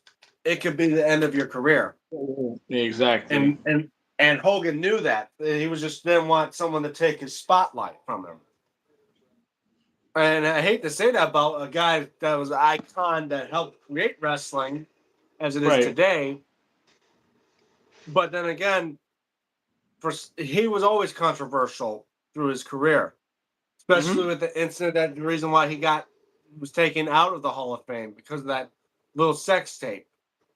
it could be the end of your career. Exactly. And Hogan knew that. He was just didn't want someone to take his spotlight from him. And I hate to say that about a guy that was an icon that helped create wrestling as it is today. But then again, he was always controversial through his career, especially with the incident that the reason why he was taken out of the Hall of Fame because of that little sex tape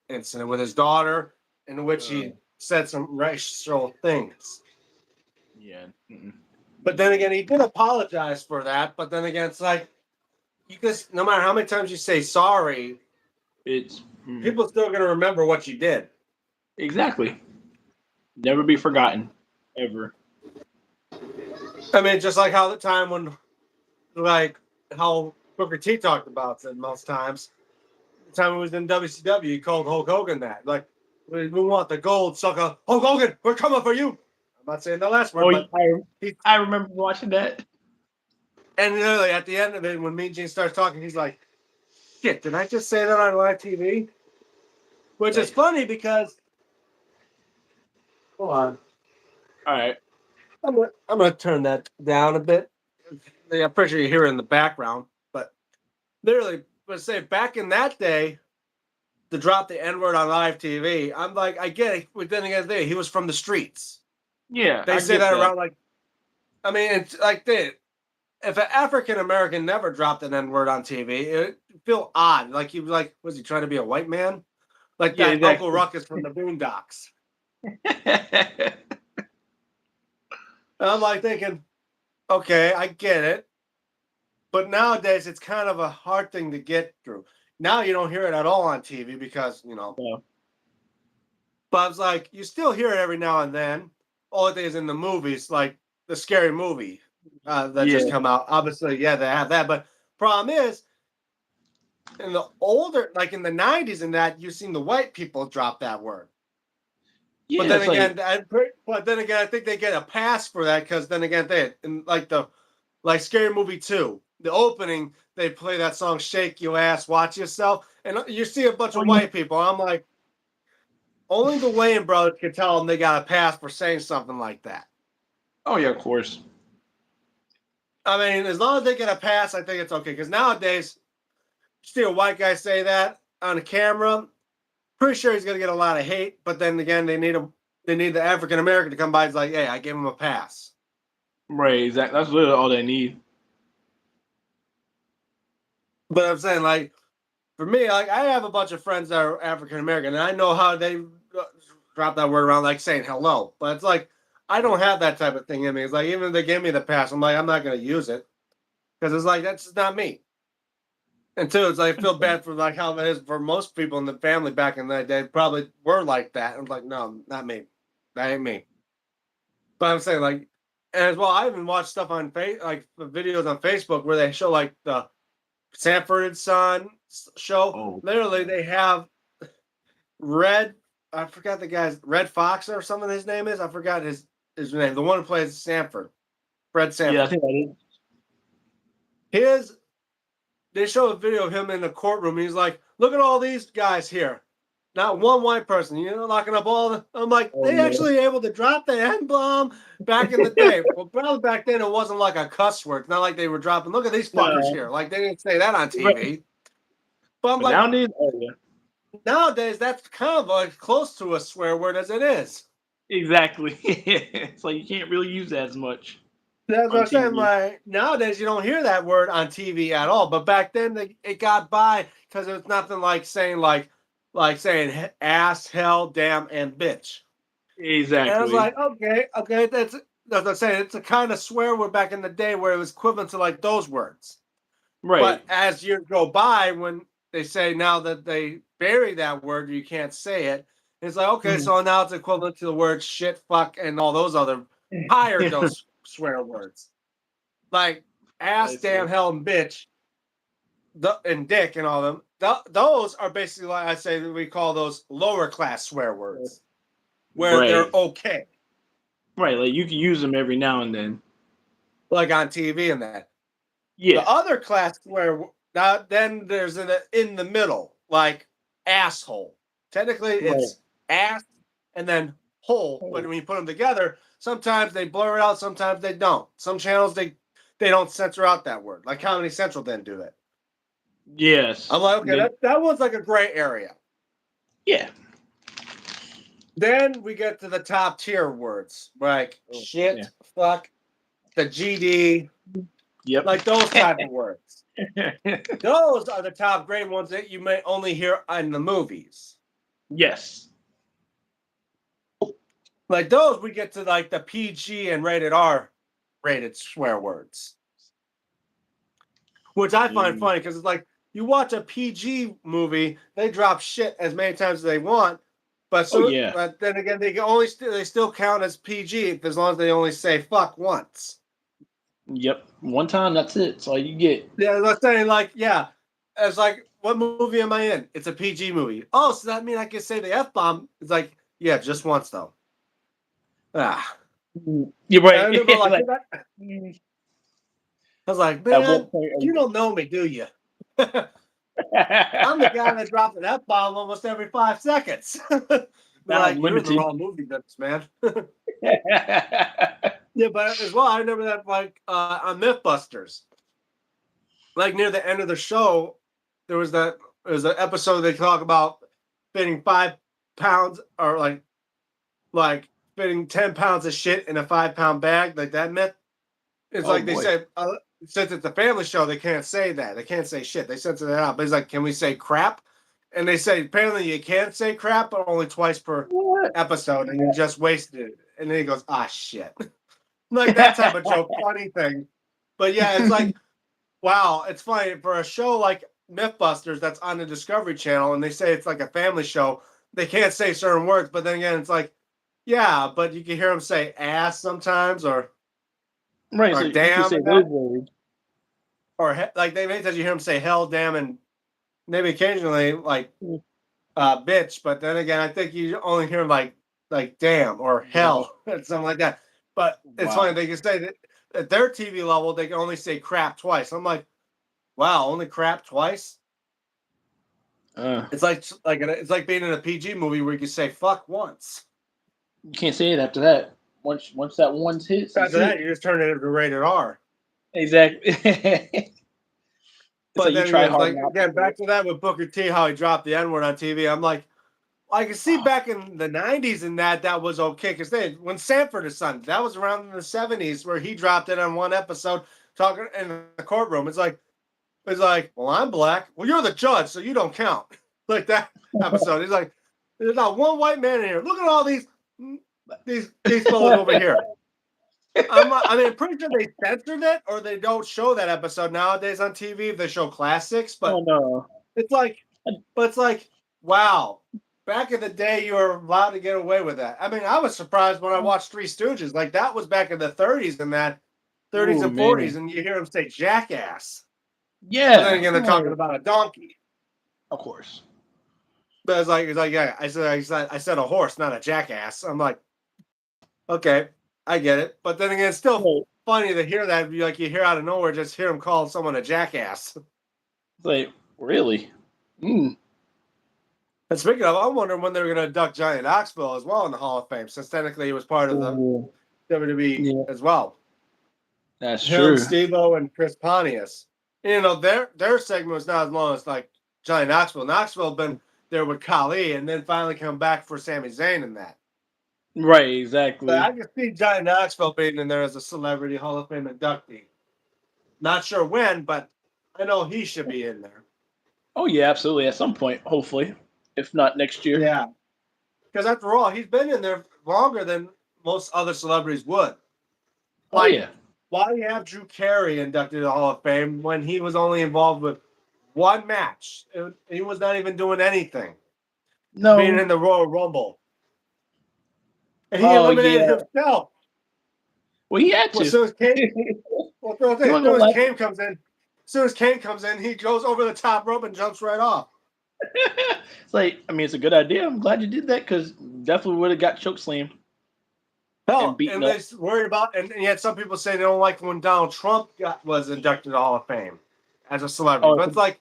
incident with his daughter, in which he said some racial things. Yeah. But then again, he did apologize for that. But then again, it's like, no matter how many times you say sorry, people still going to remember what you did. Exactly. Never be forgotten, ever. I mean, just like how the time when, like how Booker T talked about it most times, the time he was in WCW, he called Hulk Hogan that. Like, we want the gold, sucker. Hulk Hogan, we're coming for you. I'm not saying the last word, but I remember watching that. And literally at the end of it, when Mean Gene starts talking, he's like, shit, did I just say that on live TV? Which is funny because, hold on. All right. I'm gonna turn that down a bit. Yeah, I'm pretty sure you hear it in the background, but literally, let's say back in that day, to drop the N word on live TV, I'm like, I get it. But then again, he was from the streets. Yeah, They say that around like, I mean, it's like this. If an African American never dropped an N word on TV, it would feel odd. Like he was like, was he trying to be a white man? Like Yeah, that exactly. Uncle Ruckus from the Boondocks. And I'm like thinking, okay, I get it. But nowadays, it's kind of a hard thing to get through. Now you don't hear it at all on TV because, Yeah. But I was like, you still hear it every now and then. All thing is in the movies, like the scary movie that just come out. Obviously, yeah, they have that. But problem is, in the older, like in the 90s and that, you've seen the white people drop that word. Yeah, But then again, I think they get a pass for that because then again, like Scary Movie 2, the opening, they play that song "Shake Your Ass, Watch Yourself," and you see a bunch of white people. I'm like, only the Wayne brothers can tell them they got a pass for saying something like that. Oh yeah, of course. I mean, as long as they get a pass, I think it's okay. Because nowadays, you see a white guy say that on the camera, pretty sure he's gonna get a lot of hate. But then again, they need the African American to come by. It's like, hey, I gave him a pass. Right, exactly. That's literally all they need. But I'm saying, like, for me, like, I have a bunch of friends that are African American, and I know how they drop that word around, like saying hello. But it's like, I don't have that type of thing in me. It's like, even if they give me the pass, I'm like, I'm not gonna use it because it's like that's just not me. And two, it's like I feel bad for like how it is for most people in the family back in the day. Probably were like that. I'm like, no, not me. That ain't me. But I'm saying like, and as well, I even watched stuff on like the videos on Facebook where they show like the Sanford and Son show. Oh. Literally, they have Red. I forgot the guy's Red Fox or something. His name is. I forgot his name. The one who plays Sanford, Fred Sanford. Yeah, I think that is. They show a video of him in the courtroom. He's like, "Look at all these guys here. Not one white person. Locking up all the." I'm like, they actually able to drop the N-bomb back in the day. Well, probably back then it wasn't like a cuss word. It's not like they were dropping. Look at these fuckers here. Like they didn't say that on TV. But I'm like, nowadays that's kind of like close to a swear word as it is. Exactly. It's like you can't really use that as much. That's what I'm saying. Like nowadays, you don't hear that word on TV at all. But back then, it got by because it was nothing like saying saying ass, hell, damn, and bitch. Exactly. And I was like, okay, that's what I'm saying. It's a kind of swear word back in the day where it was equivalent to like those words. Right. But as years go by, when they say now that they bury that word, you can't say it. It's like okay, so now it's equivalent to the word shit, fuck, and all those other higher those swear words, like ass, damn, hell, and bitch, and dick, and all of them. Those are basically like I say we call those lower class swear words, where they're okay. Right, like you can use them every now and then, like on TV and that. Yeah. The other class swear then there's in the middle, like asshole. Technically, it's ass and then hole, but when you put them together, sometimes they blur it out, sometimes they don't. Some channels they don't censor out that word, like Comedy Central didn't do that. Yes. I'm like, okay, that one's like a gray area. Yeah. Then we get to the top tier words, like shit, fuck, the GD, like those type of words. Those are the top grade ones that you may only hear in the movies. Yes. Like those, we get to like the PG and rated R rated swear words, which I find funny because it's like you watch a PG movie, they drop shit as many times as they want, but but then again, they still count as PG as long as they only say fuck once. Yep, one time, that's it. That's all you get. Yeah, I'm saying it's like what movie am I in? It's a PG movie. Oh, so that means I can say the F-bomb? It's like, yeah, just once though. Ah. You're I right. remember like, Like, I was like, at man, what point? you don't know me, do you? I'm the guy that dropped an F-bomb almost every 5 seconds. They're Not like, you're in the unlimited. wrong movie, man. Yeah, but as well, I remember that like on MythBusters, like near the end of the show, there was an episode they talk about fitting 5 pounds or like fitting 10 pounds of shit in a 5 pound bag, like that myth. It's Oh like they boy. said, since it's a family show, they can't say that. They can't say shit. They censor that out. But he's like, can we say crap? And they say apparently you can say crap, but only twice per What? episode, and you just wasted it. And then he goes, ah, shit. Like that type of joke, funny thing. But yeah, it's like, wow, it's funny for a show like Mythbusters that's on the Discovery Channel, and they say it's like a family show. They can't say certain words, but then again, it's like, yeah, but you can hear them say ass sometimes, Right, so or you can damn, say and those that, words. or like they many times you hear them say hell, damn, and maybe occasionally like bitch. But then again, I think you only hear like damn or hell and something like that. But it's funny Wow. they can say that at their TV level they can only say crap twice. I'm like, wow, only crap twice. Uh, It's like being in a PG movie where you can say fuck once. you can't say it after that. Once that one's hits, it's After that, it. you just turn it into rated R. Exactly. It's But like you then try again, it's hard like not again to. back to that with Booker T, how he dropped the N word on TV. I'm like, I can see back in the '90s and that was okay because when Sanford is Son, that was around in the '70s where he dropped it on one episode talking in the courtroom. It's like, well, I'm black. Well, you're the judge, so you don't count. Like that episode. He's like, there's not one white man in here. Look at all these fellas over here. I mean, pretty sure they censored it or they don't show that episode nowadays on TV if they show classics. Oh But no. it's like, wow. Back in the day, you were allowed to get away with that. I mean, I was surprised when I watched Three Stooges. Like that was back in the '30s and that '30s Oh and '40s, man. and you hear them say jackass. But then Yeah. again, they're I'm talking like, about a donkey. of course. But it's like, yeah, I said a horse, not a jackass. I'm like, okay, I get it. But then again, it's still Right. funny to hear that. Like you hear out of nowhere, just hear him call someone a jackass. It's like, really? Mm. And speaking of, I'm wondering when they're going to induct Johnny Knoxville as well in the Hall of Fame, since technically he was part of the Oh, WWE yeah, as well. that's Him, true. Steve-O, and Chris Pontius. You know, their segment was not as long as like Johnny Knoxville. Knoxville been there with Khali, and then finally come back for Sami Zayn in that. Right, But I exactly. can see Johnny Knoxville being in there as a celebrity Hall of Fame inductee. Not sure when, but I know he should be in there. Oh yeah, absolutely. At some point, hopefully, if not next year. Yeah, because after all, he's been in there longer than most other celebrities would. Oh Like, yeah. why do you have Drew Carey inducted to the Hall of Fame when he was only involved with one match? He was not even doing anything, being No. in the Royal Rumble. And he Oh eliminated yeah. himself. Well, he had Well, as to. soon as Kane, He well, wasn't gonna let. As soon as Kane comes in, he goes over the top rope and jumps right off. It's like, I mean, it's a good idea. I'm glad you did that because definitely would have got choke slammed and Hell, beaten and up. they worried about, and yet some people say they don't like when Donald Trump was inducted to the Hall of Fame as a celebrity. Oh, But it's like,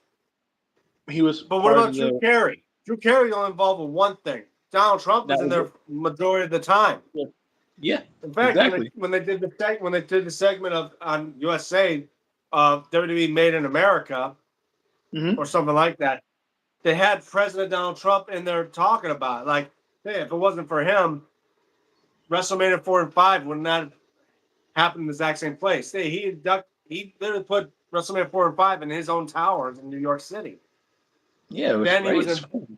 he was but what part about of Drew the. Carey? Drew Carey only involved with one thing. Donald Trump That was in was there majority of the time. it. Yeah, In fact, exactly. when they did the segment of on USA, WWE Made in America Hmm. or something like that, they had President Donald Trump in there talking about it. Like, hey, if it wasn't for him, WrestleMania 4 and 5 would not have happened in the exact same place. Hey, he literally put WrestleMania 4 and 5 in his own towers in New York City. Yeah, it was Then he great. was in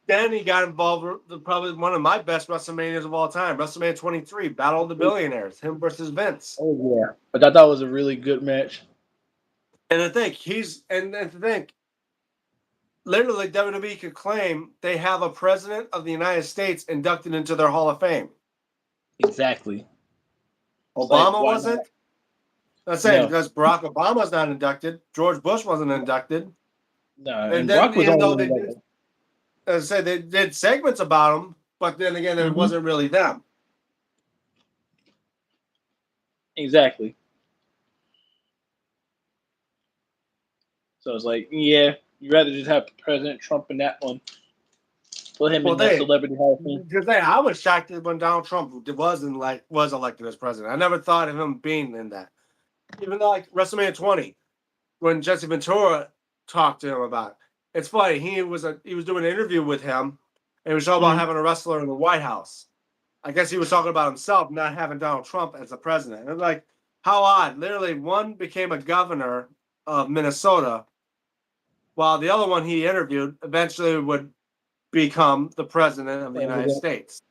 Then he got involved with probably one of my best WrestleManias of all time, WrestleMania 23, Battle of the Billionaires, him versus Vince. Oh yeah, but I thought it was a really good match. And to think, literally WWE could claim they have a president of the United States inducted into their Hall of Fame. Exactly. It's like, Obama why not? wasn't. I'm saying No. because Barack Obama's not inducted, George Bush wasn't inducted. No, And and then Brock was even though only they like, did, as I said, they did segments about him, but then again, it Mhm. wasn't really them. exactly. So it's like, yeah, you'd rather just have President Trump in that one. Put him Well, in the celebrity hall of fame. because I was shocked that when Donald Trump was elected as president. I never thought of him being in that. Even though like WrestleMania 20, when Jesse Ventura talked to him about it. It's funny, he was doing an interview with him, and he was talking about Mhm. having a wrestler in the White House. I guess he was talking about himself, not having Donald Trump as the president. And like, how odd. Literally, one became a governor of Minnesota, while the other one he interviewed eventually would become the president of the United President, States.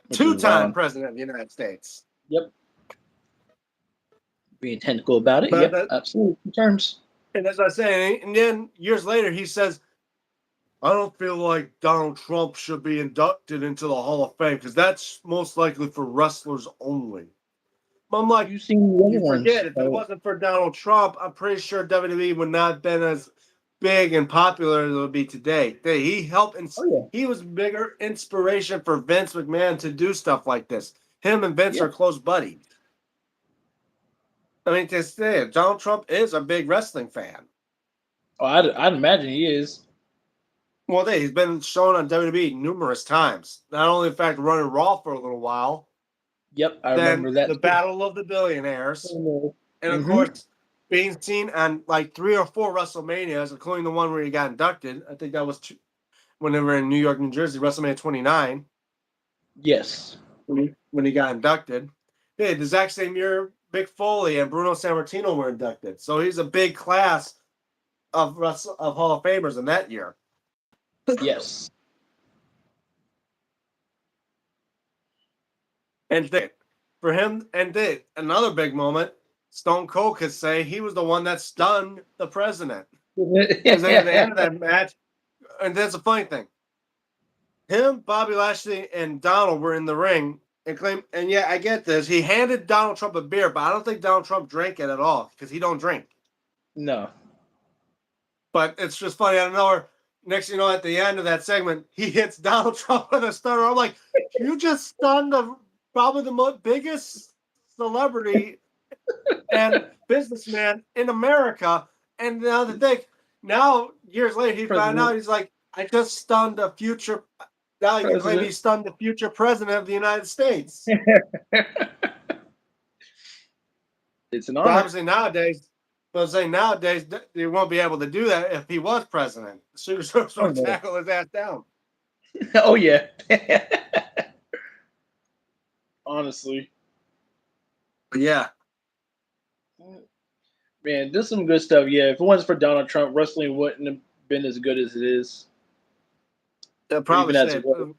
which is Two-time wild. president of the United States. Yep. Being technical about it. But Yep. Absolutely. Terms. and as I say, and then years later he says, I don't feel like Donald Trump should be inducted into the Hall of Fame because that's most likely for wrestlers only. I'm like, You seen the other you ones. forget, if it wasn't for Donald Trump, I'm pretty sure WWE would not have been as big and popular as it would be today. He helped, and Oh yeah. he was bigger inspiration for Vince McMahon to do stuff like this. Him and Vince Yeah. are close buddies. I mean, to say it, Donald Trump is a big wrestling fan. Oh, I'd imagine he is. Well, he's been shown on WWE numerous times. Not only, in fact, running Raw for a little while, Yep. I then remember that the too. Battle of the Billionaires, and of Mm-hmm. course, being seen on like 3 or 4 WrestleManias, including the one where he got inducted. I think that was when they were in New York, New Jersey, WrestleMania 29, Yes. when he got inducted. Yeah, the exact same year, Mick Foley and Bruno Sammartino were inducted. So he's a big class of Hall of Famers in that year. Yes. And for him, and another big moment, Stone Cold could say he was the one that stunned the president. Because at the end of that match, and that's a funny thing. Him, Bobby Lashley, and Donald were in the ring and claimed, and yeah, I get this. He handed Donald Trump a beer, but I don't think Donald Trump drank it at all because he don't drink. No. But it's just funny. I don't know. Next, you know, at the end of that segment, he hits Donald Trump with a stunner. I'm like, you just stunned probably the biggest celebrity and businessman in America. And now the thing, now years later, he found out, he's like, I just stunned a future. Now he can claim he stunned the future president of the United States. It's an But honor. obviously nowadays, they won't be able to do that if he was president. Superstars will tackle his ass down. Oh yeah. Honestly. But yeah. Man, this is some good stuff. Yeah, if it wasn't for Donald Trump, wrestling wouldn't have been as good as it is. Probably Even as say, it was.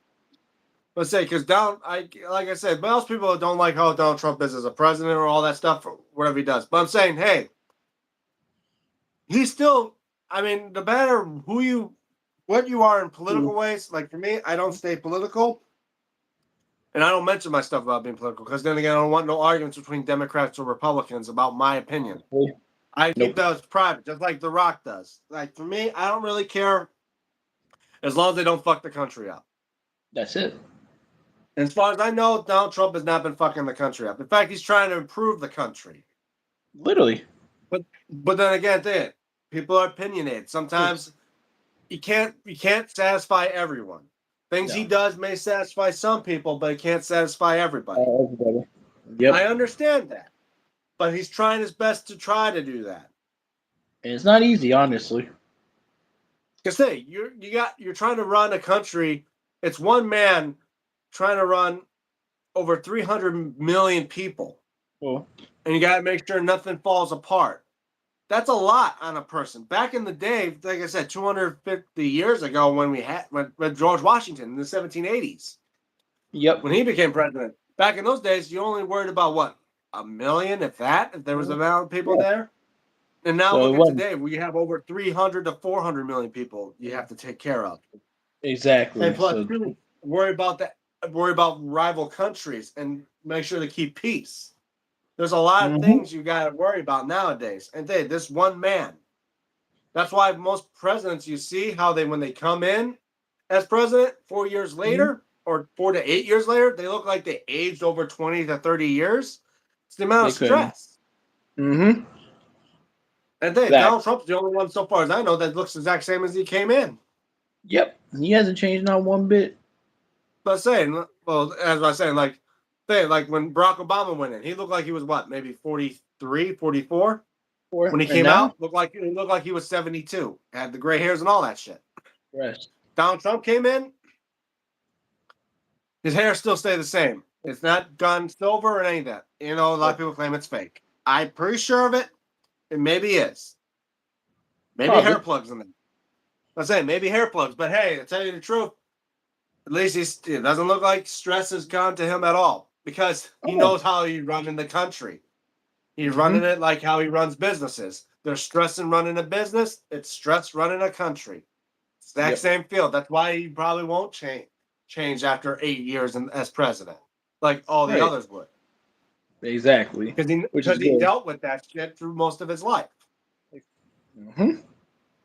let's say, because like I said, most people don't like how Donald Trump is as a president or all that stuff, or whatever he does. But I'm saying, hey, he's still, I mean, no matter what you are in political ways, like for me, I don't stay political. And I don't mention my stuff about being political because then again, I don't want no arguments between Democrats or Republicans about my opinion. I keep those private, just like The Rock does. Like for me, I don't really care as long as they don't fuck the country up. That's it. And as far as I know, Donald Trump has not been fucking the country up. In fact, he's trying to improve the country. Literally. But then again, people are opinionated. Sometimes you can't satisfy everyone. Things he does may satisfy some people, but he can't satisfy everybody. Everybody. Yep. I understand that. But he's trying his best to try to do that. And it's not easy, honestly. Because hey, you're trying to run a country. It's one man trying to run over 300 million people. Well, And you got to make sure nothing falls apart. That's a lot on a person. Back in the day, like I said, 250 years ago, when George Washington in the 1780s, yep. when he became president, back in those days, you only worried about what, 1 million, if that, if there was a amount of people there. And now So look at today, we have over 300 to 400 million people you have to take care of. Exactly. And plus, worry about rival countries and make sure to keep peace. There's a lot of things you got to worry about nowadays. And this one man, That's why most presidents, you see how when they come in as president 4 years later or 4 to 8 years later, they look like they aged over 20 to 30 years. It's the amount They of couldn't. stress. Mm-hmm. And then Exactly. Donald Trump's the only one so far as I know that looks the exact same as he came in. Yep. He hasn't changed not one bit. But saying, well, as I was saying, like when Barack Obama went in, he looked like he was what, maybe 43, 44? When he And came now, out, looked like he was 72. Had the gray hairs and all that shit. rest. Donald Trump came in, his hair still stayed the same. It's not gone silver or any of that. A lot of people claim it's fake. I'm pretty sure of it. It maybe is. Maybe Probably. hair plugs in there. I'm saying maybe hair plugs, but hey, to tell you the truth, at least it doesn't look like stress has gone to him at all because he knows how he's running the country. He's running it like how he runs businesses. There's stress in running a business. It's stress running a country. Exact same field. That's why he probably won't change after 8 years as president, like all the others would. Exactly. Because he dealt with that shit through most of his life.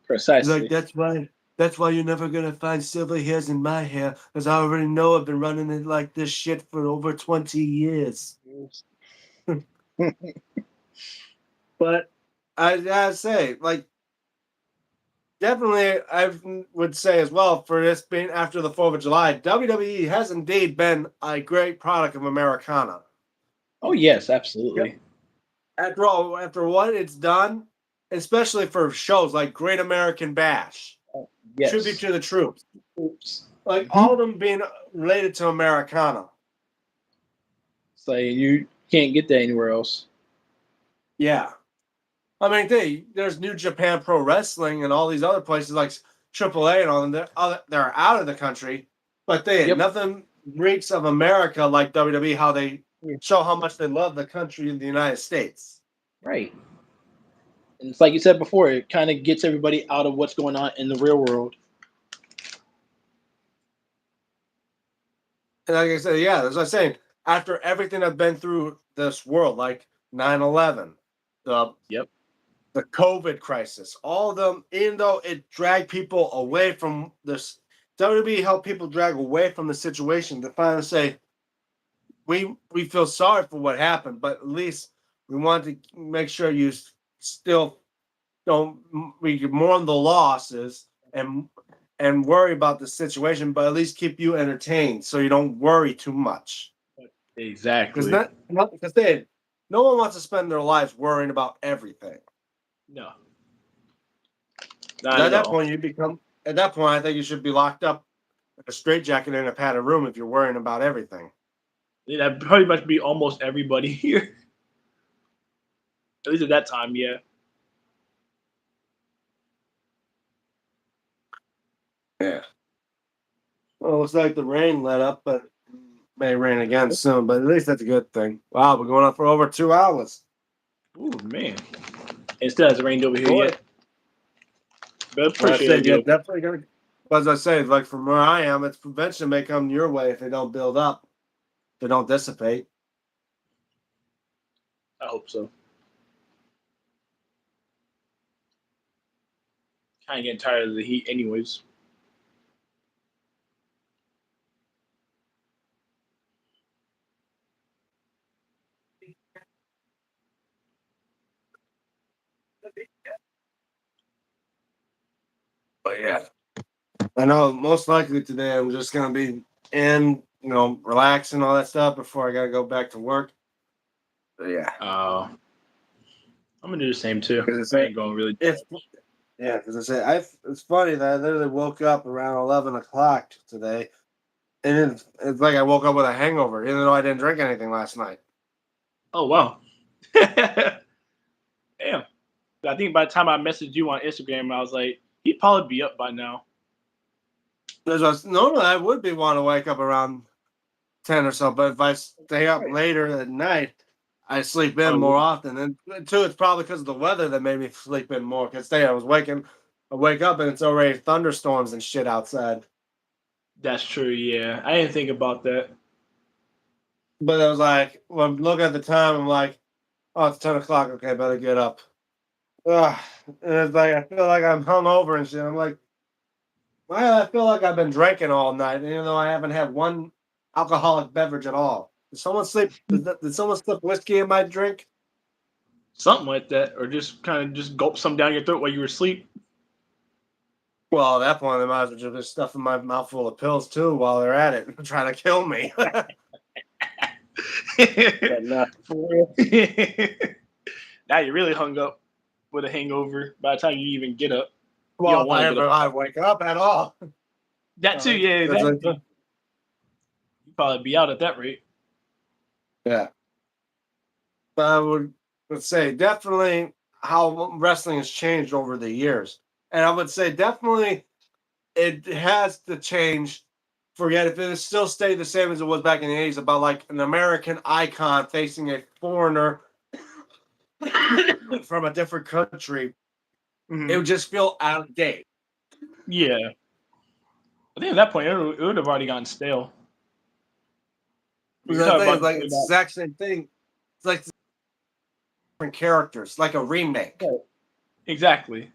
Precisely. Like that's why you're never gonna find silver hairs in my hair, because I already know I've been running it like this shit for over 20 years. But I gotta say, like, definitely, I would say as well, for this being after the 4th of July, WWE has indeed been a great product of Americana. Oh, yes, absolutely. After what it's done, especially for shows like Great American Bash, Tribute to the Troops, like all of them being related to Americana. So you can't get that anywhere else. Yeah. I mean, there's New Japan Pro Wrestling and all these other places like AAA and all of them. They're out of the country, but nothing reeks of America like WWE, how they show how much they love the country in the United States. Right. And it's like you said before, it kind of gets everybody out of what's going on in the real world. And like I said, yeah, as I was saying, after everything I've been through this world, like 9/11, the COVID crisis, all of them, even though it dragged people away from this, WWE helped people drag away from the situation to finally say, we feel sorry for what happened, but at least we want to make sure you still don't we mourn the losses and worry about the situation, but at least keep you entertained so you don't worry too much. Exactly. Because no one wants to spend their lives worrying about everything. No. At that point, I think you should be locked up in a straitjacket in a padded room if you're worrying about everything. Yeah, that pretty much be almost everybody here. At least at that time, yeah. Yeah. Well, looks like the rain let up, but may rain again soon. But at least that's a good thing. Wow, we're going on for over 2 hours. Ooh, man. It still hasn't rained over here yet. But appreciate it. Definitely gonna. As I say, like from where I am, it's prevention may come your way if they don't build up, if they don't dissipate. I hope so. Kind of getting tired of the heat, anyways. But yeah, I know most likely today I'm just gonna be relaxing all that stuff before I gotta go back to work. But yeah. I'm gonna do the same too. I ain't going really. Yeah, because I said it's funny that I literally woke up around 11 o'clock today, and it's like I woke up with a hangover, even though I didn't drink anything last night. Oh wow. Damn. I think by the time I messaged you on Instagram, I was like, he'd probably be up by now. Normally I would be want to wake up around 10 or so, but if I stay up later at night, I sleep in more often. And two, it's probably because of the weather that made me sleep in more. Because I wake up and it's already thunderstorms and shit outside. That's true, yeah. I didn't think about that. But I was like, when I'm looking at the time, I'm like, oh, it's 10 o'clock. Okay, better get up. Ugh, and it's like I feel like I'm hungover and shit. I'm like, why do I feel like I've been drinking all night, even though I haven't had one alcoholic beverage at all? Did someone sleep? Did someone slip whiskey in my drink? Something like that, or just kind of just gulp some down your throat while you were asleep. Well, at that point, they might as well just be stuffing my mouth full of pills too while they're at it, trying to kill me. But no. For real. Now you're really hung up with a hangover by the time you even get up. You Well, don't if want I to get ever up. I wake up at all. That too, yeah, That's like- exactly. You'd probably be out at that rate. yeah. But I would say definitely how wrestling has changed over the years. And I would say definitely it has to change. Forget if it still stayed the same as it was back in the 80s about like an American icon facing a foreigner from a different country, Mhm. it would just feel out of date. Yeah. I think at that point it would have already gotten stale. You're Because I talking think it's about like it's the exact same thing. It's like different characters, like a remake. exactly.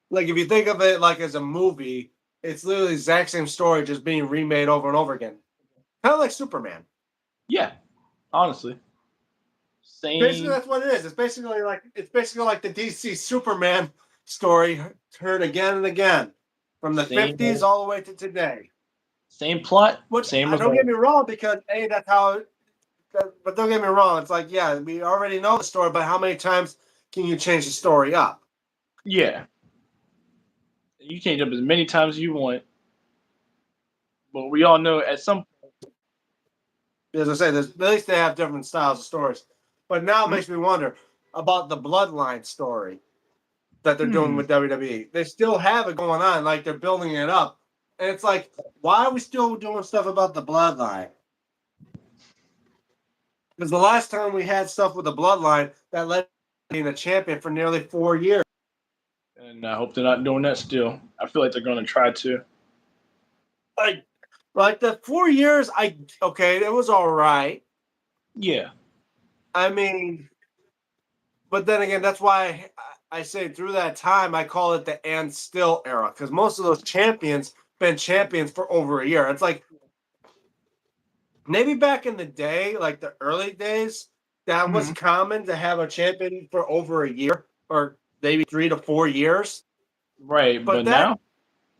Like if you think of it like as a movie, it's literally the exact same story just being remade over and over again. Kind of like Superman. Yeah, honestly, Basically, same that's what it is. It's basically like the DC Superman story heard again and again from the same 50s all the way to today. same plot, Which same I don't get result. me wrong, because that's how. But don't get me wrong. It's like yeah, we already know the story, but how many times can you change the story up? Yeah, you can jump as many times as you want, but we all know at some. As I say, at least they have different styles of stories. But now it Mhm. makes me wonder about the bloodline story that they're doing Hmm. with WWE. They still have it going on, like they're building it up. And it's like, why are we still doing stuff about the bloodline? Because the last time we had stuff with the bloodline, that led to being a champion for nearly 4 years. And I hope they're not doing that still. I feel like they're going to try to. Like, like the 4 years, okay, it was all right. Yeah. I mean, but then again, that's why I say through that time, I call it the and still era because most of those champions been champions for over a year. It's like maybe back in the day, like the early days, that was Mhm. common to have a champion for over a year or maybe 3 to 4 years. Right, But but that, now,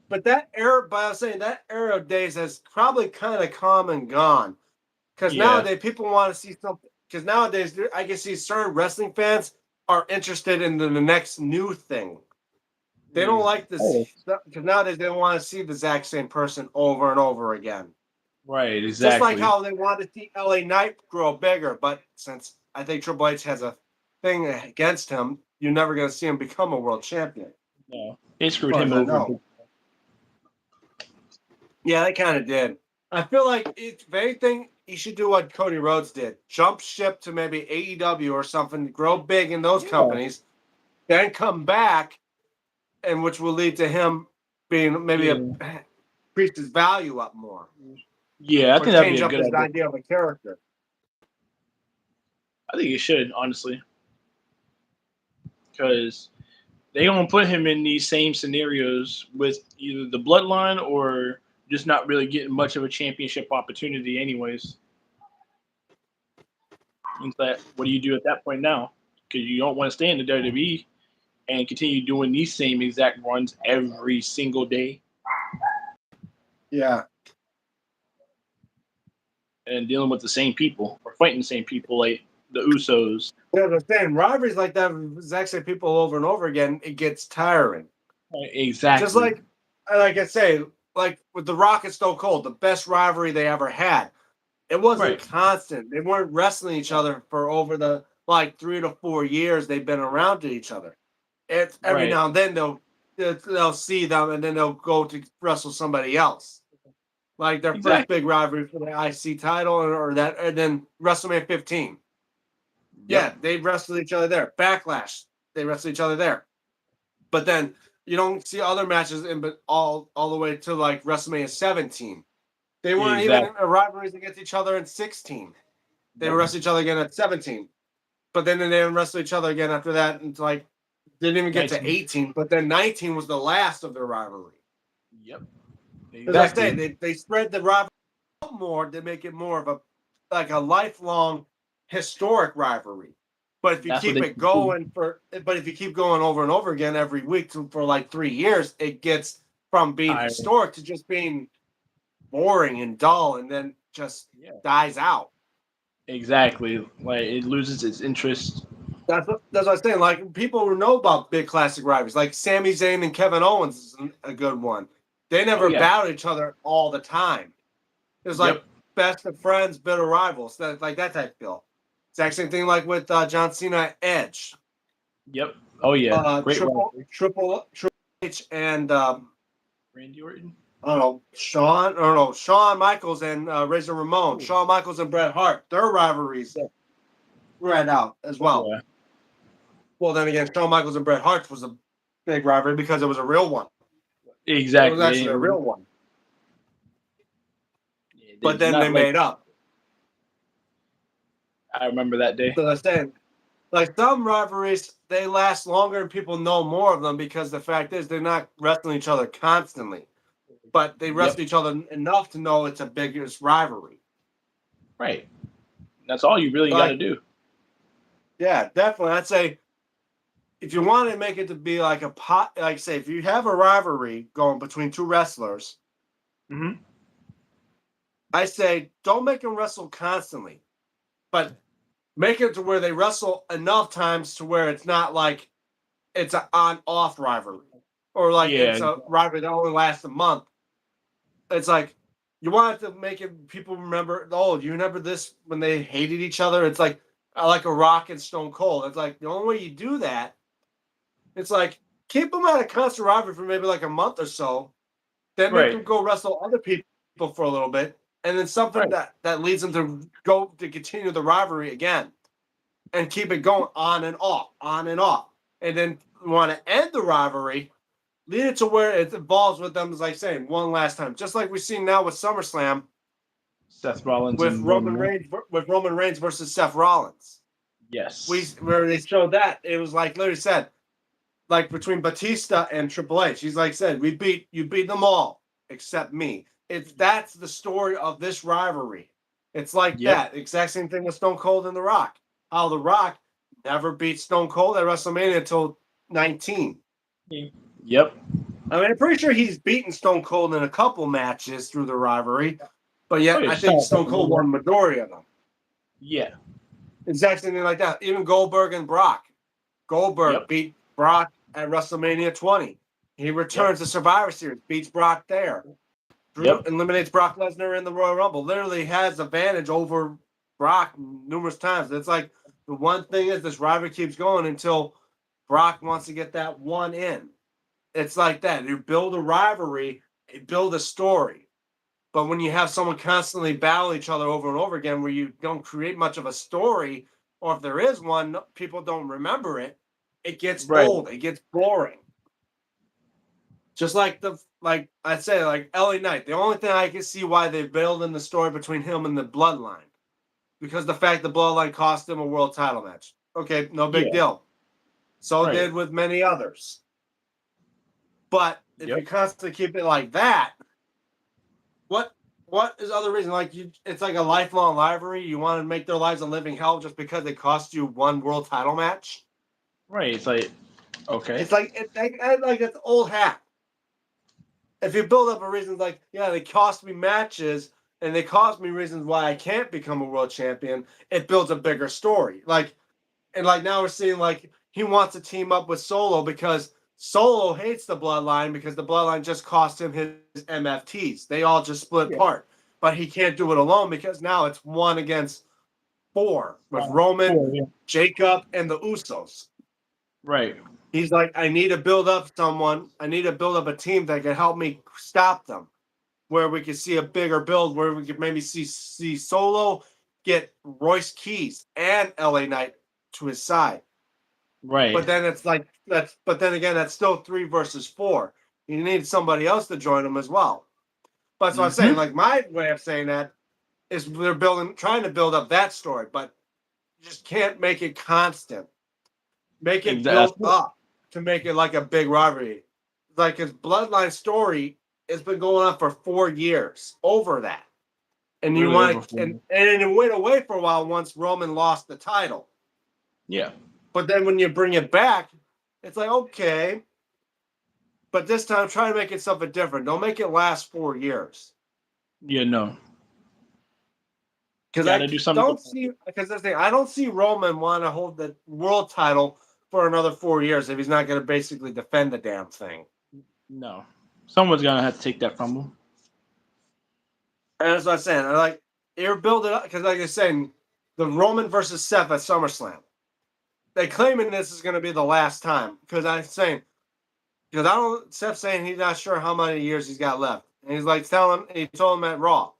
but that era, but I was saying that era of days has probably kind of come and gone because yeah, nowadays people want to see something. Because nowadays, I can see certain wrestling fans are interested in the next new thing. They don't like this oh, because nowadays they don't want to see the exact same person over and over again. right, Just like exactly. how they want to see LA Knight grow bigger, but since I think Triple H has a thing against him, you're never going to see him become a world champion, as No, they screwed far as him I over. know. Yeah, they kind of did. I feel like if anything, he should do what Cody Rhodes did: jump ship to maybe AEW or something, grow big in those Yeah, companies, then come back, and which will lead to him being maybe a yeah, increase his value up more yeah. I or think that'd be change a up good his idea. idea of a character. I think you should honestly, because they gonna put him in these same scenarios with either the bloodline or just not really getting much of a championship opportunity, anyways. And that, what do you do at that point now? Because you don't want to stay in the WWE and continue doing these same exact runs every single day Yeah. and dealing with the same people or fighting the same people like the Usos. You know what I'm saying? Rivalries like that, exact same people over and over again, it gets tiring. Just Exactly. like I say, like with The Rock and Stone Cold, the best rivalry they ever had. It wasn't Right. constant. They weren't wrestling each other for over the like 3 to 4 years they've been around to each other. It's every Right. now and then they'll see them and then they'll go to wrestle somebody else. Like their first Exactly. big rivalry for the IC title or that, and then WrestleMania 15. Yeah, Yep. they wrestled each other there. Backlash, they wrestled each other there. But then you don't see other matches in but all the way to like WrestleMania 17. They weren't even Exactly. rivalries against each other in 16. They Nope. wrestled each other again at 17. But then they didn't wrestle each other again after that until like didn't even get 19. to 18, but then 19 was the last of their rivalry. Yep. As I Exactly. say, they spread the rivalry out more to make it more of a lifelong historic rivalry. But if you That's what keep they it going if you keep going over and over again every week for like 3 years, it gets from being Tiring. historic to just being boring and dull, and then just dies out. Exactly. Like it loses its interest. That's what I'm saying. Like people who know about big classic rivalries, like Sami Zayn and Kevin Owens is a good one. They never battled each other all the time. It was like best of friends, bitter rivals, like that type of deal. Exact same thing like with John Cena, Edge. Yep. Oh yeah. Great Triple H and Randy Orton. I don't know, Shawn Michaels and Razor Ramon, Shawn Michaels and Bret Hart. Their rivalries read out as well. Yeah. Well, then again, Shawn Michaels and Bret Hart was a big rivalry because it was a real one. Exactly. It was actually a real one. Yeah, but then they made up. I remember that day. So I was saying, like some rivalries, they last longer and people know more of them because the fact is they're not wrestling each other constantly, but they wrestle each other enough to know it's a biggest rivalry. Right. That's all you really got to do. Yeah, definitely. I'd say if you want to make it to be like say if you have a rivalry going between two wrestlers, I say don't make them wrestle constantly, but make it to where they wrestle enough times to where it's not like it's an on-off rivalry or like it's a rivalry that only lasts a month. It's like you want to make it people remember. Oh, do you remember this when they hated each other? It's like a Rock and Stone Cold. It's like the only way you do that. It's like keep them at a constant rivalry for maybe like a month or so, then make them go wrestle other people for a little bit, and then something that leads them to go to continue the rivalry again, and keep it going on and off, and then want to end the rivalry, lead it to where it involves with them, as I say, one last time, just like we've seen now with SummerSlam, Seth Rollins with Roman Reigns versus Seth Rollins. Yes, where they showed that it was like literally said. Like between Batista and Triple H, he's like said, you beat them all except me. That's the story of this rivalry. It's like that exact same thing with Stone Cold and The Rock. How The Rock never beat Stone Cold at WrestleMania until 19. Yep. I mean, I'm pretty sure he's beaten Stone Cold in a couple matches through the rivalry, but yet I think Stone Cold won the majority of them. Yeah. Exact same thing like that. Even Goldberg and Brock. Goldberg beat Brock at WrestleMania 20. He returns to Survivor Series, beats Brock there. Drew eliminates Brock Lesnar in the Royal Rumble. Literally has advantage over Brock numerous times. It's like the one thing is this rivalry keeps going until Brock wants to get that one in. It's like that. You build a rivalry, you build a story. But when you have someone constantly battle each other over and over again, where you don't create much of a story, or if there is one, people don't remember it. It gets old. It gets boring. Just like I'd say like LA Knight. The only thing I can see why they're building the story between him and the Bloodline, because the fact the Bloodline cost him a world title match. Okay, no big deal. So did with many others. But if you constantly keep it like that, what is other reason? Like it's like a lifelong rivalry. You want to make their lives a living hell just because they cost you one world title match. Right. It's like okay. It's like it's old hat. If you build up a reason like they cost me matches and they cost me reasons why I can't become a world champion, it builds a bigger story. Like now we're seeing like he wants to team up with Solo because Solo hates the Bloodline because the Bloodline just cost him his MFTs. They all just split apart. But he can't do it alone because now it's 1 against 4 with Roman, Jacob, and the Usos. Right. He's like, I need to build up someone. I need to build up a team that can help me stop them. Where we can see a bigger build, where we could maybe see Solo get Royce Keys and LA Knight to his side. Right. But then it's like but then again, that's still 3 versus 4. You need somebody else to join them as well. But that's what I'm saying. Like my way of saying that is they're trying to build up that story, but you just can't make it constant. Make it build up to make it like a big rivalry. Like his bloodline story has been going on for 4 years, over that. And you Really want over to, and it went away for a while once Roman lost the title. Yeah. But then when you bring it back, it's like, okay. But this time, try to make it something different. Don't make it last 4 years. Yeah, no. Because Gotta do something. I don't see Roman want to hold the world title for another 4 years if he's not going to basically defend the damn thing. No. Someone's gonna have to take that from him. And that's what I'm saying. I like you're building up because, like I said, the Roman versus Seth at SummerSlam. They claiming this is going to be the last time because I'm saying because I don't. Seth's saying he's not sure how many years he's got left, and he's like he told him at Raw,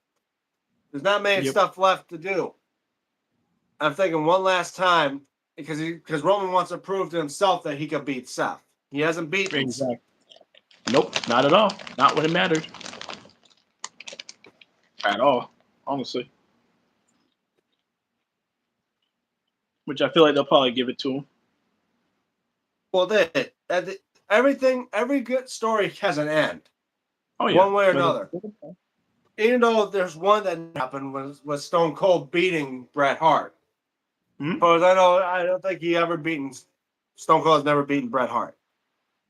there's not many stuff left to do. I'm thinking one last time because Roman wants to prove to himself that he can beat Seth. He hasn't beaten Exactly. Nope, not at all. Not when it mattered. At all, honestly. Which I feel like they'll probably give it to him. Well, every good story has an end. Oh yeah. One way or another. Even though there's one that happened was Stone Cold beating Bret Hart. Hmm? Because I don't think Stone Cold has never beaten Bret Hart.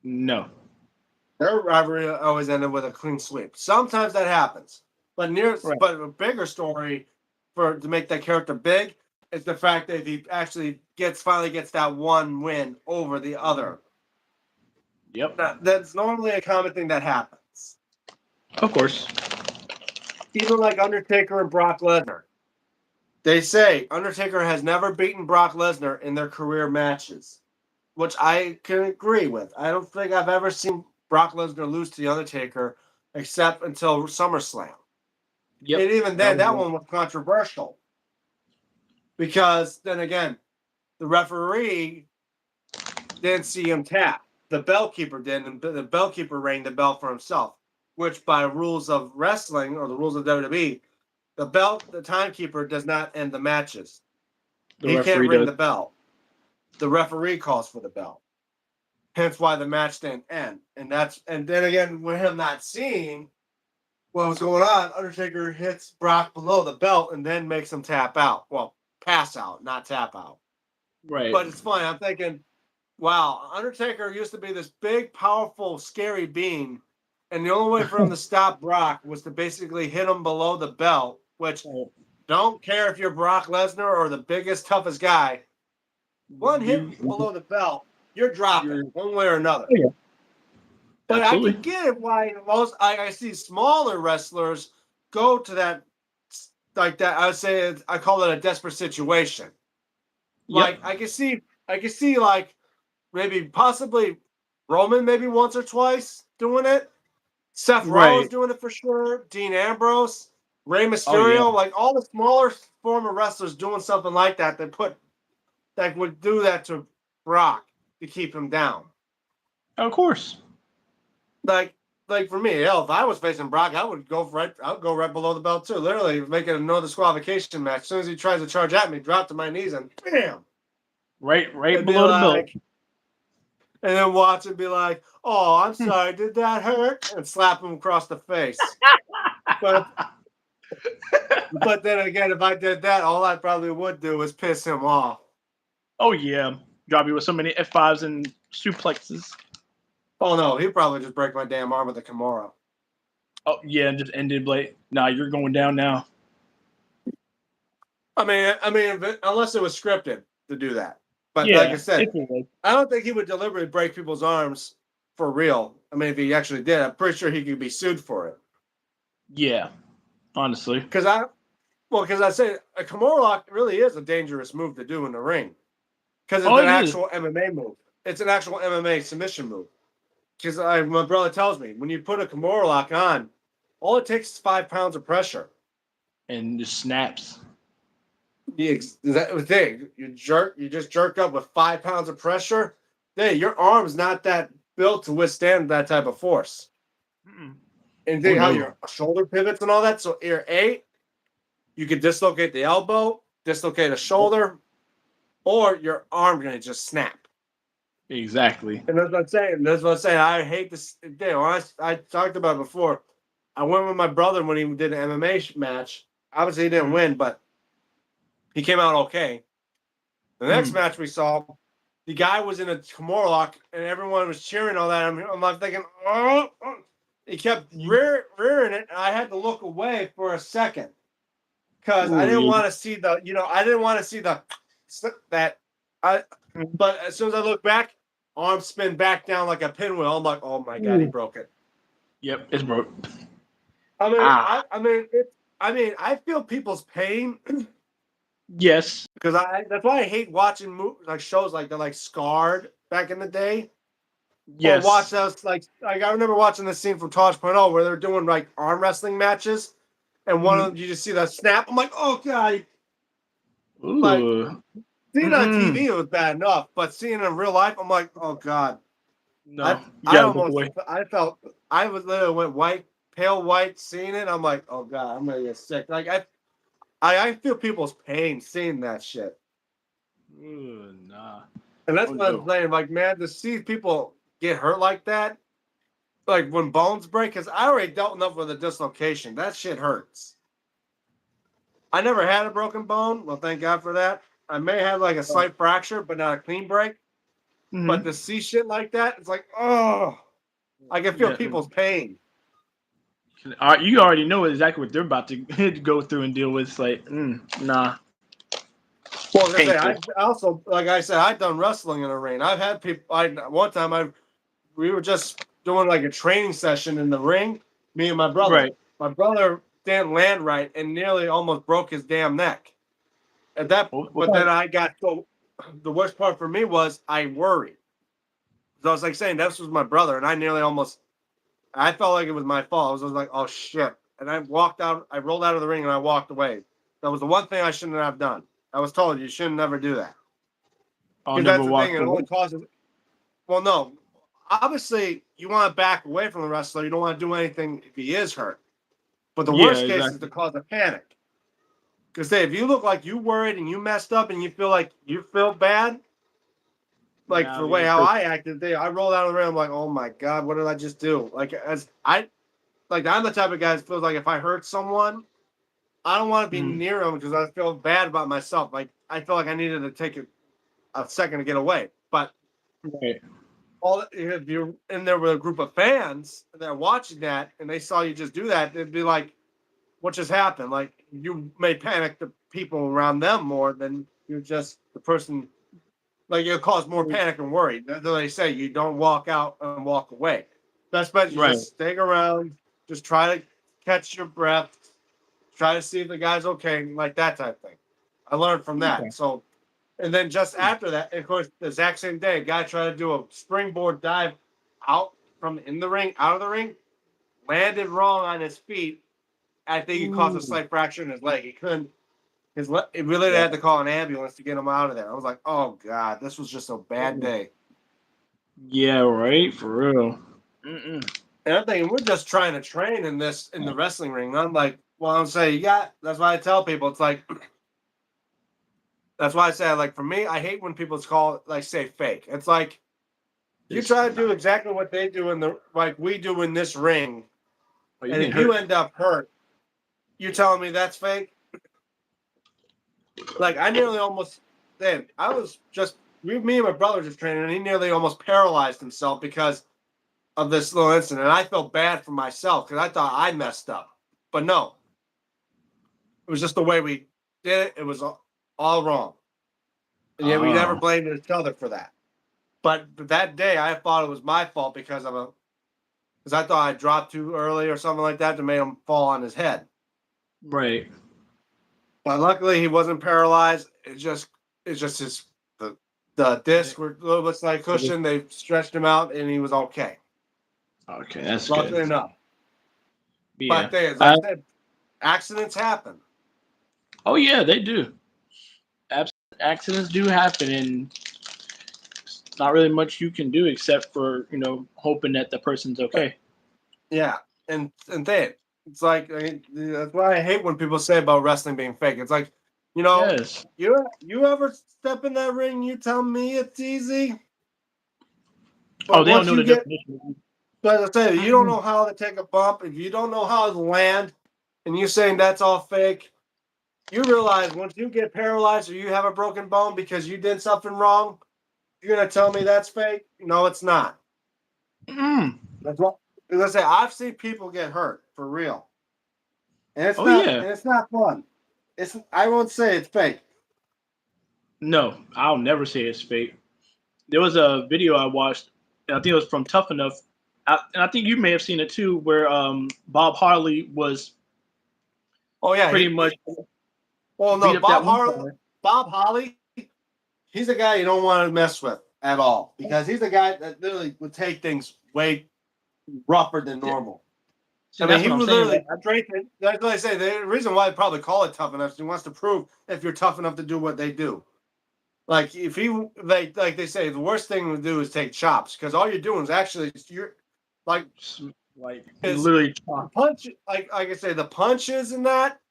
No. Their rivalry always ended with a clean sweep. Sometimes that happens, but but a bigger story to make that character big is the fact that he actually finally gets that one win over the other. Yep. That's normally a common thing that happens. Of course. Even like Undertaker and Brock Lesnar. They say Undertaker has never beaten Brock Lesnar in their career matches, which I can agree with. I don't think I've ever seen Brock Lesnar lose to The Undertaker except until SummerSlam. Yep. And even then, that one was controversial. Because then again, the referee didn't see him tap. The bellkeeper did, and the bellkeeper rang the bell for himself, which by rules of wrestling or the rules of WWE, the timekeeper does not end the matches. He can't ring the bell. The referee calls for the bell. Hence why the match didn't end. And then again, with him not seeing what was going on, Undertaker hits Brock below the belt and then makes him tap out. Well, pass out, not tap out. Right. But it's funny. I'm thinking, wow, Undertaker used to be this big, powerful, scary being. And the only way for him to stop Brock was to basically hit him below the belt, which don't care if you're Brock Lesnar or the biggest, toughest guy. One hit below the belt, you're dropping one way or another. Yeah. But Absolutely. I can get it why I see smaller wrestlers go to that like that. I would say I call it a desperate situation. Like I can see like maybe possibly Roman maybe once or twice doing it. Seth Rollins doing it for sure. Dean Ambrose, Rey Mysterio, like all the smaller former wrestlers doing something like that that would do that to Brock to keep him down. Of course. Like for me, hell, if I was facing Brock, I would go right below the belt too. Literally make it a no disqualification match. As soon as he tries to charge at me, drop to my knees and bam. Right below the belt. And then watch and be like, oh, I'm sorry, did that hurt? And slap him across the face. But then again, if I did that, all I probably would do is piss him off. Oh yeah. Drop you with so many F5s and suplexes. Oh no, he'd probably just break my damn arm with a Kimura. Oh yeah, and just ended like, nah, you're going down now. I mean, unless it was scripted to do that. But like I said, I don't think he would deliberately break people's arms for real. I mean, if he actually did, I'm pretty sure he could be sued for it. Yeah, honestly. Because I say a Kimura lock really is a dangerous move to do in the ring. Because it's an actual MMA move. It's an actual MMA submission move. Because my brother tells me, when you put a Kimura lock on, all it takes is 5 pounds of pressure. And just snaps. That thing. You just jerk up with 5 pounds of pressure. Hey, your arm's not that built to withstand that type of force. Mm-mm. And think how your shoulder pivots and all that. So ear 8, you could dislocate the elbow, dislocate a shoulder, or your arm gonna just snap. Exactly. And that's what I'm saying. That's what I'm saying. I hate this. I talked about it before. I went with my brother when he did an MMA match. Obviously, he didn't win, but he came out okay. The next match we saw, the guy was in a Kimura lock, and everyone was cheering all that. I'm like thinking, oh. He kept rearing it, and I had to look away for a second because I didn't want to see I didn't want to see that. But as soon as I look back, arm spin back down like a pinwheel. I'm like, oh my god, he broke it. Yep, it's broke. I mean, I feel people's pain. Yes. Because that's why I hate watching shows like Scarred back in the day. Yes. Or watch those I remember watching the scene from Tosh.0 where they're doing like arm wrestling matches, and one of them you just see that snap. I'm like, oh god. Ooh. Like seeing it on TV it was bad enough, but seeing it in real life, I'm like, oh god. No, I was literally went pale white seeing it. I'm like, oh god, I'm gonna get sick. Like I feel people's pain seeing that shit. Ooh, nah. And that's what I'm saying. Like, man, to see people get hurt like that, like when bones break, because I already dealt enough with a dislocation. That shit hurts. I never had a broken bone. Well, thank God for that. I may have like a slight fracture, but not a clean break. But to see shit like that, it's like, oh, I can feel people's pain. You already know exactly what they're about to go through and deal with. It's like, nah. Well, I also, like I said, I've done wrestling in a ring. I've had people. One time we were just doing like a training session in the ring, me and my brother. Right. My brother didn't land right and nearly almost broke his damn neck. At that, but then I got the worst part for me was I worried. So I was like saying this was my brother, and I nearly almost. I felt like it was my fault. I was like, oh shit, and I walked out. I rolled out of the ring and I walked away. That was the one thing I shouldn't have done. I was told you shouldn't never do that. Because that's the thing. It only causes. Well, no. Obviously, you want to back away from the wrestler. You don't want to do anything if he is hurt. But the worst case is to cause a panic. Because if you look like you worried and you messed up and you feel bad, like for the way how I acted, I rolled out of the ring. I'm like, oh my god, what did I just do? I'm the type of guy that feels like if I hurt someone, I don't want to be near them because I feel bad about myself. Like I feel like I needed to take a second to get away. But if you're in there with a group of fans and they're watching that and they saw you just do that, they'd be like, what just happened? Like you may panic the people around them more than you're just the person. Like it'll cause more panic and worry. They say you don't walk out and walk away. Best bet you just stay around, just try to catch your breath, try to see if the guy's okay, like that type of thing. I learned from that. So, and then just after that, of course, the exact same day, a guy tried to do a springboard dive out of the ring, landed wrong on his feet. I think he caused a slight fracture in his leg. He couldn't. It really had to call an ambulance to get him out of there. I was like, oh god, this was just a bad day. Yeah, right, for real. And I'm thinking we're just trying to train in the wrestling ring. I'm like, well, I'm saying, that's why I tell people it's like. That's why I say, like, for me, I hate when people say fake. It's like you try to do exactly what they do we do in this ring, and if you end up hurt, you telling me that's fake? Like I nearly almost then I was just me and my brother just training, and he nearly almost paralyzed himself because of this little incident. And I felt bad for myself because I thought I messed up, but no, it was just the way we did it. It was all wrong, and yet we never blamed each other for that. But that day, I thought it was my fault because I thought I dropped too early or something like that to make him fall on his head. Right. But luckily, he wasn't paralyzed. It's just the disc were a little bit like cushion. They stretched him out, and he was okay. Okay, that's luckily good. enough. Yeah. But as I said, accidents happen. Oh yeah, they do. Accidents do happen, and not really much you can do except for hoping that the person's okay. Yeah, and then it's like that's why I hate when people say about wrestling being fake. It's like, you ever step in that ring? You tell me it's easy. Oh, But they don't once know you the get, definition. as I say, you don't know how to take a bump, if you don't know how to land, and you're saying that's all fake, you realize once you get paralyzed or you have a broken bone because you did something wrong, you're gonna tell me that's fake? No, it's not. Mm. That's what. As I say, I've seen people get hurt for real, and Oh yeah. it's not fun. It's I won't say it's fake. No, I'll never say it's fake. There was a video I watched, and I think it was from Tough Enough, and I think you may have seen it too, where Bob Harley was Oh yeah, pretty much well beat no, up that one guy. Bob Holly, he's a guy you don't want to mess with at all because he's a guy that literally would take things way rougher than Yeah. normal. See, I mean, that's he what I'm would saying. literally straight. That's what I say. The reason why they probably call it tough enough is he wants to prove if you're tough enough to do what they do. Like if he like they say, the worst thing to do is take chops because all you're doing is actually you're like Like he is literally the punch. Like I say, the punches and that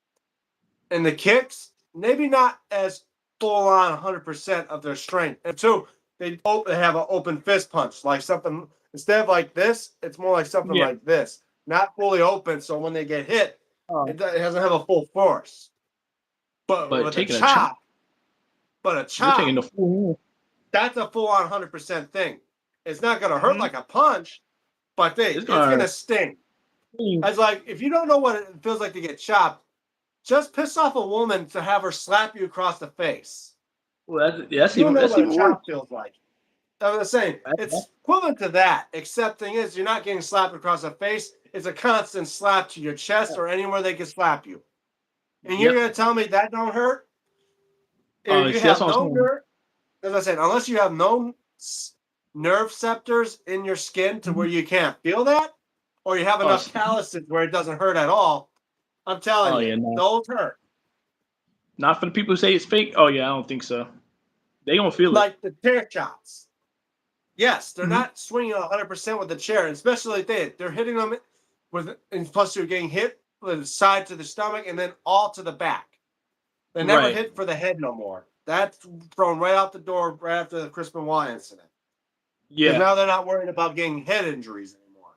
and the kicks maybe not as full on 100% of their strength. And two, they have an open fist punch like something instead of like this, it's more like something yeah. like this, not fully open. So when they get hit, Oh, it doesn't have a full force. But but with a taking a chop, chop, but a you're taking chop, the full. that's a full on 100% thing. It's not going to hurt Mhm. like a punch, but It's it's going gonna. to sting. It's like if you don't know what it feels like to get chopped, just piss off a woman to have her slap you across the face. Well, that's You'll even know that's what a even worse. chop feels like. I was saying That's it's equivalent to that, except thing is you're not getting slapped across the face. It's a constant slap to your chest or anywhere they can slap you. And you're yep. gonna tell me that don't hurt? If you See, that's have what I'm no saying. nerve, as I said, unless you have no nerve receptors in your skin to where Mhm. you can't feel that, or you have Oh, enough calluses where it doesn't hurt at all, I'm telling oh you, yeah, no, those hurt. not for the people who say it's fake. Oh yeah, I don't think so. They gonna feel it. Like the chair shots. Yes, they're Mhm. not swinging 100% with the chair, and especially like they're hitting them with, and plus you're getting hit with the side to the stomach and then all to the back. They never Right. hit for the head no more. That's thrown right out the door right after the Chris Benoit incident. Because Yeah. now they're not worried about getting head injuries anymore.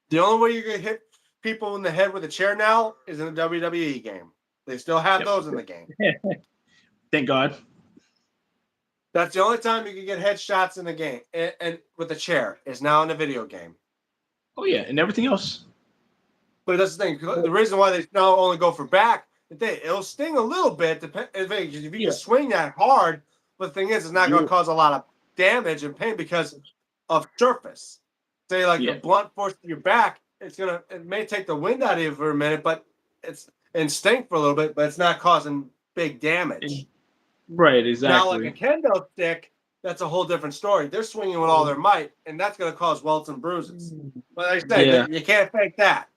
The only way you're going to hit people in the head with a chair now is in a WWE game. They still have Yep. those in the game. Thank God. That's the only time you can get headshots in the game. And with a chair is now in a video game. Oh yeah, and everything else. But that's the thing. The reason why they now only go for back, it'll sting a little bit. If you Yeah. can swing that hard, but the thing is, it's not going to cause a lot of damage and pain because of surface. Say like a Yeah. blunt force to your back, it may take the wind out of you for a minute, but it's and sting for a little bit, but it's not causing big damage. Right. Now, like a Exactly. kendo stick, that's a whole different story. They're swinging with all their might, and that's going to cause welts and bruises. But like I Yeah. say, you can't fake that.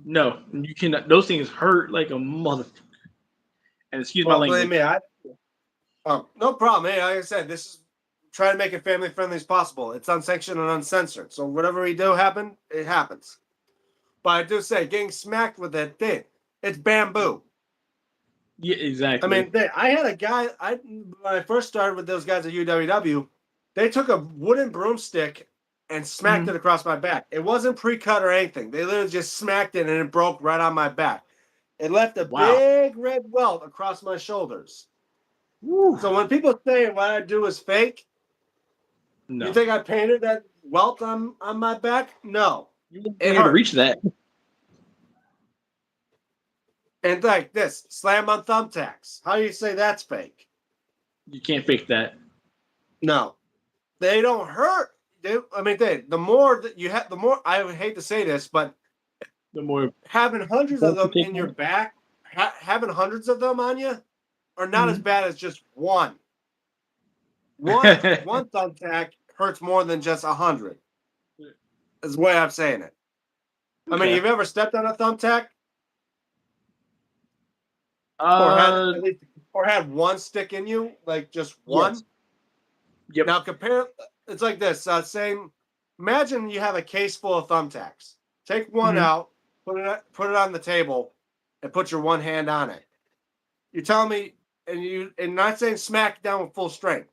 No, you cannot. Those things hurt like a mother. And excuse my Well, believe me, language. no problem. Hey, like I said, this is try to make it family friendly as possible. It's unsanctioned and uncensored. So whatever we do happen, it happens. But I do say, getting smacked with that thing, it's bamboo. Yeah. I Exactly. mean, I had a guy. When I first started with those guys at UWW, they took a wooden broomstick and smacked Mhm. it across my back. It wasn't pre-cut or anything. They literally just smacked it and it broke right on my back. It left a Wow. big red welt across my shoulders. Woo. So when people say what I do is fake, you No. think I painted that welt on my back? No, You won't be it able to hurt. reach that. And like this, slam on thumbtacks. How do you say that's fake? You can't fake that. No, they don't hurt. The more that you have, the more I would hate to say this, but The more having hundreds of bumps you them take in your on it. back, having hundreds of them on you, are not as Mhm. bad as just one. One thumbtack hurts more than just 100. Is the way I'm saying it. I mean, Okay. you've ever stepped on a thumbtack or had Uh. at least or had one stick in you, like just Yes. one? Yep. Now compare. It's like this. Same. Imagine you have a case full of thumbtacks. Take one Mhm. out, put it on the table, and put your one hand on it. You're telling me, and not saying smack down with full strength.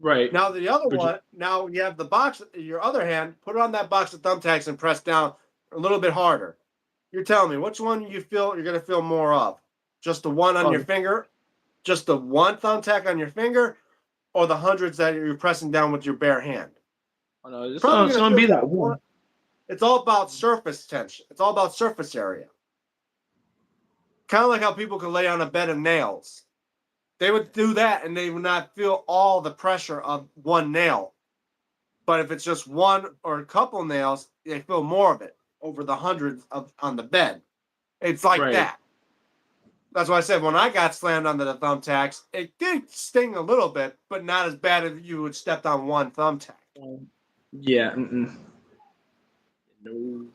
Right. Now the other But you- one, now you have the box, your other hand, put it on that box of thumbtacks and press down a little bit harder. You're telling me which one you feel you're gonna feel more of? Just the one on your Oh, finger, just the one thumbtack on your finger, or the hundreds that you're pressing down with your bare hand? oh no, Probably it's gonna gonna feel be that that one. one. It's all about surface tension. It's all about surface area. Kind of like how people could lay on a bed of nails. They would do that and they would not feel all the pressure of one nail. But if it's just one or a couple nails, they feel more of it over the hundreds of on the bed. It's like Right. that. That's why I said when I got slammed under the thumbtacks, it did sting a little bit, but not as bad as you would stepped on one thumbtack. Yeah. No,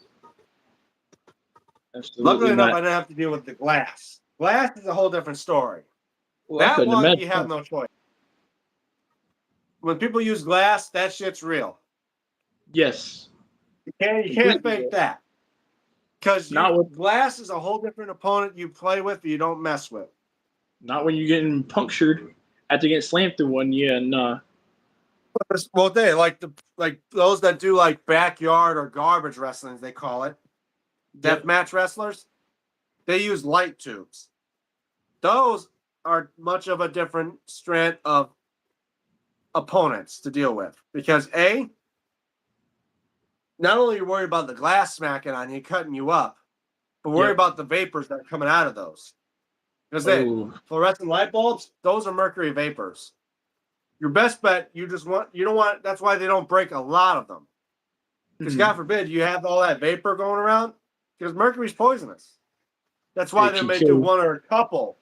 Luckily absolutely enough, I not. didn't have to deal with the glass. Glass is a whole different story. Well, I That couldn't one imagine you have that. no choice. When people use glass, that shit's real. Yes. You can't Completely. fake that. Because Not with glass is a whole different opponent you play with, you don't mess with. not when you're getting punctured after getting slammed through one. Yeah, nah. Well, they like those that do like backyard or garbage wrestling, they call it. Death Yep. match wrestlers, they use light tubes. Those are much of a different strand of opponents to deal with because not only you worry about the glass smacking on you, cutting you up, but worry Yep. about the vapors that are coming out of those. Because Oh, fluorescent light bulbs, those are mercury vapors. Your best bet, you don't want. That's why they don't break a lot of them. Because God forbid you have all that vapor going around. Because mercury's poisonous. That's why it they can may do kill. one or a couple,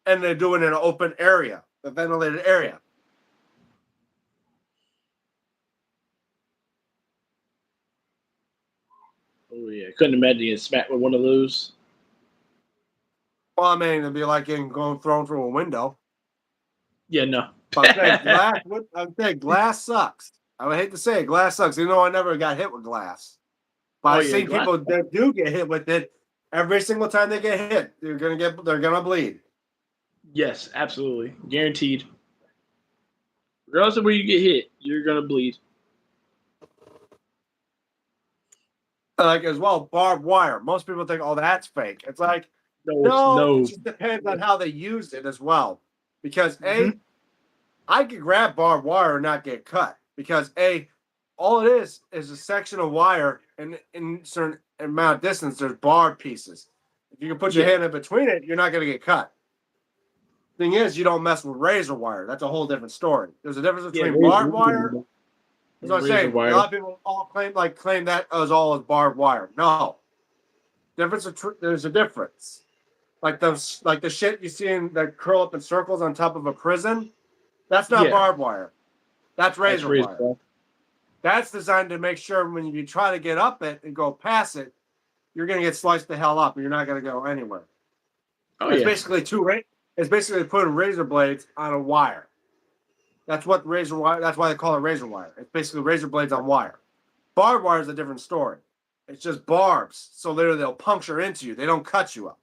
and they do it in an open area, a ventilated area. Oh yeah, couldn't imagine getting smacked with one of those. Well, I mean, it'd be like going thrown through a window. Yeah, no. But I'm saying glass. I'm saying glass sucks. I would hate to say it, glass sucks. Even though I never got hit with glass, but Oh I've yeah, seen glass. people that do get hit with it. Every single time they get hit, they're gonna bleed. Yes, absolutely, guaranteed. Regardless of where you get hit, you're gonna bleed. Like as well, barbed wire. Most people think, oh, that's fake. It's like, No, it's no, it no. just depends on how they use it as well. Because Mm-hmm. I could grab barbed wire and not get cut. Because all it is a section of wire, and in certain amount of distance, there's barred pieces. If you can put your Yeah, hand in between it, you're not going to get cut. Thing is, you don't mess with razor wire. That's a whole different story. There's a difference yeah. between barbed wire. That's what I'm Razor saying. A wire. lot of people all claim that as all as barbed wire. No, there's a difference. Like the shit you see in that curl up in circles on top of a prison. That's not Yeah, barbed wire. That's that's razor razor wire. wire. That's designed to make sure when you try to get up it and go past it, you're going to get sliced the hell up and you're not going to go anywhere. Oh It's yeah, basically It's basically putting razor blades on a wire. That's what razor wire. That's why they call it razor wire. It's basically razor blades on wire. Barbed wire is a different story. It's just barbs, so literally they'll puncture into you. They don't cut you up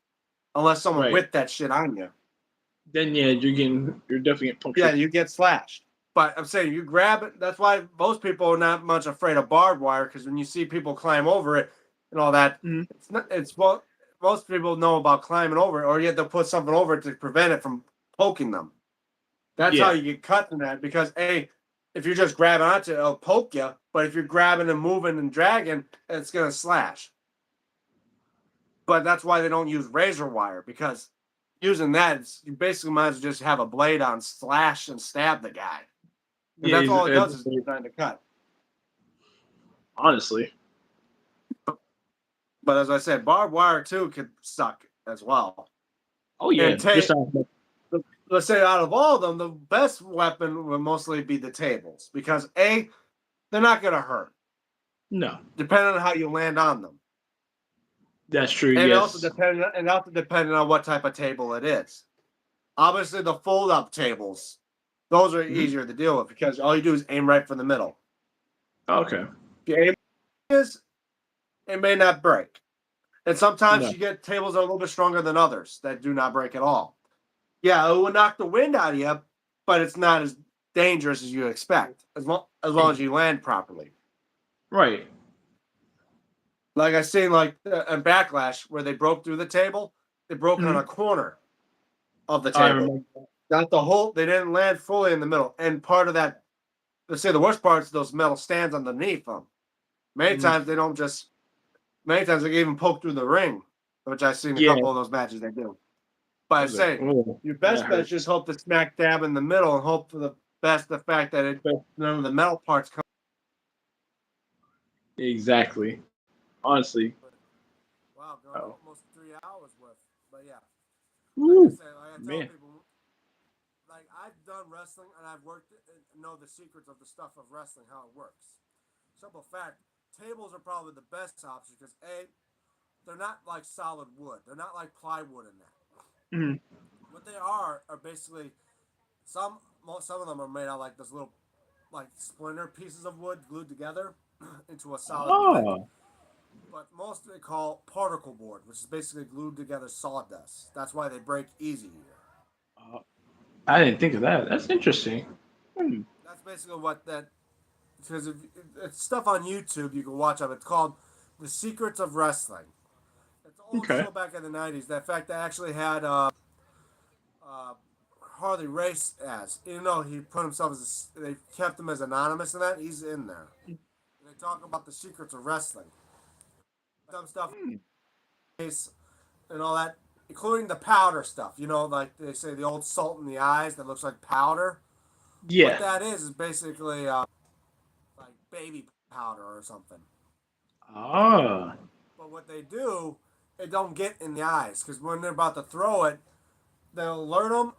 unless someone right. whipped that shit on you. Then yeah, you're definitely getting Yeah, punctured. you get slashed. But I'm saying you grab it. That's why most people are not much afraid of barbed wire because when you see people climb over it and all that, Mhm. it's not. It's well, most people know about climbing over it, or you have to put something over it to prevent it from poking them. That's how Yeah, you get cut in that because if you're just grabbing onto it, it'll poke you. But if you're grabbing and moving and dragging, it's gonna slash. But that's why they don't use razor wire because using that, you basically might as well just have a blade on, slash and stab the guy. Because yeah. that's all it does is designed to cut. Honestly, But as I said, barbed wire too could suck as well. oh yeah, And just not. let's say out of all of them, the best weapon would mostly be the tables because they're not gonna hurt, No, depending on how you land on them. that's true. And Yes. also depending on what type of table it is. Obviously, the fold-up tables, those are Mhm. easier to deal with because all you do is aim right for the middle. Okay. If you aim is, it may not break. And sometimes No. you get tables that are a little bit stronger than others that do not break at all. Yeah, it will knock the wind out of you, but it's not as dangerous as you expect, as long as you land properly. Right. Like I seen like in Backlash where they broke through the table, they broke on a corner of the I table. remember. Not the whole. They didn't land fully in the middle. And part of that, let's say the worst part is those metal stands underneath them. Many times they don't just. Many times they can even poke through the ring, which I've seen a Yeah. couple of those matches they do. But I Was like, say oh, your best that bet hurt. is just hope to smack dab in the middle and hope for the best. The fact that none of the metal parts come. Exactly. Honestly. Wow, going Oh. almost 3 hours worth. But yeah, like I Woo. say, like I tell Man. people, like I've done wrestling and I've worked know the secrets of the stuff of wrestling, how it works. Simple fact, tables are probably the best option because they're not like solid wood. They're not like plywood in that. Mhm. What they are basically some of them are made out like this little like splinter pieces of wood glued together into a solid brick. Oh. But most they call particle board, which is basically glued together sawdust. That's why they break easy here. I didn't think of that. That's interesting. That's basically what that because it's stuff on YouTube you can watch of. It's called The Secrets of Wrestling. It's an old Okay. show back in the '90s. That fact, they actually had Harley Race as, even though he put himself as they kept him as anonymous in that. He's in there. And they talk about the secrets of wrestling, some stuff, and all that, including the powder stuff. You know, like they say, the old salt in the eyes that looks like powder. What Yeah. that is basically like baby powder or something. Ah. But what they do, it don't get in the eyes because when they're about to throw it, they'll alert them.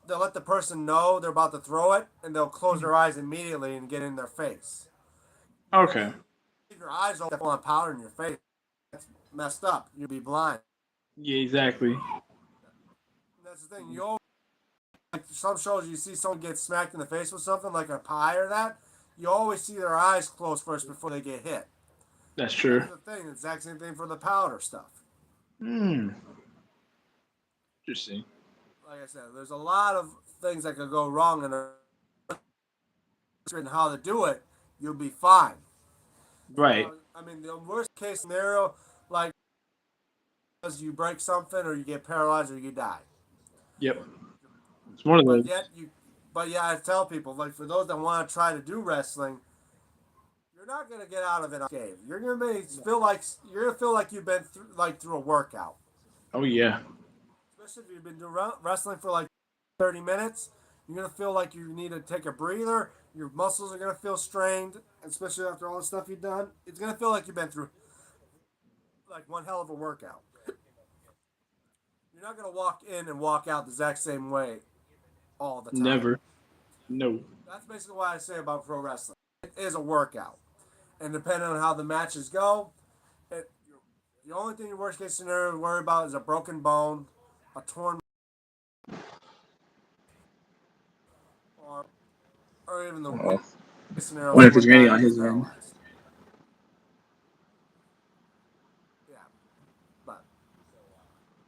They'll let the person know they're about to throw it, and they'll close their eyes immediately and get in their face. Okay. If your eyes open on powder in your face, that's messed up. You'll be blind. Yeah. Exactly. And that's the thing. You always, like some shows, you see someone get smacked in the face with something like a pie or that. You always see their eyes close first before they get hit. That's That's true. the thing. The exact same thing for the powder stuff. Hmm. Interesting. Like I said, there's a lot of things that could go wrong in how to do it. You'll be fine. Right. I mean, the worst case scenario, like, is you break something or you get paralyzed or you die. Yep. It's one of But those. yet but yeah, I tell people, like, for those that want to try to do wrestling, you're not gonna get out of it unscathed. You're gonna feel like you've been through a workout. Oh yeah. Especially if you've been doing wrestling for like 30 minutes, you're gonna feel like you need to take a breather. Your muscles are gonna feel strained, especially after all the stuff you've done. It's gonna feel like you've been through like one hell of a workout. You're not gonna walk in and walk out the exact same way all the time. Never. No. That's basically what I say about pro wrestling. It is a workout, and depending on how the matches go, the only thing your worst case scenario to worry about is a broken bone, a torn, or even the Oh. scenario Wonder if someone it's raining died on and gets his end. paralyzed. Yeah, but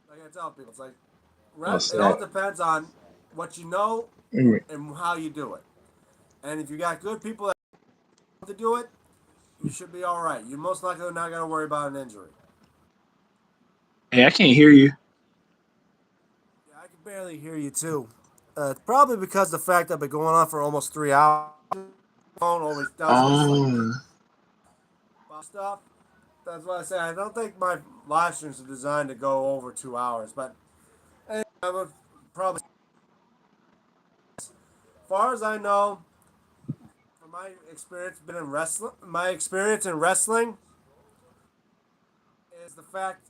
like I tell people, it's like Oh it all snap. depends on what you know Mm. and how you do it. And if you got good people that want to do it, you should be all right. You're most likely not going to worry about an injury. Hey, I can't hear you. Yeah, I can barely hear you too. It's probably because the fact that I've been going on for almost 3 hours. Phone always does this like Oh. stuff. That's why I say I don't think my live streams are designed to go over 2 hours. But anyway, I would probably, as far as I know, from my experience been in wrestling, my experience in wrestling is the fact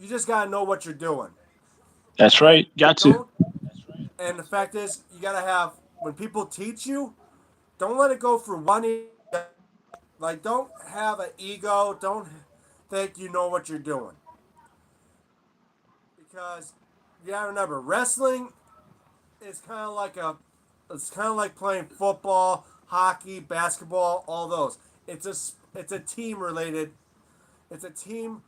you just gotta know what you're doing. That's And right. Got to. don't. And the fact is, you gotta have when people teach you, don't let it go for one. Like, don't have an ego. Don't think you know what you're doing. Because you gotta remember, wrestling is kind of like it's kind of like playing football, hockey, basketball, all those. It's a team related. It's a team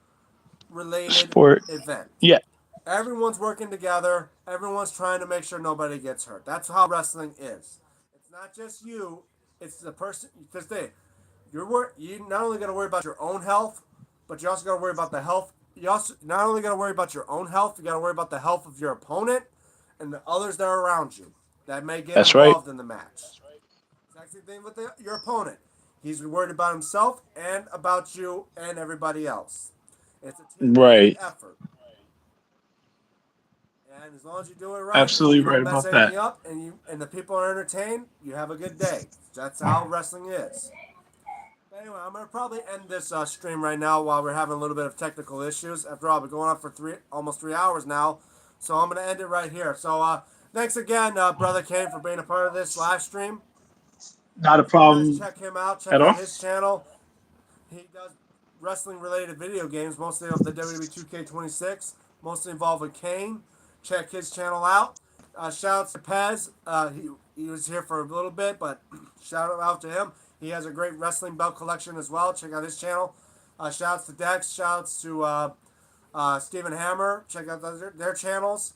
related Sport. event. Yeah. Everyone's working together. Everyone's trying to make sure nobody gets hurt. That's how wrestling is. It's it's not just you; it's the person. This day, you not only got to worry about your own health, but you also got to worry about the health. You also not only got to worry about your own health, you got to worry about the health of your opponent and the others that are around you that may get That's right. involved in the match. Exact same thing with your opponent. He's worried about himself and about you and everybody else. It's a team building Right. effort. And as long as you do it right and Absolutely you don't right mess about that. anything up and the people are entertained, you have a good day. That's how wrestling is. But anyway, I'm gonna probably end this stream right now while we're having a little bit of technical issues. After all, I've been going on for almost 3 hours now, so I'm gonna end it right here. So thanks again, Brother Kane, for being a part of this live stream. Not a Make sure you guys problem check him out. Check at out all. his channel. He does wrestling related video games, mostly of the WWE 2K26, mostly involved with Kane. Check his channel out. Shout out to Pez. He was here for a little bit, but shout out to him. He has a great wrestling belt collection as well. Check out his channel. Shouts to Dex. Shouts to Stephen Hammer. Check out their channels.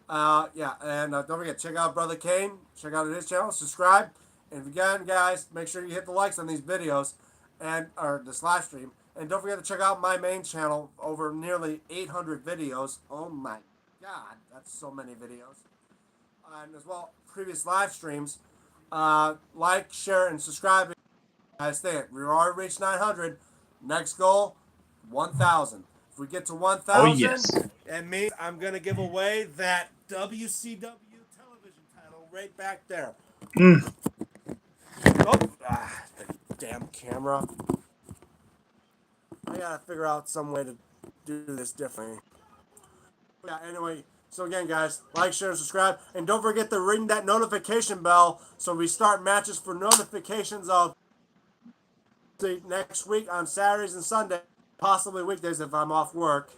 Yeah, and don't forget, check out Brother Kane. Check out his channel. Subscribe. And again, guys, make sure you hit the likes on these videos or this live stream. And don't forget to check out my main channel. Over nearly 800 videos. Oh my God, that's so many videos. And as well, previous live streams. Like, share, and subscribe. Guys, we already reached 900. Next goal, 1,000. If we get to Oh 1,000, yes. it means I'm going to give away that WCW television title right back there. Mm. Oh, the damn camera. I got to figure out some way to do this differently. Yeah, anyway, so again, guys, like, share, and subscribe. And don't forget to ring that notification bell so we start matches for notifications of next week on Saturdays and Sundays, possibly weekdays if I'm off work.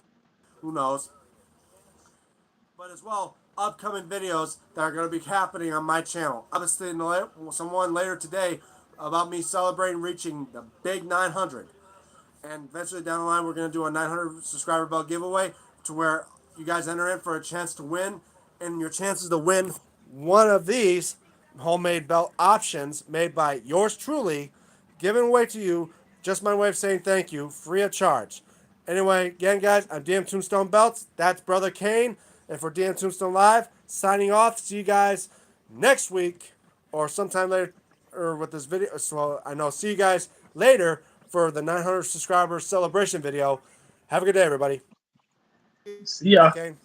Who knows? But as well, upcoming videos that are going to be happening on my channel. Obviously, someone later today about me celebrating reaching the big 900. And eventually down the line, we're going to do a 900 subscriber belt giveaway to where you guys enter in for a chance to win. And your chances to win one of these homemade belt options made by yours truly, given away to you, just my way of saying thank you, free of charge. Anyway, again, guys, I'm DMTombstone Belts. That's Brother Kane. And for DMTombstone Live, signing off. See you guys next week or sometime later or with this video. So I know, see you guys later for the 900 subscriber celebration video. Have a good day, everybody. See Brother ya. Kane.